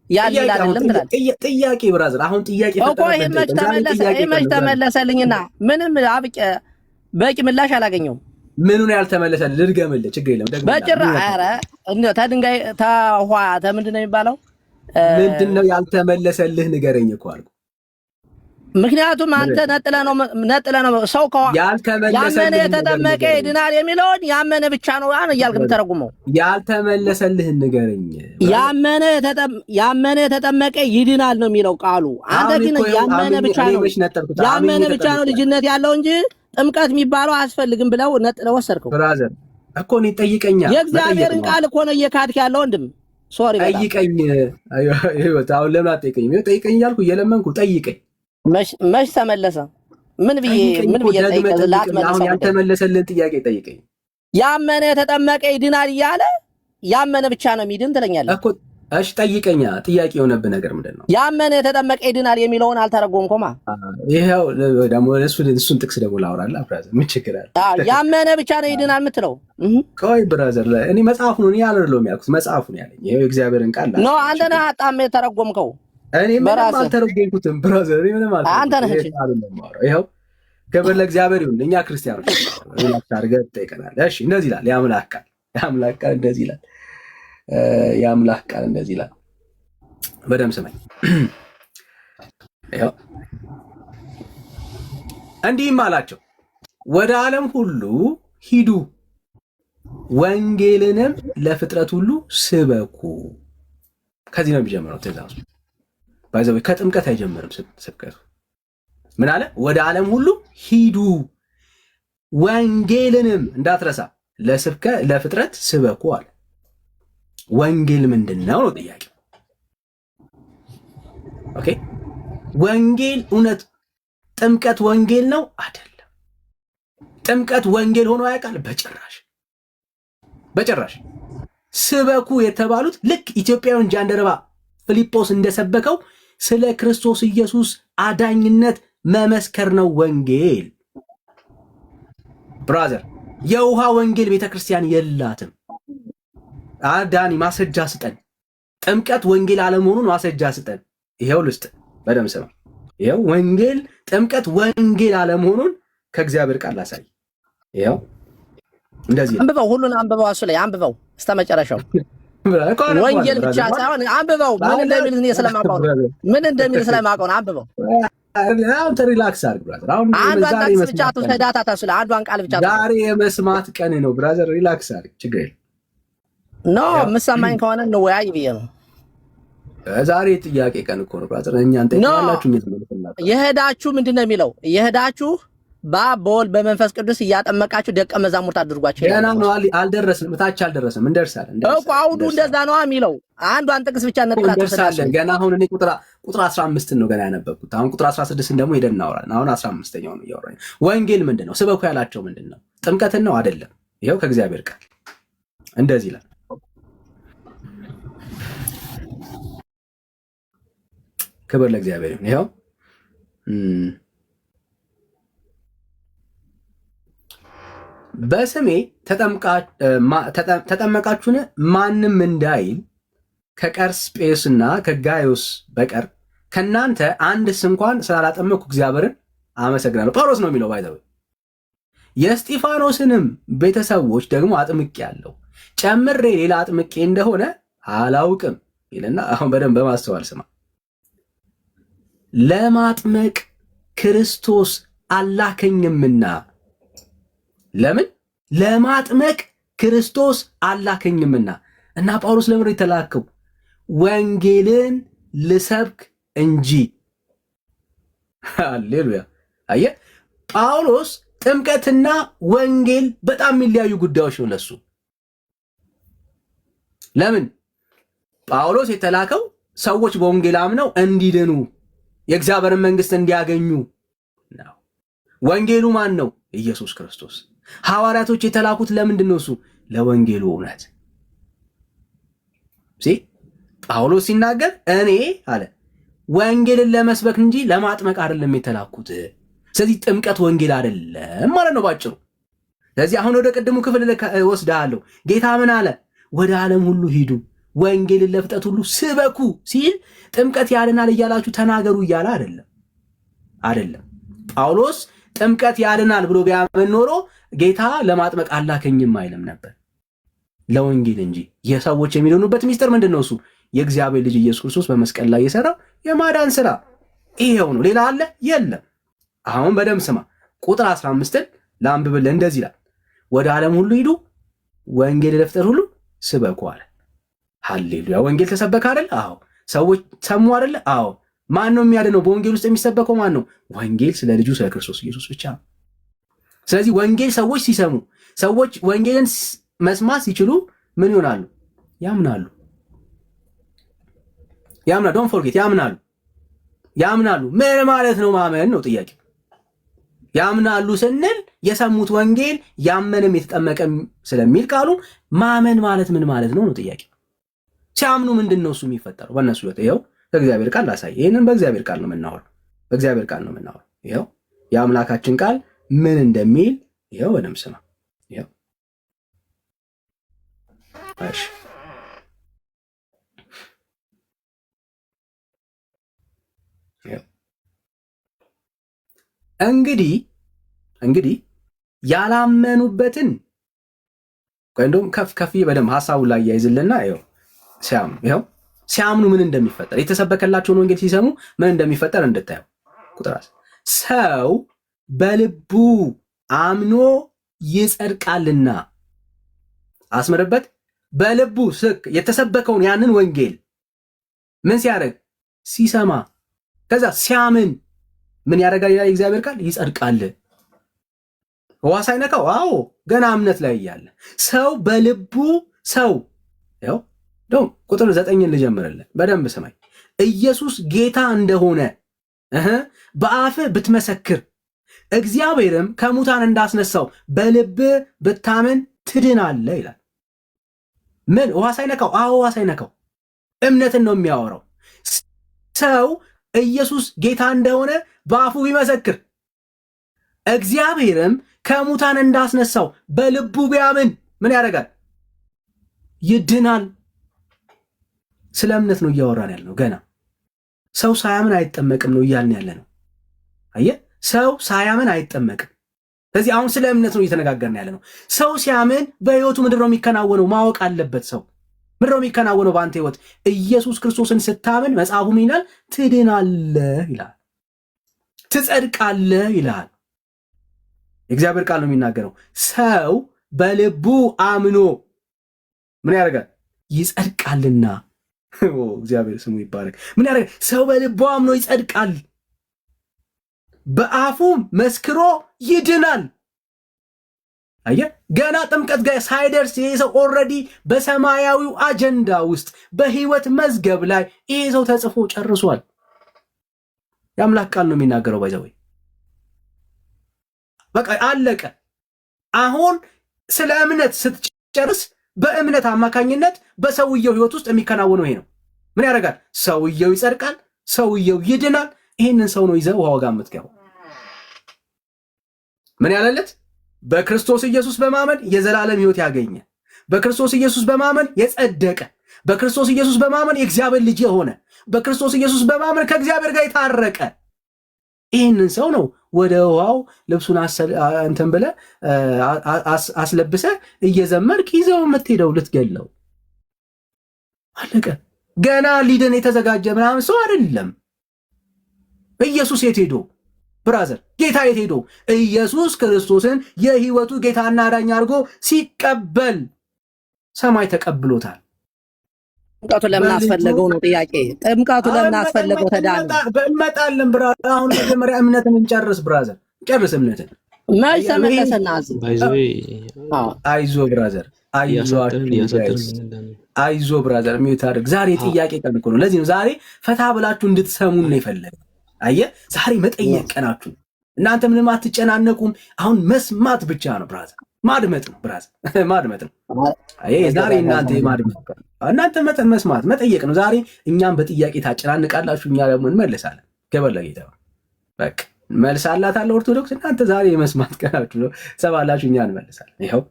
ያ ሊላ አይደለም ትላለህ። ጥያቄ ብራዘር፣ አሁን ጥያቄ እኮ ይሄ መች ተመለሰልኝና ምንም በቂ ምላሽ አላገኘውም። ምኑን ያልተመለሰልህ ልድገምልህ፣ ችግር የለም ደግሞ በጭራሽ። ኧረ እንደው ተድንጋይ ተውሃ ምንድን ነው የሚባለው? ምንድነው ያልተመለሰልህ ንገረኝ እኮ አልኩ። ምክንያቱም አንተ ነጥለህ ነው ሰው ያመነ የተጠመቀ ይድናል የሚለውን ያመነ ብቻ ነው እያልክ የምተረጉመው። ያልተመለሰልህን ንገረኝ። ያመነ የተጠመቀ ይድናል ነው የሚለው ቃሉ። አንተ ግን ያመነ ብቻ ነው ልጅነት ያለው እንጂ ጥምቀት የሚባለው አያስፈልግም ብለው ነጥለህ ወሰድከው። ብራዘር እኮ እኔ ጠይቀኛ። የእግዚአብሔርን ቃል እኮ ነው እየካድክ ያለው ወንድም። ሶሪ ጠይቀኝ። አሁን ለምን አትጠይቀኝ? ጠይቀኝ እያልኩ እየለመንኩ ጠይቀኝ። መች ተመለሰ? ምን ብዬ አሁን ያልተመለሰልን ጥያቄ ጠይቀኝ። ያመነ የተጠመቀ ይድናል እያለ ያመነ ብቻ ነው የሚድን ትለኛለህ እኮ። እሺ ጠይቀኛ። ጥያቄ የሆነብህ ነገር ምንድን ነው? ያመነ የተጠመቀ ይድናል የሚለውን አልተረጎምኩማ። ይሄው ደግሞ እሱን ጥቅስ ደግሞ ላውራለህ ብራዘር። ምን ችግር አለ? ያመነ ብቻ ነው ይድናል የምትለው። ቆይ ብራዘር፣ እኔ መጽሐፉን እኔ አይደለሁም ያልኩት፣ መጽሐፉን ያለኝ ይሄው እግዚአብሔርን ቃል ነው። አንተ ነህ አጣም የተረጎምከው። እኔ ምንም በራስህ አልተረጎምኩትም ብራዘር፣ እኔ ምንም አንተ ነህ እንጂ አልተረጎምኩትም። ይኸው ክብር ለእግዚአብሔር ይሁን። እኛ ክርስቲያኖች አድርገህ ትጠይቀናል። እሺ እንደዚህ ይላል የአምላክ ቃል፣ የአምላክ ቃል እንደዚህ ይላል፣ የአምላክ ቃል እንደዚህ ይላል። በደምብ ስማኝ። ይኸው እንዲህም አላቸው፣ ወደ ዓለም ሁሉ ሂዱ፣ ወንጌልንም ለፍጥረት ሁሉ ስበኩ። ከዚህ ነው የሚጀምረው ትእዛዙ። ባይዘው ከጥምቀት አይጀምርም ስብከቱ። ምን አለ? ወደ ዓለም ሁሉ ሂዱ፣ ወንጌልንም እንዳትረሳ ለፍጥረት ስበኩ አለ። ወንጌል ምንድን ነው ነው ጥያቄው። ኦኬ ወንጌል እውነት ጥምቀት ወንጌል ነው አይደለም? ጥምቀት ወንጌል ሆኖ ያውቃል? በጭራሽ በጭራሽ። ስበኩ የተባሉት ልክ ኢትዮጵያዊን ጃንደረባ ፊልጶስ እንደሰበከው ስለ ክርስቶስ ኢየሱስ አዳኝነት መመስከር ነው ወንጌል። ብራዘር የውሃ ወንጌል ቤተክርስቲያን የላትም። አዳኒ ማስረጃ ስጠን። ጥምቀት ወንጌል አለመሆኑን ማስረጃ ስጠን። ይሄው ልስጥ፣ በደምብ ስማ። ይሄው ወንጌል ጥምቀት ወንጌል አለመሆኑን ከእግዚአብሔር ቃል አሳይ። ይሄው እንደዚህ አንብበው፣ ሁሉን አንብበው፣ እሱ ላይ አንብበው እስከ መጨረሻው። ወንጌል ብቻ ሳይሆን አንብበው። ምን እንደሚል እኔ ስለማውቀው ነው። ምን እንደሚል ስለማውቀው ነው። አንብበው። አሁን ሪላክስ አድርግ ብራዘር። አሁን አንዷን ቃል ብቻ ተዳታ ታስለ አንዷን ቃል ብቻ ዛሬ የመስማት ቀን ነው ብራዘር። ሪላክስ አድርግ፣ ችግር የለም። ኖ የምሰማኝ ከሆነ እንወያይ ብዬ ነው። ዛሬ ጥያቄ ቀን እኮ ነው ብራዘር። እኛን ጠይቃላችሁ። የሄዳችሁ ምንድን ነው የሚለው? የሄዳችሁ በአብ በወልድ በመንፈስ ቅዱስ እያጠመቃችሁ ደቀ መዛሙርት አድርጓቸው። ገና ነው፣ አልደረስንም፣ እታች አልደረስንም። እንደርሳለን እኮ አውዱ እንደዛ ነው የሚለው። አንዷን ጥቅስ ብቻ እንደርሳለን። ገና አሁን እኔ ቁጥር 15 ነው ገና ያነበብኩት። አሁን ቁጥር 16 ደግሞ ሄደን እናወራለን። አሁን 15ኛው ነው እያወራኝ። ወንጌል ምንድን ነው? ስበኩ ያላቸው ምንድን ነው? ጥምቀትን ነው አይደለም? ይኸው ከእግዚአብሔር ቃል እንደዚህ ይላል። ክብር ለእግዚአብሔር ይሁን። ይኸው በስሜ ተጠመቃችሁን ማንም እንዳይል ከቀርስጴስና ከጋዮስ በቀር ከእናንተ አንድስ እንኳን ስላላጠመኩ እግዚአብሔርን አመሰግናለሁ። ጳውሎስ ነው የሚለው። ባይዘው የእስጢፋኖስንም ቤተሰቦች ደግሞ አጥምቄአለሁ፣ ጨምሬ ሌላ አጥምቄ እንደሆነ አላውቅም ይልና አሁን በደንብ በማስተዋል ስማ። ለማጥመቅ ክርስቶስ አላከኝምና። ለምን? ለማጥመቅ ክርስቶስ አላከኝምና። እና ጳውሎስ ለምን የተላከው? ወንጌልን ልሰብክ እንጂ። ሃሌሉያ። አየህ፣ ጳውሎስ ጥምቀትና ወንጌል በጣም የሚለያዩ ጉዳዮች ነው ለሱ። ለምን? ጳውሎስ የተላከው ሰዎች በወንጌል አምነው እንዲድኑ የእግዚአብሔርን መንግስት እንዲያገኙ ነው። ወንጌሉ ማን ነው? ኢየሱስ ክርስቶስ። ሐዋርያቶች የተላኩት ለምንድን ነው? እሱ ለወንጌሉ እውነት። ጳውሎስ ሲናገር እኔ አለ ወንጌልን ለመስበክ እንጂ ለማጥመቅ አይደለም የተላኩት። ስለዚህ ጥምቀት ወንጌል አይደለም ማለት ነው ባጭሩ። ስለዚህ አሁን ወደ ቅድሙ ክፍል ወስድሃለሁ። ጌታ ምን አለ? ወደ ዓለም ሁሉ ሂዱ፣ ወንጌልን ለፍጥረት ሁሉ ስበኩ ሲል ጥምቀት ያድናል እያላችሁ ተናገሩ እያለ አይደለም። ጳውሎስ ጥምቀት ያድናል ብሎ ቢያምን ኖሮ ጌታ ለማጥመቅ አላከኝም አይልም ነበር፣ ለወንጌል እንጂ። የሰዎች የሚድኑበት ሚስጥር ምንድን ነው? እሱ የእግዚአብሔር ልጅ ኢየሱስ ክርስቶስ በመስቀል ላይ የሰራው የማዳን ስራ ይሄው ነው። ሌላ አለ? የለም። አሁን በደምብ ስማ። ቁጥር 15ን ላንብብልህ። እንደዚህ ይላል፣ ወደ ዓለም ሁሉ ሂዱ፣ ወንጌል ለፍጥረት ሁሉ ስበኩ አለ። ሃሌሉያ። ወንጌል ተሰበከ አይደል? አዎ። ሰዎች ሰሙ አይደል? አዎ። ማን ነው የሚያድነው? በወንጌል ውስጥ የሚሰበከው ማን ነው? ወንጌል ስለ ልጁ ስለ ክርስቶስ ኢየሱስ ብቻ ነው። ስለዚህ ወንጌል ሰዎች ሲሰሙ፣ ሰዎች ወንጌልን መስማት ሲችሉ ምን ይሆናሉ? ያምናሉ። ዶንት ፎርጌት፣ ያምናሉ። ምን ማለት ነው ማመን ነው ጥያቄው። ያምናሉ ስንል የሰሙት ወንጌል ያመንም የተጠመቀም ስለሚል ቃሉ ማመን ማለት ምን ማለት ነው ነው ጥያቄው። ሲያምኑ ምንድን ነው እሱ የሚፈጠረው በእነሱ ህይወት? ይኸው ከእግዚአብሔር ቃል ላሳይ። ይህንን በእግዚአብሔር ቃል ነው የምናወራው። ይኸው የአምላካችን ቃል ምን እንደሚል ይኸው በደምብ ስማ። ይኸው እሺ እንግዲህ ያላመኑበትን እንደውም ከፍ በደንብ ሐሳቡ ላይ ያይዝልና ሲያምኑ ምን እንደሚፈጠር የተሰበከላቸውን ወንጌል ሲሰሙ ምን እንደሚፈጠር እንድታየው። ቁጥር ሰው በልቡ አምኖ ይጸድቃልና፣ አስምርበት። በልቡ የተሰበከውን ያንን ወንጌል ምን ሲያደርግ ሲሰማ፣ ከዛ ሲያምን ምን ያደርጋል ይላል የእግዚአብሔር ቃል? ይጸድቃል። ውሃ ሳይነካው፣ አዎ ገና እምነት ላይ እያለ ሰው በልቡ ቁጥር 9 ልጀምርልን በደንብ ስማኝ። ኢየሱስ ጌታ እንደሆነ በአፍህ ብትመሰክር እግዚአብሔርም ከሙታን እንዳስነሳው በልብ ብታምን ትድናለህ ይላል። ምን? ውሃ ሳይነካው? አዎ ውሃ ሳይነካው እምነትን ነው የሚያወራው። ሰው ኢየሱስ ጌታ እንደሆነ በአፉ ቢመሰክር እግዚአብሔርም ከሙታን እንዳስነሳው በልቡ ቢያምን ምን ያደርጋል? ይድናል። ስለ እምነት ነው እያወራን ያለነው። ገና ሰው ሳያምን አይጠመቅም ነው እያልን ያለ ነው። አየህ፣ ሰው ሳያምን አይጠመቅም። ስለዚህ አሁን ስለ እምነት ነው እየተነጋገርን ያለ ነው። ሰው ሲያምን በህይወቱ ምንድን ነው የሚከናወነው? ማወቅ አለበት። ሰው ምንድን ነው የሚከናወነው በአንተ ህይወት? ኢየሱስ ክርስቶስን ስታምን መጽሐፉ ምን ይላል? ትድናለህ ይላል፣ ትጸድቃለህ ይላል። የእግዚአብሔር ቃል ነው የሚናገረው። ሰው በልቡ አምኖ ምን ያደርጋል? ይጸድቃልና። እግዚአብሔር ስሙ ይባረክ። ምን ያደርጋል? ሰው በልቡ አምኖ ይጸድቃል፣ በአፉም መስክሮ ይድናል። አየህ፣ ገና ጥምቀት ጋር ሳይደርስ ይሄ ሰው ኦልሬዲ በሰማያዊው አጀንዳ ውስጥ በህይወት መዝገብ ላይ ይሄ ሰው ተጽፎ ጨርሷል። የአምላክ ቃል ነው የሚናገረው። ባይዘወይ በቃ አለቀ። አሁን ስለ እምነት ስትጨርስ በእምነት አማካኝነት በሰውየው ህይወት ውስጥ የሚከናወነው ይሄ ነው። ምን ያደርጋል? ሰውየው ይጸድቃል፣ ሰውየው ይድናል። ይህንን ሰው ነው ይዘህ ውሃው ጋር የምትገባው። ምን ያለለት? በክርስቶስ ኢየሱስ በማመን የዘላለም ህይወት ያገኘ፣ በክርስቶስ ኢየሱስ በማመን የጸደቀ፣ በክርስቶስ ኢየሱስ በማመን የእግዚአብሔር ልጅ የሆነ፣ በክርስቶስ ኢየሱስ በማመን ከእግዚአብሔር ጋር የታረቀ። ይህንን ሰው ነው ወደ ውሃው ልብሱን እንትን ብለህ አስለብሰህ እየዘመርክ ይዘው የምትሄደው ልትገለው። አለቀ። ገና ሊድን የተዘጋጀ ምናምን ሰው አይደለም። ኢየሱስ የት ሄዶ? ብራዘር ጌታ የት ሄዶ? ኢየሱስ ክርስቶስን የህይወቱ ጌታና አዳኝ አድርጎ ሲቀበል ሰማይ ተቀብሎታል። ጥምቀቱ ለምን አስፈለገው ነው ጥያቄ። ጥምቀቱ ለምን አስፈለገው? ተዳን በእመጣለን ብራዘር። አሁን መጀመሪያ እምነትን እንጨርስ ብራዘር፣ ጨርስ እምነትን። መልስ ተመለሰና አይዞ ብራዘር፣ አይዞ ብራዘር። ሚዩት አድርግ። ዛሬ ጥያቄ ቀን እኮ ነው። ለዚህ ነው ዛሬ ፈታ ብላችሁ እንድትሰሙን ነው የፈለገ። አየህ፣ ዛሬ መጠየቅ ቀናችሁ። እናንተ ምንም አትጨናነቁም። አሁን መስማት ብቻ ነው ብራዘር፣ ማድመጥ ነው ብራዘር፣ ማድመጥ ነው። አየህ፣ ዛሬ እናንተ መስማት መጠየቅ ነው። ዛሬ እኛም በጥያቄ ታጨናንቃላችሁ፣ እኛ ደግሞ እንመለሳለን። ገበለ ጌታ በቃ መልስ አላት አለ ኦርቶዶክስ። እናንተ ዛሬ የመስማት ቀናችሁ ነው። ሰባላችሁ፣ እኛ እንመለሳለን። ይኸው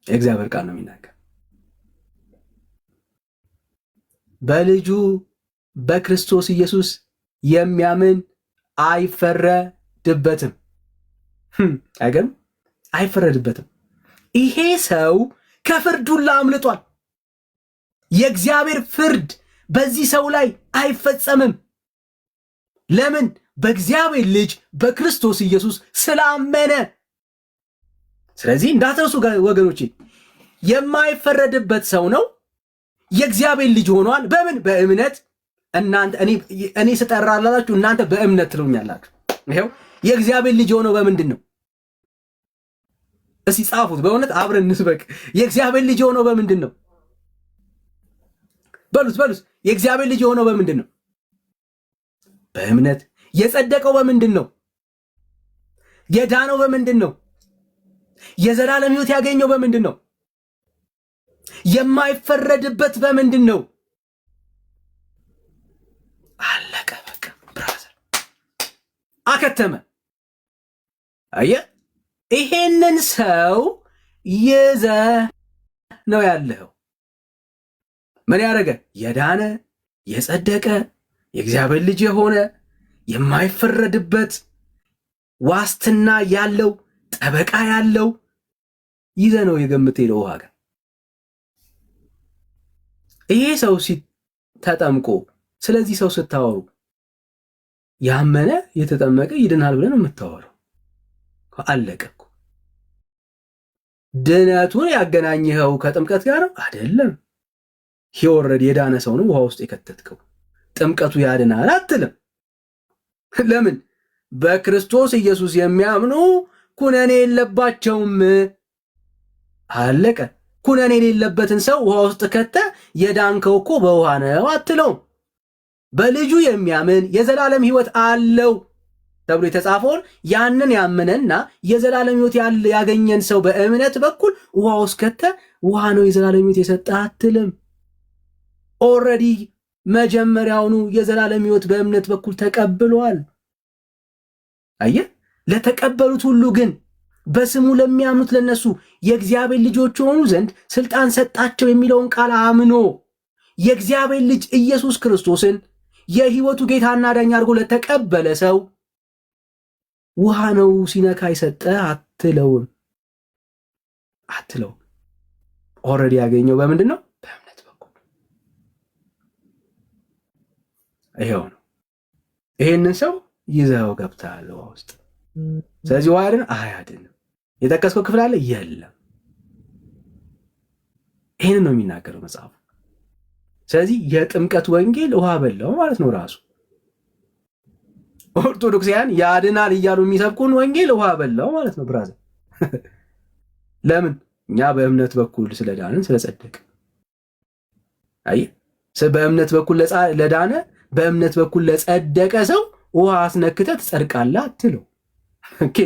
የእግዚአብሔር ቃል ነው የሚናገር። በልጁ በክርስቶስ ኢየሱስ የሚያምን አይፈረድበትም። አይገርም? አይፈረድበትም። ይሄ ሰው ከፍርድ ሁሉ አምልጧል። የእግዚአብሔር ፍርድ በዚህ ሰው ላይ አይፈጸምም። ለምን? በእግዚአብሔር ልጅ በክርስቶስ ኢየሱስ ስላመነ። ስለዚህ እንዳትረሱ ወገኖቼ፣ የማይፈረድበት ሰው ነው። የእግዚአብሔር ልጅ ሆኗል። በምን? በእምነት። እናንተ እኔ ስጠራላችሁ እናንተ በእምነት ትሉኛላችሁ። ይሄው የእግዚአብሔር ልጅ ሆነው በምንድን ነው? እስቲ ጻፉት። በእውነት አብረን እንስበክ። የእግዚአብሔር ልጅ ሆነው በምንድን ነው? በሉስ። የእግዚአብሔር ልጅ ሆነው በምንድን ነው? በእምነት። የጸደቀው በምንድን ነው? የዳነው በምንድን ነው? የዘላለም ሕይወት ያገኘው በምንድን ነው? የማይፈረድበት በምንድን ነው? አለቀ በቃ ብራዘር፣ አከተመ። አየህ፣ ይሄንን ሰው ይዘህ ነው ያለው። ምን ያደረገ? የዳነ የጸደቀ የእግዚአብሔር ልጅ የሆነ የማይፈረድበት ዋስትና ያለው ጠበቃ ያለው ይዘ ነው የምትሄደው ውሃ ጋር። ይሄ ሰው ተጠምቆ ስለዚህ ሰው ስታወሩ ያመነ የተጠመቀ ይድናል ብለን የምታወራው አለቀ እኮ። ድነቱን ያገናኘኸው ከጥምቀት ጋር አይደለም። ኦልሬዲ የዳነ ሰው ነው ውሃ ውስጥ የከተትከው። ጥምቀቱ ያድናል አትልም። ለምን? በክርስቶስ ኢየሱስ የሚያምኑ ኩነኔ የለባቸውም። አለቀ። ኩነኔ የሌለበትን ሰው ውሃ ውስጥ ከተ የዳንከው እኮ በውሃ ነው አትለውም። በልጁ የሚያምን የዘላለም ሕይወት አለው ተብሎ የተጻፈውን ያንን ያመነና የዘላለም ሕይወት ያገኘን ሰው በእምነት በኩል ውሃ ውስጥ ከተ ውሃ ነው የዘላለም ሕይወት የሰጠ አትልም። ኦልሬዲ መጀመሪያውኑ የዘላለም ሕይወት በእምነት በኩል ተቀብሏል። አየህ፣ ለተቀበሉት ሁሉ ግን በስሙ ለሚያምኑት ለነሱ የእግዚአብሔር ልጆች የሆኑ ዘንድ ስልጣን ሰጣቸው የሚለውን ቃል አምኖ የእግዚአብሔር ልጅ ኢየሱስ ክርስቶስን የሕይወቱ ጌታና ዳኛ አድርጎ ለተቀበለ ሰው ውሃ ነው ሲነካ የሰጠ አትለውም። ኦልሬዲ ያገኘው በምንድን ነው? በእምነት በኩል። ይሄው ነው። ይሄንን ሰው ይዘው ገብተሃል ውሃ ውስጥ። ስለዚህ ውሃ ያድን አያድንም? የጠቀስከው ክፍል አለ? የለም። ይህንን ነው የሚናገረው መጽሐፉ። ስለዚህ የጥምቀት ወንጌል ውሃ በላው ማለት ነው ራሱ። ኦርቶዶክሳውያን ያድናል እያሉ የሚሰብኩን ወንጌል ውሃ በላው ማለት ነው ብራዘር። ለምን? እኛ በእምነት በኩል ስለዳንን ስለጸደቅ። አየህ፣ በእምነት በኩል ለዳነ በእምነት በኩል ለጸደቀ ሰው ውሃ አስነክተህ ትጸድቃለህ አትለው። ኦኬ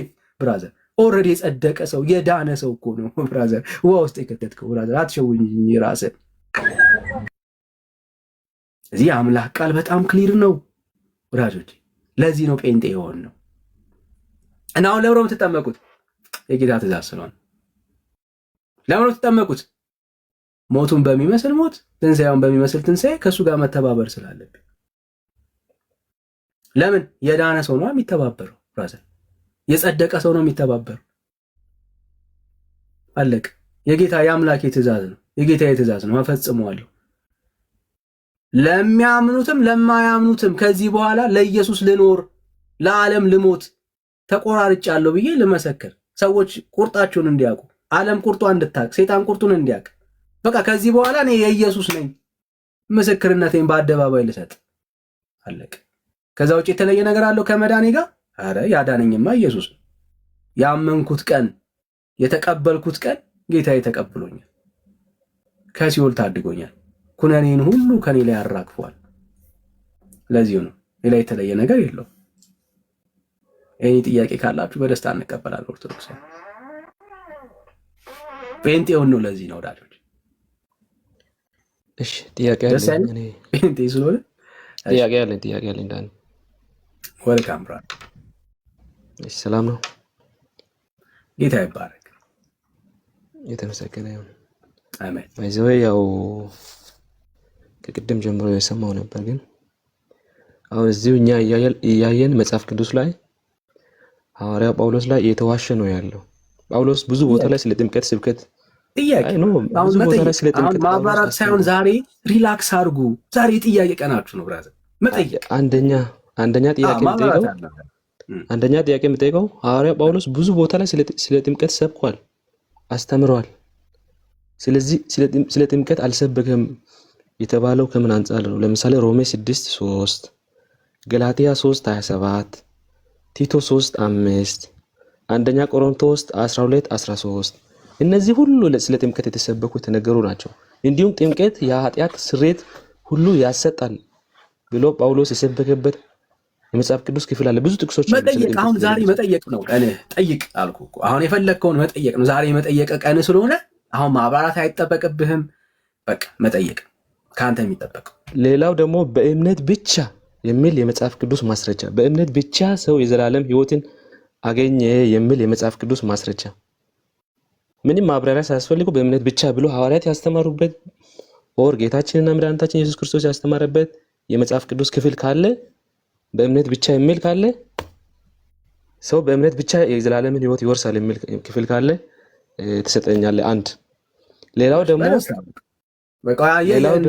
ብራዘር፣ ኦልሬዲ የጸደቀ ሰው የዳነ ሰው እኮ ነው ብራዘር ውሃ ውስጥ የከተትከው ብራዘር። አትሸውኝ ራስህ። እዚህ አምላክ ቃል በጣም ክሊር ነው ወዳጆች። ለዚህ ነው ጴንጤ የሆን ነው። እና አሁን ለምሮ የምትጠመቁት የጌታ ትእዛዝ ስለሆነ ለምሮ የምትጠመቁት ሞቱን በሚመስል ሞት ትንሣኤውን በሚመስል ትንሣኤ ከእሱ ጋር መተባበር ስላለብን። ለምን? የዳነ ሰው ነው የሚተባበረው ብራዘር። የጸደቀ ሰው ነው የሚተባበረው። አለቅ። የጌታ የአምላክ ትእዛዝ ነው። የጌታ ትእዛዝ ነው፣ እፈጽመዋለሁ። ለሚያምኑትም ለማያምኑትም ከዚህ በኋላ ለኢየሱስ ልኖር ለዓለም ልሞት ተቆራርጫለሁ ብዬ ልመሰክር፣ ሰዎች ቁርጣቸውን እንዲያውቁ፣ ዓለም ቁርጧን እንድታውቅ፣ ሰይጣን ቁርጡን እንዲያውቅ፣ በቃ ከዚህ በኋላ እኔ የኢየሱስ ነኝ ምስክርነቴን በአደባባይ ልሰጥ። አለቅ። ከዛ ውጭ የተለየ ነገር አለው ከመዳኔ ጋር? አረ ያዳነኝማ ኢየሱስ ነው። ያመንኩት ቀን የተቀበልኩት ቀን ጌታዬ ተቀብሎኛል፣ ከሲኦል ታድጎኛል፣ ኩነኔን ሁሉ ከኔ ላይ ያራግፏል። ለዚሁ ነው፣ ሌላ የተለየ ነገር የለው። ይሄ ጥያቄ ካላችሁ በደስታ እንቀበላለን። ኦርቶዶክስ ጴንጤውን ነው። ለዚህ ነው ወዳጆች። እሺ ጥያቄ አለኝ እኔ ጴንጤ ስለሆነ ጥያቄ አለኝ ዳኒ። ወልካም ብራ። እሺ ሰላም ነው። ጌታ ይባረክ። የተመሰገነ ይሁን። አሜን። ባይዘው ያው ከቅድም ጀምሮ የሰማው ነበር፣ ግን አሁን እዚሁ እኛ እያየን መጽሐፍ ቅዱስ ላይ ሐዋርያው ጳውሎስ ላይ እየተዋሸ ነው ያለው። ጳውሎስ ብዙ ቦታ ላይ ስለ ጥምቀት ስብከት ጥያቄ ብዙ ቦታ ላይ ስለ ጥምቀት ማብራራት ሳይሆን ዛሬ ሪላክስ አድርጉ። ዛሬ ጥያቄ ቀናችሁ ነው ብራዘር። መጠየቅ አንደኛ ጥያቄ የምጠይቀው ሐዋርያው ጳውሎስ ብዙ ቦታ ላይ ስለ ጥምቀት ሰብኳል፣ አስተምሯል። ስለዚህ ስለ ጥምቀት አልሰበከም የተባለው ከምን አንጻር ነው? ለምሳሌ ሮሜ 6:3፣ ገላትያ 3:27፣ ቲቶ 3:5፣ አንደኛ ቆሮንቶስ 12:13 እነዚህ ሁሉ ስለ ጥምቀት የተሰበኩ የተነገሩ ናቸው። እንዲሁም ጥምቀት የኃጢአት ስርየት ሁሉ ያሰጣል ብሎ ጳውሎስ የሰበከበት የመጽሐፍ ቅዱስ ክፍል አለ። ብዙ ጥቅሶች መጠየቅ። አሁን ዛሬ መጠየቅ ነው ቀን። ጠይቅ አልኩ እኮ። አሁን የፈለግከውን መጠየቅ ነው ዛሬ። የመጠየቅ ቀን ስለሆነ አሁን ማብራራት አይጠበቅብህም። በቃ መጠየቅ ከአንተ የሚጠበቀው። ሌላው ደግሞ በእምነት ብቻ የሚል የመጽሐፍ ቅዱስ ማስረጃ፣ በእምነት ብቻ ሰው የዘላለም ሕይወትን አገኘ የሚል የመጽሐፍ ቅዱስ ማስረጃ፣ ምንም ማብራሪያ ሳያስፈልገው በእምነት ብቻ ብሎ ሐዋርያት ያስተማሩበት ኦር ጌታችንና መድኃኒታችን ኢየሱስ ክርስቶስ ያስተማረበት የመጽሐፍ ቅዱስ ክፍል ካለ በእምነት ብቻ የሚል ካለ ሰው በእምነት ብቻ የዘላለምን ሕይወት ይወርሳል የሚል ክፍል ካለ ትሰጠኛለህ። አንድ ሌላው ደግሞ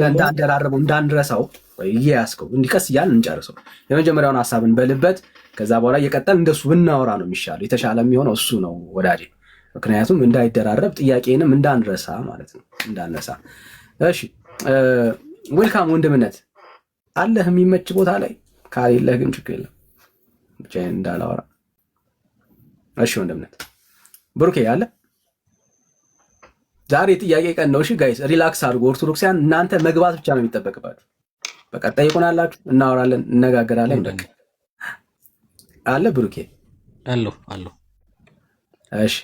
እንዳንደራረበው እንዳንረሳው እየያዝከው እንዲቀስ እያልን እንጨርሰው። የመጀመሪያውን ሀሳብ እንበልበት፣ ከዛ በኋላ እየቀጠል እንደሱ ብናወራ ነው የሚሻለው። የተሻለ የሚሆነው እሱ ነው ወዳጄ። ምክንያቱም እንዳይደራረብ ጥያቄንም እንዳንረሳ ማለት ነው፣ እንዳንረሳ። እሺ ዌልካም ወንድምነት አለህ የሚመች ቦታ ላይ ካሌለህ ግን ችግር የለም ብቻዬን እንዳላወራ። እሺ ወንድምነት ብሩኬ አለ። ዛሬ ጥያቄ ቀን ነው። እሺ ጋይስ ሪላክስ አድርጎ ኦርቶዶክሳውያን እናንተ መግባት ብቻ ነው የሚጠበቅባችሁ። በቃ ጠይቁናላችሁ፣ እናወራለን፣ እነጋገራለን። በቃ አለ ብሩኬ አለሁ። እሺ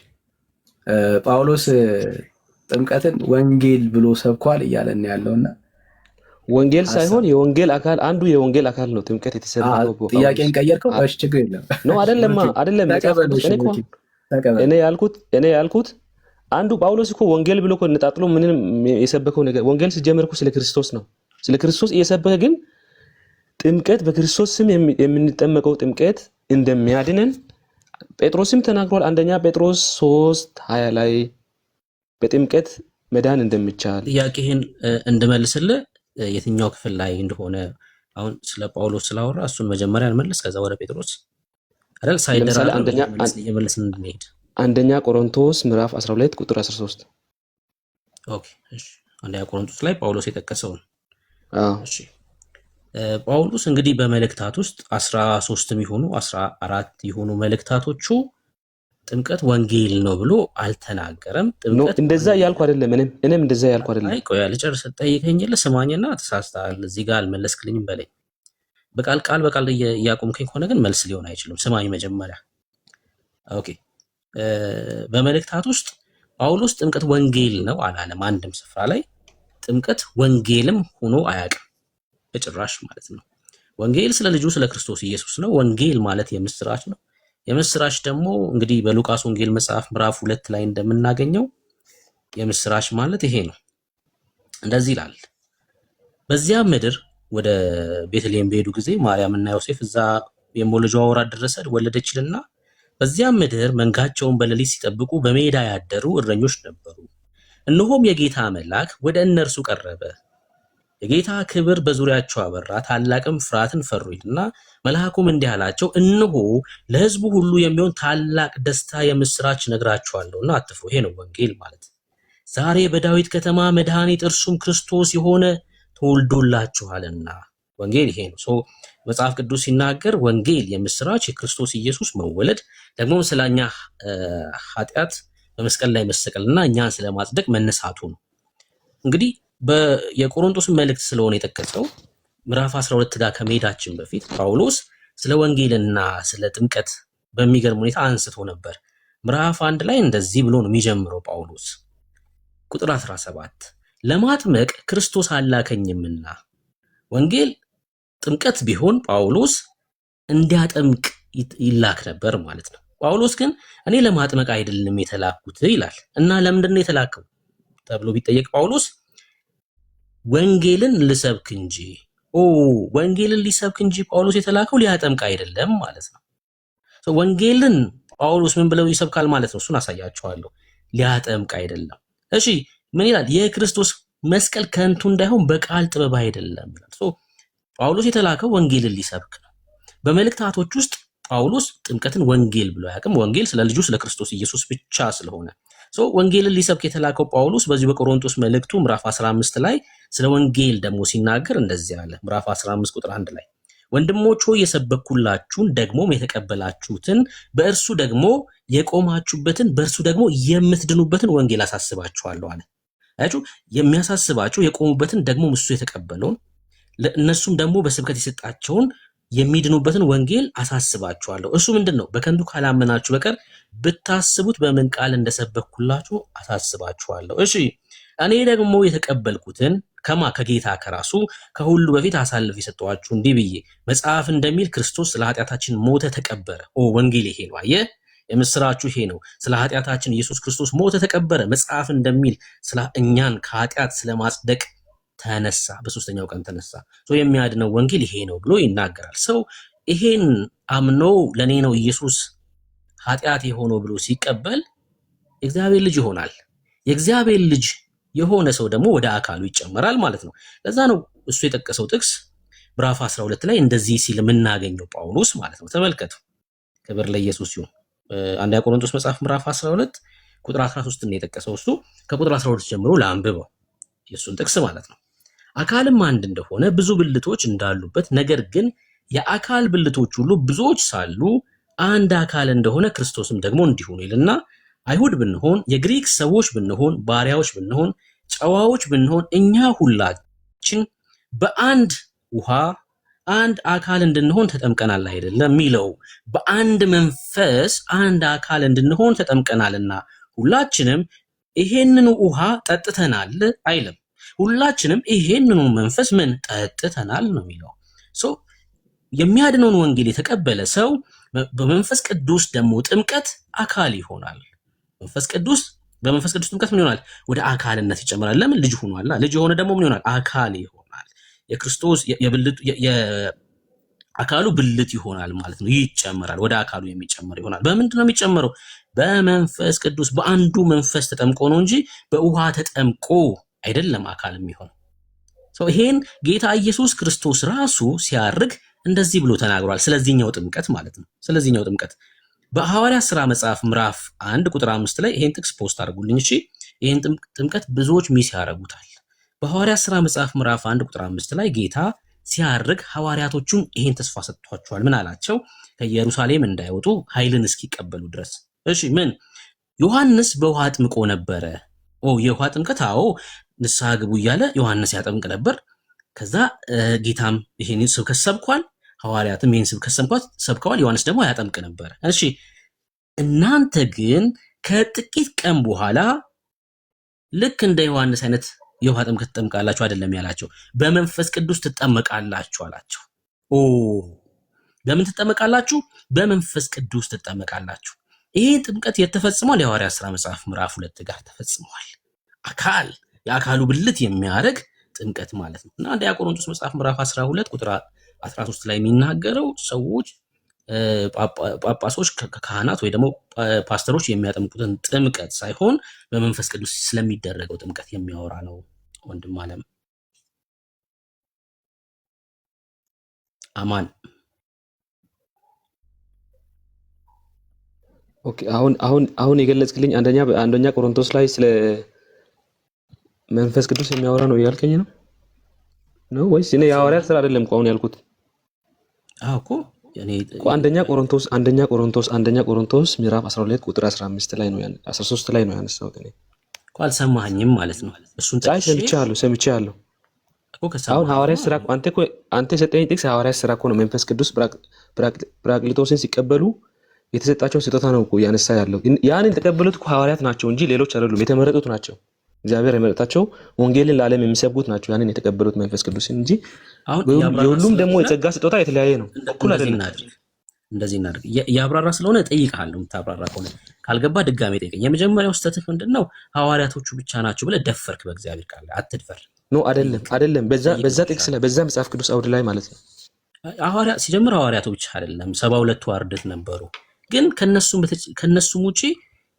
ጳውሎስ ጥምቀትን ወንጌል ብሎ ሰብኳል እያለን ያለውና ወንጌል ሳይሆን የወንጌል አካል አንዱ የወንጌል አካል ነው ጥምቀት የተሰበከው። ጥያቄን ቀየርከው። እሺ ችግር የለም ነው አይደለም። እኔ ያልኩት አንዱ ጳውሎስ እኮ ወንጌል ብሎ እኮ ነጣጥሎ ምንም የሰበከው ነገር ወንጌል ሲጀምር እኮ ስለ ክርስቶስ ነው። ስለ ክርስቶስ እየሰበከ ግን ጥምቀት በክርስቶስ ስም የምንጠመቀው ጥምቀት እንደሚያድነን ጴጥሮስም ተናግሯል። አንደኛ ጴጥሮስ 3:20 ላይ በጥምቀት መዳን እንደሚቻል። ጥያቄህን እንድመልስልህ የትኛው ክፍል ላይ እንደሆነ አሁን ስለ ጳውሎስ ስላወራ እሱን መጀመሪያ እንመልስ፣ ከዛ ወደ ጴጥሮስ አይደል ሳይደራል እየመለስን እንድንሄድ። አንደኛ ቆሮንቶስ ምዕራፍ 12 ቁጥር 13። ኦኬ እሺ፣ አንደኛ ቆሮንቶስ ላይ ጳውሎስ የጠቀሰውን እሺ። ጳውሎስ እንግዲህ በመልእክታት ውስጥ 13 ይሁኑ 14 ይሁኑ መልእክታቶቹ ጥምቀት ወንጌል ነው ብሎ አልተናገረም። ጥምቀት እንደዛ ያልኩ አይደለም። እኔም እንደዛ ያልኩ አይደለም። አይ ቆይ ልጨርስ። ጠይቀኝ ስማኝና ተሳስተሃል እዚህ ጋር አልመለስክልኝም በለኝ። በቃል እያቆምከኝ ከሆነ ግን መልስ ሊሆን አይችልም። ስማኝ መጀመሪያ። ኦኬ በመልእክታት ውስጥ ጳውሎስ ጥምቀት ወንጌል ነው አላለም። አንድም ስፍራ ላይ ጥምቀት ወንጌልም ሆኖ አያውቅም በጭራሽ ማለት ነው። ወንጌል ስለ ልጁ ስለ ክርስቶስ ኢየሱስ ነው። ወንጌል ማለት የምስራች ነው። የምስራች ደግሞ እንግዲህ በሉቃስ ወንጌል መጽሐፍ ምዕራፍ 2 ላይ እንደምናገኘው የምስራች ማለት ይሄ ነው። እንደዚህ ይላል። በዚያ ምድር ወደ ቤተልሔም በሄዱ ጊዜ ማርያምና ዮሴፍ እዛ የመውለጃዋ ወራት ደረሰ፣ ወለደችልና በዚያ ምድር መንጋቸውን በሌሊት ሲጠብቁ በሜዳ ያደሩ እረኞች ነበሩ። እነሆም የጌታ መልአክ ወደ እነርሱ ቀረበ፣ የጌታ ክብር በዙሪያቸው አበራ፣ ታላቅም ፍርሃትን ፈሩ ይልና መልአኩም እንዲህ አላቸው፣ እነሆ ለሕዝቡ ሁሉ የሚሆን ታላቅ ደስታ የምስራች ነግራችኋለሁና አትፍሩ። ይሄ ነው ወንጌል ማለት። ዛሬ በዳዊት ከተማ መድኃኒት እርሱም ክርስቶስ የሆነ ተወልዶላችኋልና። ወንጌል ይሄ ነው። መጽሐፍ ቅዱስ ሲናገር ወንጌል የምስራች የክርስቶስ ኢየሱስ መወለድ ደግሞ ስለኛ ኃጢአት በመስቀል ላይ መሰቀልና እኛን ስለማጽደቅ መነሳቱ ነው። እንግዲህ የቆሮንቶስን መልእክት ስለሆነ የጠቀሰው ምዕራፍ 12 ጋር ከመሄዳችን በፊት ጳውሎስ ስለ ወንጌልና ስለ ጥምቀት በሚገርም ሁኔታ አንስቶ ነበር። ምዕራፍ 1 ላይ እንደዚህ ብሎ ነው የሚጀምረው ጳውሎስ ቁጥር 17 ለማጥመቅ ክርስቶስ አላከኝምና። ወንጌል ጥምቀት ቢሆን ጳውሎስ እንዲያጠምቅ ይላክ ነበር ማለት ነው። ጳውሎስ ግን እኔ ለማጥመቅ አይደለም የተላኩት ይላል። እና ለምንድን ነው የተላከው ተብሎ ቢጠየቅ ጳውሎስ ወንጌልን ልሰብክ እንጂ ወንጌልን ሊሰብክ እንጂ ጳውሎስ የተላከው ሊያጠምቅ አይደለም ማለት ነው። ወንጌልን ጳውሎስ ምን ብለው ይሰብካል ማለት ነው? እሱን አሳያቸዋለሁ። ሊያጠምቅ አይደለም። እሺ ምን ይላል? የክርስቶስ መስቀል ከንቱ እንዳይሆን በቃል ጥበብ አይደለም ይላል። ጳውሎስ የተላከው ወንጌልን ሊሰብክ ነው። በመልእክታቶች ውስጥ ጳውሎስ ጥምቀትን ወንጌል ብሎ አያውቅም። ወንጌል ስለ ልጁ ስለ ክርስቶስ ኢየሱስ ብቻ ስለሆነ ወንጌልን ሊሰብክ የተላከው ጳውሎስ በዚህ በቆሮንቶስ መልእክቱ ምዕራፍ 15 ላይ ስለ ወንጌል ደግሞ ሲናገር እንደዚህ አለ። ምዕራፍ 15 ቁጥር 1 ላይ ወንድሞች ሆይ የሰበኩላችሁን ደግሞም የተቀበላችሁትን በእርሱ ደግሞ የቆማችሁበትን በእርሱ ደግሞ የምትድኑበትን ወንጌል አሳስባችኋለሁ አለ። አያችሁ፣ የሚያሳስባቸው የቆሙበትን ደግሞ እሱ የተቀበለውን ለእነሱም ደግሞ በስብከት የሰጣቸውን የሚድኑበትን ወንጌል አሳስባችኋለሁ። እሱ ምንድነው? በከንቱ ካላመናችሁ በቀር ብታስቡት በምን ቃል እንደሰበኩላችሁ አሳስባችኋለሁ። እሺ እኔ ደግሞ የተቀበልኩትን ከጌታ ከራሱ ከሁሉ በፊት አሳልፍ የሰጠኋችሁ እንዲህ ብዬ መጽሐፍ እንደሚል ክርስቶስ ስለ ኃጢአታችን ሞተ ተቀበረ። ወንጌል ይሄ ነው። አየህ፣ የምስራቹ ይሄ ነው። ስለ ኃጢአታችን ኢየሱስ ክርስቶስ ሞተ ተቀበረ። መጽሐፍ እንደሚል ስለ እኛን ከኃጢአት ስለማጽደቅ ተነሳ፣ በሶስተኛው ቀን ተነሳ። የሚያድነው ወንጌል ይሄ ነው ብሎ ይናገራል። ሰው ይሄን አምኖ ለኔ ነው ኢየሱስ ኃጢአት የሆነው ብሎ ሲቀበል የእግዚአብሔር ልጅ ይሆናል። የእግዚአብሔር ልጅ የሆነ ሰው ደግሞ ወደ አካሉ ይጨመራል ማለት ነው። ለዛ ነው እሱ የጠቀሰው ጥቅስ ምዕራፍ 12 ላይ እንደዚህ ሲል የምናገኘው ጳውሎስ ማለት ነው። ተመልከቱ። ክብር ለኢየሱስ ይሁን። አንደኛ ቆሮንቶስ መጽሐፍ ምዕራፍ 12 ቁጥር 13 ነው የጠቀሰው እሱ። ከቁጥር 12 ጀምሮ ለአንብበው የእሱን ጥቅስ ማለት ነው። አካልም አንድ እንደሆነ ብዙ ብልቶች እንዳሉበት፣ ነገር ግን የአካል ብልቶች ሁሉ ብዙዎች ሳሉ አንድ አካል እንደሆነ ክርስቶስም ደግሞ እንዲሁ ነው ይልና አይሁድ ብንሆን፣ የግሪክ ሰዎች ብንሆን፣ ባሪያዎች ብንሆን፣ ጨዋዎች ብንሆን እኛ ሁላችን በአንድ ውሃ አንድ አካል እንድንሆን ተጠምቀናል አይደለም የሚለው። በአንድ መንፈስ አንድ አካል እንድንሆን ተጠምቀናልና ሁላችንም ይሄንኑ ውሃ ጠጥተናል አይልም። ሁላችንም ይሄንኑ መንፈስ ምን ጠጥተናል ነው የሚለው። የሚያድነውን ወንጌል የተቀበለ ሰው በመንፈስ ቅዱስ ደግሞ ጥምቀት አካል ይሆናል። በመንፈስ ቅዱስ ጥምቀት ምን ይሆናል? ወደ አካልነት ይጨምራል። ለምን? ልጅ ሆኗል። ልጅ የሆነ ደግሞ ምን ይሆናል? አካል ይሆናል። የክርስቶስ አካሉ ብልት ይሆናል ማለት ነው። ይጨመራል፣ ወደ አካሉ የሚጨመር ይሆናል። በምንድን ነው የሚጨመረው? በመንፈስ ቅዱስ። በአንዱ መንፈስ ተጠምቆ ነው እንጂ በውሃ ተጠምቆ አይደለም አካል የሚሆነው። ይሄን ጌታ ኢየሱስ ክርስቶስ ራሱ ሲያርግ እንደዚህ ብሎ ተናግሯል። ስለዚህኛው ጥምቀት ማለት ነው። ስለዚህኛው ጥምቀት በሐዋርያት ሥራ መጽሐፍ ምዕራፍ 1 ቁጥር 5 ላይ ይሄን ጥቅስ ፖስት አድርጉልኝ እሺ። ይሄን ጥምቀት ብዙዎች ሚስ ያደርጉታል። በሐዋርያት ሥራ መጽሐፍ ምዕራፍ 1 ቁጥር 5 ላይ ጌታ ሲያርግ ሐዋርያቶቹን ይሄን ተስፋ ሰጥቷቸዋል። ምን አላቸው? ከኢየሩሳሌም እንዳይወጡ ኃይልን እስኪቀበሉ ድረስ። እሺ ምን? ዮሐንስ በውሃ አጥምቆ ነበረ። የውሃ ጥምቀት አዎ፣ ንስሐ ግቡ እያለ ዮሐንስ ያጠምቅ ነበር። ከዛ ጌታም ይሄን ስብከት ሰብኳል፣ ሐዋርያትም ይሄን ስብከት ሰብከዋል፣ ዮሐንስ ደግሞ ያጠምቅ ነበር። እሺ እናንተ ግን ከጥቂት ቀን በኋላ ልክ እንደ ዮሐንስ አይነት የውሃ ጥምቀት ትጠምቃላችሁ አይደለም ያላቸው፣ በመንፈስ ቅዱስ ትጠመቃላችሁ አላቸው። በምን ትጠመቃላችሁ? በመንፈስ ቅዱስ ትጠመቃላችሁ። ይሄ ጥምቀት የተፈጽሟል የሐዋርያት ሥራ መጽሐፍ ምዕራፍ 2 ጋር ተፈጽሟል። አካል የአካሉ ብልት የሚያደርግ ጥምቀት ማለት ነው። እና አንደኛ ቆሮንቶስ መጽሐፍ ምዕራፍ 12 ቁጥር 13 ላይ የሚናገረው ሰዎች ጳጳሶች ካህናት ወይ ደግሞ ፓስተሮች የሚያጠምቁትን ጥምቀት ሳይሆን በመንፈስ ቅዱስ ስለሚደረገው ጥምቀት የሚያወራ ነው። ወንድም አለም አማን። ኦኬ አሁን የገለጽክልኝ አንደኛ ቆሮንቶስ ላይ ስለ መንፈስ ቅዱስ የሚያወራ ነው ያልከኝ ነው ወይስ እኔ የሐዋርያት ሥራ አይደለም እኮ አሁን ያልኩት? እኮ አንደኛ ቆሮንቶስ ምዕራፍ 12 ቁጥር 15 ላይ ነው 13 ላይ ነው ያነሳሁት። እኔ እኮ አልሰማኸኝም ማለት ነው። እሱን ሰምቻለሁ እኮ አሁን ሐዋርያት ሥራ አንተ የሰጠኝ ጥቅስ ሐዋርያት ሥራ እኮ ነው። መንፈስ ቅዱስ ጰራቅሊጦስን ሲቀበሉ የተሰጣቸው ስጦታ ነው እኮ ያነሳ ያለው። ያንን የተቀበሉት እኮ ሐዋርያት ናቸው እንጂ ሌሎች አይደሉም። የተመረጡት ናቸው። እግዚአብሔር የመረጣቸው ወንጌልን ለዓለም የሚሰብኩት ናቸው። ያንን የተቀበሉት መንፈስ ቅዱስን እንጂ የሁሉም ደግሞ የጸጋ ስጦታ የተለያየ ነው። እኩል አይደለም። እንደዚህ እናድርግ። ያብራራ ስለሆነ እጠይቅሃለሁ። የምታብራራ ከሆነ ካልገባ ድጋሜ ጠይቀኝ። የመጀመሪያው ስህተትህ ምንድነው? ሐዋርያቶቹ ብቻ ናቸው ብለህ ደፈርክ። በእግዚአብሔር ቃል አትድፈር። አይደለም። በዛ ጥቅስ ላይ በዛ መጽሐፍ ቅዱስ አውድ ላይ ማለት ነው። ሐዋርያቱ ብቻ አይደለም 72ቱ አርድእት ነበሩ። ግን ከነሱም ውጪ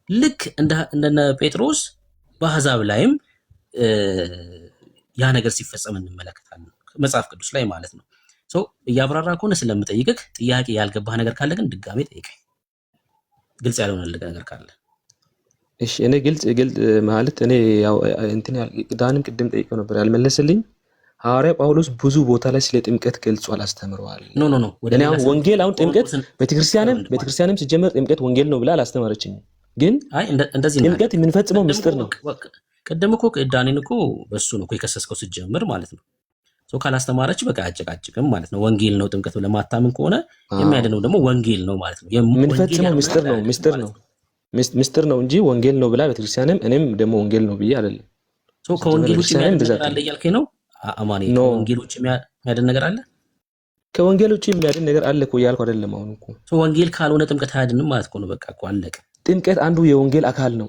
ልክ እንደነ ጴጥሮስ በአሕዛብ ላይም ያ ነገር ሲፈጸም እንመለከታለን መጽሐፍ ቅዱስ ላይ ማለት ነው። እያብራራ ከሆነ ስለምጠይቅህ ጥያቄ ያልገባህ ነገር ካለ ግን ድጋሜ ጠይቀኝ። ግልጽ ያልሆነልህ ነገር ካለ እሺ። እኔ ግልጽ ማለት እኔ ያው እንትን ዳንም ቅድም ጠይቀው ነበር ያልመለስልኝ። ሐዋርያ ጳውሎስ ብዙ ቦታ ላይ ስለ ጥምቀት ገልጿል፣ አስተምረዋል። ኖ እኔ አሁን ወንጌል አሁን ጥምቀት ቤተክርስቲያንም ሲጀመር ጥምቀት ወንጌል ነው ብላ አላስተማረችኝም። ግን ጥምቀት የምንፈጽመው ምስጢር ነው። ቀደም እኮ ዳኒን እኮ በሱ ነው እኮ የከሰስከው ስትጀምር ማለት ነው። ካላስተማረች በቃ አጨቃጭቅም ማለት ነው። ወንጌል ነው ጥምቀት ለማታምን ከሆነ የሚያድነው ደግሞ ወንጌል ነው ማለት ነው። የምንፈጽመው ምስጢር ነው እንጂ ወንጌል ነው ብላ ቤተክርስቲያንም እኔም ደግሞ ወንጌል ነው ብዬ አይደለም። ከወንጌል ውጭ የሚያድን ነገር አለ እያልከኝ ነው አማኔ? ከወንጌል ውጭ የሚያድን ነገር አለ? ከወንጌል ውጭ የሚያድን ነገር አለ እኮ እያልኩ አይደለም። አሁን እኮ ወንጌል ካልሆነ ጥምቀት አያድንም ማለት እኮ ነው። በቃ እኮ አለቀ። ጥምቀት አንዱ የወንጌል አካል ነው።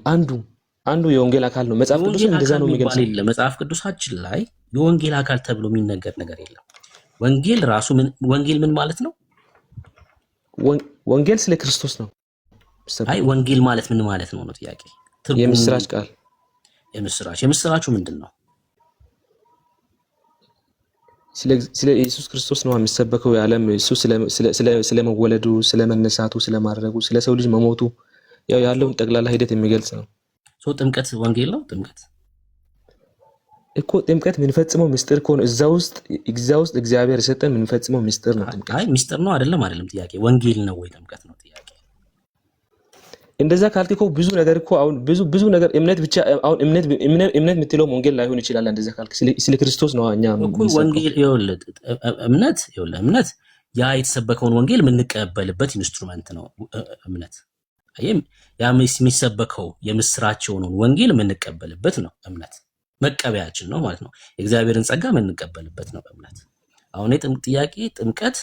አንዱ የወንጌል አካል ነው። መጽሐፍ ቅዱስ እንደዛ ነው የሚገልጸው። መጽሐፍ ቅዱሳችን ላይ የወንጌል አካል ተብሎ የሚነገር ነገር የለም። ወንጌል ራሱ ወንጌል ምን ማለት ነው? ወንጌል ስለ ክርስቶስ ነው። አይ ወንጌል ማለት ምን ማለት ነው ነው ጥያቄ። የምስራች ቃል። የምስራቹ ምንድን ነው? ስለ ኢየሱስ ክርስቶስ ነው የሚሰበከው። የዓለም እሱ ስለመወለዱ፣ ስለመነሳቱ፣ ስለማድረጉ፣ ስለ ሰው ልጅ መሞቱ ያለውን ጠቅላላ ሂደት የሚገልጽ ነው። ጥምቀት ወንጌል ነው። ጥምቀት እኮ ጥምቀት የምንፈጽመው ምስጢር እኮ ነው። እዛ ውስጥ እግዚአብሔር የሰጠን የምንፈጽመው ምስጢር ነው ጥምቀት። አይ ምስጢር ነው አይደለም ጥያቄ። ወንጌል ነው ወይ ጥምቀት ነው ጥያቄ። እንደዛ ካልክ እኮ ብዙ ነገር እኮ አሁን ብዙ ነገር እምነት ብቻ አሁን እምነት የምትለው ወንጌል ላይሆን ይችላል። እንደዛ ካልክ ስለ ክርስቶስ ነው እኛ ወንጌል እምነት ያ የተሰበከውን ወንጌል የምንቀበልበት ኢንስትሩመንት ነው እምነት። አይም ያ የሚሰበከው የምስራቸውን ወንጌል የምንቀበልበት ነው እምነት። መቀበያችን ነው ማለት ነው። የእግዚአብሔርን ጸጋ የምንቀበልበት ነው እምነት። አሁን ጥያቄ ጥምቀት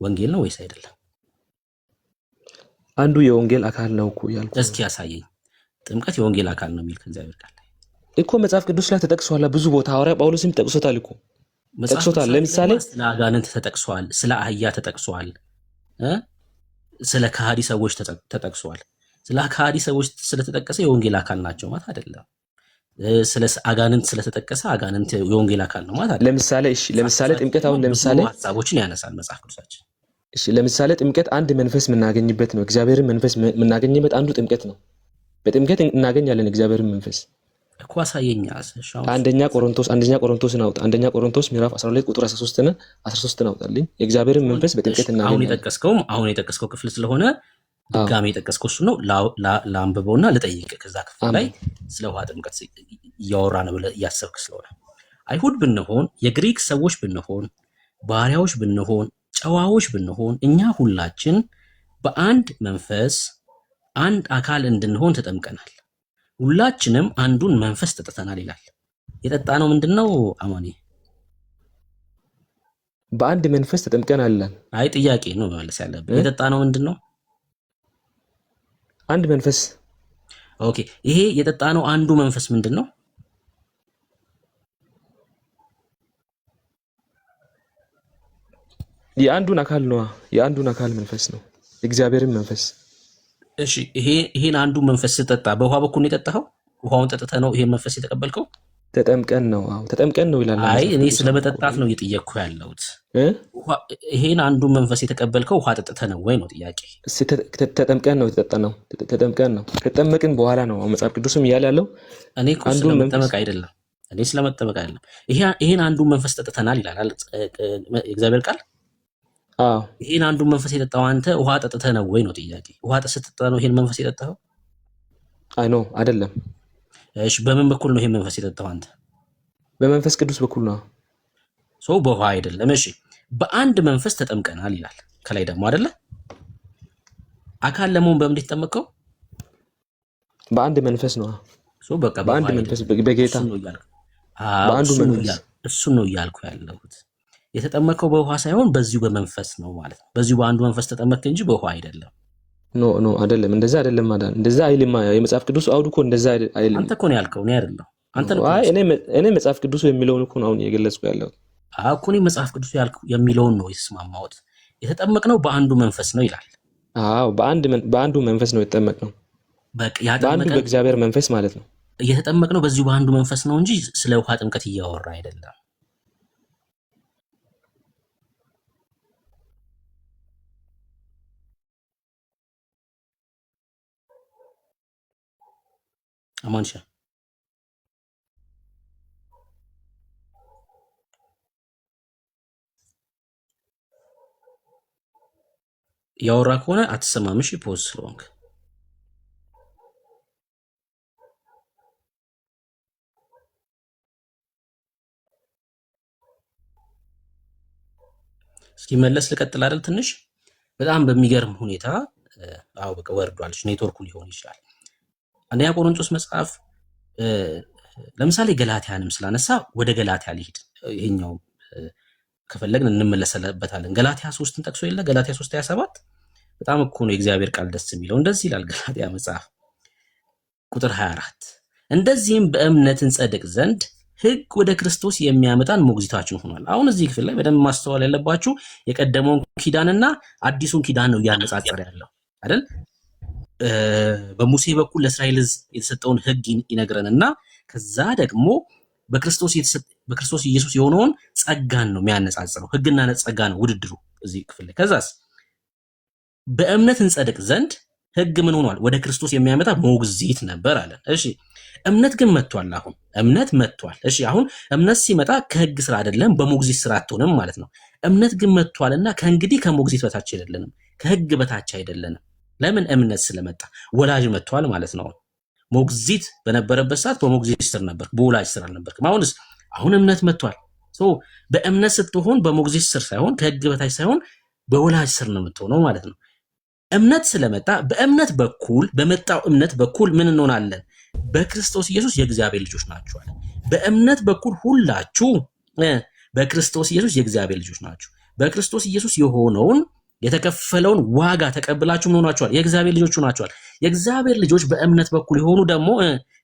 ወንጌል ነው ወይስ አይደለም? አንዱ የወንጌል አካል ነው እኮ ያልኩ። እስኪ ያሳየኝ ጥምቀት የወንጌል አካል ነው የሚል ከእግዚአብሔር ቃል ላይ እኮ መጽሐፍ ቅዱስ ላይ ተጠቅሷል። ብዙ ቦታ ሐዋርያ ጳውሎስም ጠቅሶታል እኮ ጠቅሶታል። ለምሳሌ ስለ አጋንንት ተጠቅሷል፣ ስለ አህያ ተጠቅሷል፣ ስለ ከሃዲ ሰዎች ተጠቅሷል። ስለ ከሃዲ ሰዎች ስለተጠቀሰ የወንጌል አካል ናቸው ማለት አይደለም። ስለ አጋንንት ስለተጠቀሰ አጋንንት የወንጌል አካል ነው ማለት አይደለም። ለምሳሌ ጥምቀት አሁን ለምሳሌ ሐሳቦችን ያነሳል መጽሐፍ ቅዱሳችን። እሺ ለምሳሌ ጥምቀት አንድ መንፈስ የምናገኝበት ነው። እግዚአብሔርን መንፈስ የምናገኝበት አንዱ ጥምቀት ነው። በጥምቀት እናገኛለን እግዚአብሔርን መንፈስ እኮ። አሳየኛ። አንደኛ ቆሮንቶስን አውጣ። አንደኛ ቆሮንቶስ ምዕራፍ 12 ቁጥር 13 አውጣልኝ። የእግዚአብሔርን መንፈስ በጥምቀት እናገኛለን። አሁን የጠቀስከው ክፍል ስለሆነ ድጋሜ የጠቀስከው እሱ ነው። ላንብበውና ልጠይቅ። ከዛ ክፍል ላይ ስለ ውሃ ጥምቀት እያወራ ነው ብለህ እያሰብክ ስለሆነ አይሁድ ብንሆን፣ የግሪክ ሰዎች ብንሆን፣ ባሪያዎች ብንሆን፣ ጨዋዎች ብንሆን እኛ ሁላችን በአንድ መንፈስ አንድ አካል እንድንሆን ተጠምቀናል፣ ሁላችንም አንዱን መንፈስ ጠጥተናል ይላል። የጠጣነው ምንድነው አማኒ? በአንድ መንፈስ ተጠምቀናል ይላል። አይ ጥያቄ ነው መመለስ ያለብን። የጠጣነው ምንድነው? አንድ መንፈስ። ኦኬ፣ ይሄ የጠጣነው አንዱ መንፈስ ምንድነው? የአንዱን አካል ነው። የአንዱን አካል መንፈስ ነው፣ እግዚአብሔርን መንፈስ። እሺ፣ ይሄን አንዱ መንፈስ ስጠጣ በውሃ በኩል ነው የጠጣኸው? ውሃውን ጠጥተህ ነው ይሄን መንፈስ የተቀበልከው? ተጠምቀን ነው። አዎ ተጠምቀን ነው ይላል። አይ እኔ ስለመጠጣት ነው እየጠየቅኩ ያለሁት። ይሄን አንዱ መንፈስ የተቀበልከው ውሃ ጠጥተህ ነው ወይ ነው ጥያቄ። ተጠምቀን ነው የተጠጣነው። ተጠምቀን ነው። ከጠመቅን በኋላ ነው መጽሐፍ ቅዱስም እያለ ያለው። እኔ እኮ ስለመጠመቅ አይደለም። እኔ ስለመጠመቅ አይደለም። ይሄን አንዱ መንፈስ ጠጥተናል ይላል የእግዚአብሔር ቃል። አዎ ይሄን አንዱ መንፈስ የጠጣው አንተ ውሃ ጠጥተህ ነው ወይ ነው ጥያቄ። ውሃ ስትጠጣ ነው ይሄን መንፈስ የጠጣኸው? አይ ኖ አይደለም። እሺ በምን በኩል ነው ይሄን መንፈስ የጠጣው አንተ? በመንፈስ ቅዱስ በኩል ነው። በውሃ አይደለም። እሺ በአንድ መንፈስ ተጠምቀናል ይላል ከላይ ደግሞ አይደለ? አካል ለመሆን በምን ተጠመቀው? በአንድ መንፈስ ነው። በቃ በአንድ መንፈስ በጌታ በአንዱ መንፈስ እሱ ነው እያልኩ ያለሁት። የተጠመቀው በውሃ ሳይሆን በዚሁ በመንፈስ ነው ማለት ነው። በዚሁ በአንዱ መንፈስ ተጠመቀ እንጂ በውሃ አይደለም። ኖ አይደለም። እንደዛ አይደለም ማዳን። እንደዛ አይልማ። የመጽሐፍ ቅዱስ አውድ እኮ እንደዛ አይልም። አንተ እኮ ነው ያልከው፣ እኔ አይደለም። አንተ ነው። አይ እኔ መጽሐፍ ቅዱስ የሚለውን እኮ ነው አሁን እየገለጽኩ ያለሁት። እኮ እኔ መጽሐፍ ቅዱስ የሚለውን ነው የተስማማሁት። የተጠመቅነው በአንዱ መንፈስ ነው ይላል። አዎ በአንዱ መንፈስ ነው የተጠመቅነው። በአንዱ በእግዚአብሔር መንፈስ ማለት ነው። የተጠመቅነው በዚሁ በአንዱ መንፈስ ነው እንጂ ስለ ውሃ ጥምቀት እያወራ አይደለም። አማንሻ ያወራ ከሆነ አትሰማም። እሺ ፖዝ ስለሆንክ እስኪመለስ ልቀጥል አይደል? ትንሽ በጣም በሚገርም ሁኔታ በቃ ወርዷል። ኔትወርኩ ሊሆን ይችላል። አንደኛ ቆሮንቶስ መጽሐፍ ለምሳሌ ገላትያንም ስላነሳ ወደ ገላትያ ሊሄድ ይሄኛው ከፈለግን እንመለሰበታለን። ገላትያ 3ን ጠቅሶ የለ ገላትያ 3:27 በጣም እኮ ነው የእግዚአብሔር ቃል ደስ የሚለው። እንደዚህ ይላል ገላትያ መጽሐፍ ቁጥር 24 እንደዚህም በእምነት እንጸድቅ ዘንድ ህግ ወደ ክርስቶስ የሚያመጣን ሞግዚታችን ሆኗል። አሁን እዚህ ክፍል ላይ በደንብ ማስተዋል ያለባችሁ የቀደመውን ኪዳንና አዲሱን ኪዳን ነው እያነጻጸረ ያለው አይደል? በሙሴ በኩል ለእስራኤል ሕዝብ የተሰጠውን ህግ ይነግረንና ከዛ ደግሞ በክርስቶስ ኢየሱስ የሆነውን ጸጋን ነው የሚያነጻጽረው። ህግና ጸጋ ነው ውድድሩ እዚህ ክፍል ላይ። ከዛስ በእምነት እንጸድቅ ዘንድ ህግ ምን ሆኗል? ወደ ክርስቶስ የሚያመጣ ሞግዚት ነበር አለን። እሺ እምነት ግን መጥቷል። አሁን እምነት መጥቷል። እሺ አሁን እምነት ሲመጣ ከህግ ስራ አይደለም፣ በሞግዚት ስራ አትሆንም ማለት ነው። እምነት ግን መጥቷልና ከእንግዲህ ከሞግዚት በታች አይደለንም፣ ከህግ በታች አይደለንም። ለምን? እምነት ስለመጣ ወላጅ መጥቷል ማለት ነው። ሞግዚት በነበረበት ሰዓት በሞግዚት ስር ነበር፣ በወላጅ ስር አልነበርክም። አሁን እምነት መጥቷል። በእምነት ስትሆን በሞግዚት ስር ሳይሆን ከህግ በታች ሳይሆን በወላጅ ስር ነው የምትሆነው ማለት ነው። እምነት ስለመጣ በእምነት በኩል በመጣው እምነት በኩል ምን እንሆናለን? በክርስቶስ ኢየሱስ የእግዚአብሔር ልጆች ናችሁ አለ። በእምነት በኩል ሁላችሁ በክርስቶስ ኢየሱስ የእግዚአብሔር ልጆች ናችሁ። በክርስቶስ ኢየሱስ የሆነውን የተከፈለውን ዋጋ ተቀብላችሁ ምን ሆናችኋል? የእግዚአብሔር ልጆች ሆናችኋል። የእግዚአብሔር ልጆች በእምነት በኩል የሆኑ ደግሞ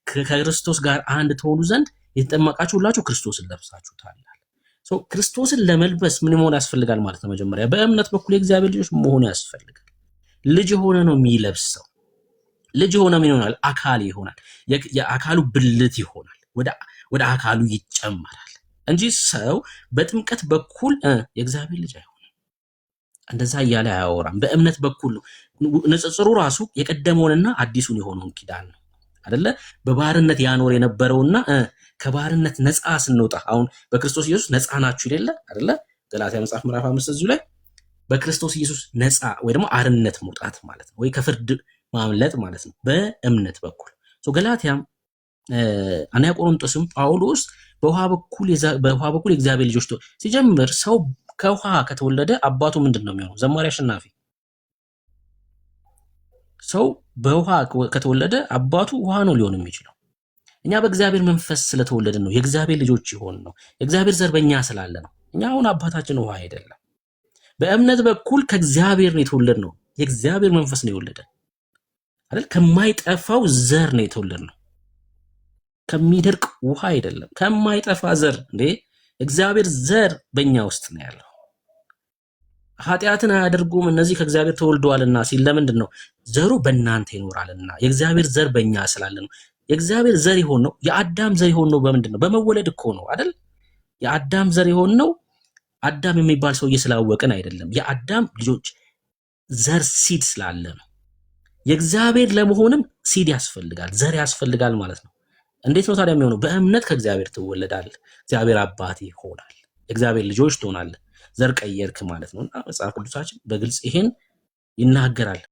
ከክርስቶስ ጋር አንድ ትሆኑ ዘንድ የተጠመቃችሁ ሁላችሁ ክርስቶስን ለብሳችሁታል። ክርስቶስን ለመልበስ ምን መሆን ያስፈልጋል ማለት ነው? መጀመሪያ በእምነት በኩል የእግዚአብሔር ልጆች መሆን ያስፈልጋል። ልጅ የሆነ ነው የሚለብሰው። ልጅ የሆነ ምን ይሆናል? አካል ይሆናል። የአካሉ ብልት ይሆናል። ወደ አካሉ ይጨመራል እንጂ ሰው በጥምቀት በኩል የእግዚአብሔር ልጅ አይሆንም። እንደዛ እያለ አያወራም። በእምነት በኩል ነው። ንጽጽሩ ራሱ የቀደመውንና አዲሱን የሆነውን ኪዳን ነው አይደለ? በባርነት ያኖር የነበረውና ከባርነት ነፃ ስንወጣ አሁን በክርስቶስ ኢየሱስ ነፃ ናችሁ ይደለ አይደለ? ገላትያ መጽሐፍ ምዕራፍ 5 እዚሁ ላይ በክርስቶስ ኢየሱስ ነፃ ወይ ደግሞ አርነት መውጣት ማለት ነው፣ ወይ ከፍርድ ማምለጥ ማለት ነው በእምነት በኩል። ገላትያም አንያ ቆሮንቶስም ጳውሎስ በውሃ በኩል የእግዚአብሔር ልጆች ሲጀምር ሰው ከውሃ ከተወለደ አባቱ ምንድን ነው የሚሆነው? ዘማሪ አሸናፊ ሰው በውሃ ከተወለደ አባቱ ውሃ ነው ሊሆን የሚችለው። እኛ በእግዚአብሔር መንፈስ ስለተወለድን ነው የእግዚአብሔር ልጆች ይሆን ነው። የእግዚአብሔር ዘር በእኛ ስላለ ነው። እኛ አሁን አባታችን ውሃ አይደለም። በእምነት በኩል ከእግዚአብሔር ነው የተወለድነው። የእግዚአብሔር መንፈስ ነው የወለደን አይደል? ከማይጠፋው ዘር ነው የተወለድነው። ከሚደርቅ ውሃ አይደለም፣ ከማይጠፋ ዘር። እንዴ እግዚአብሔር ዘር በእኛ ውስጥ ነው ያለው። ኃጢአትን አያደርጉም እነዚህ ከእግዚአብሔር ተወልደዋልና ሲል ለምንድን ነው? ዘሩ በእናንተ ይኖራልና የእግዚአብሔር ዘር በእኛ ስላለ ነው። የእግዚአብሔር ዘር የሆን ነው የአዳም ዘር የሆን ነው በምንድን ነው? በመወለድ እኮ ነው አይደል? የአዳም ዘር የሆን ነው አዳም የሚባል ሰውዬ ስላወቅን አይደለም። የአዳም ልጆች ዘር ሲድ ስላለ ነው። የእግዚአብሔር ለመሆንም ሲድ ያስፈልጋል፣ ዘር ያስፈልጋል ማለት ነው። እንዴት ነው ታዲያ የሚሆነው? በእምነት ከእግዚአብሔር ትወለዳለህ፣ እግዚአብሔር አባት ይሆናል፣ የእግዚአብሔር ልጆች ትሆናለህ። ዘር ቀየርክ ማለት ነውና መጽሐፍ ቅዱሳችን በግልጽ ይሄን ይናገራል።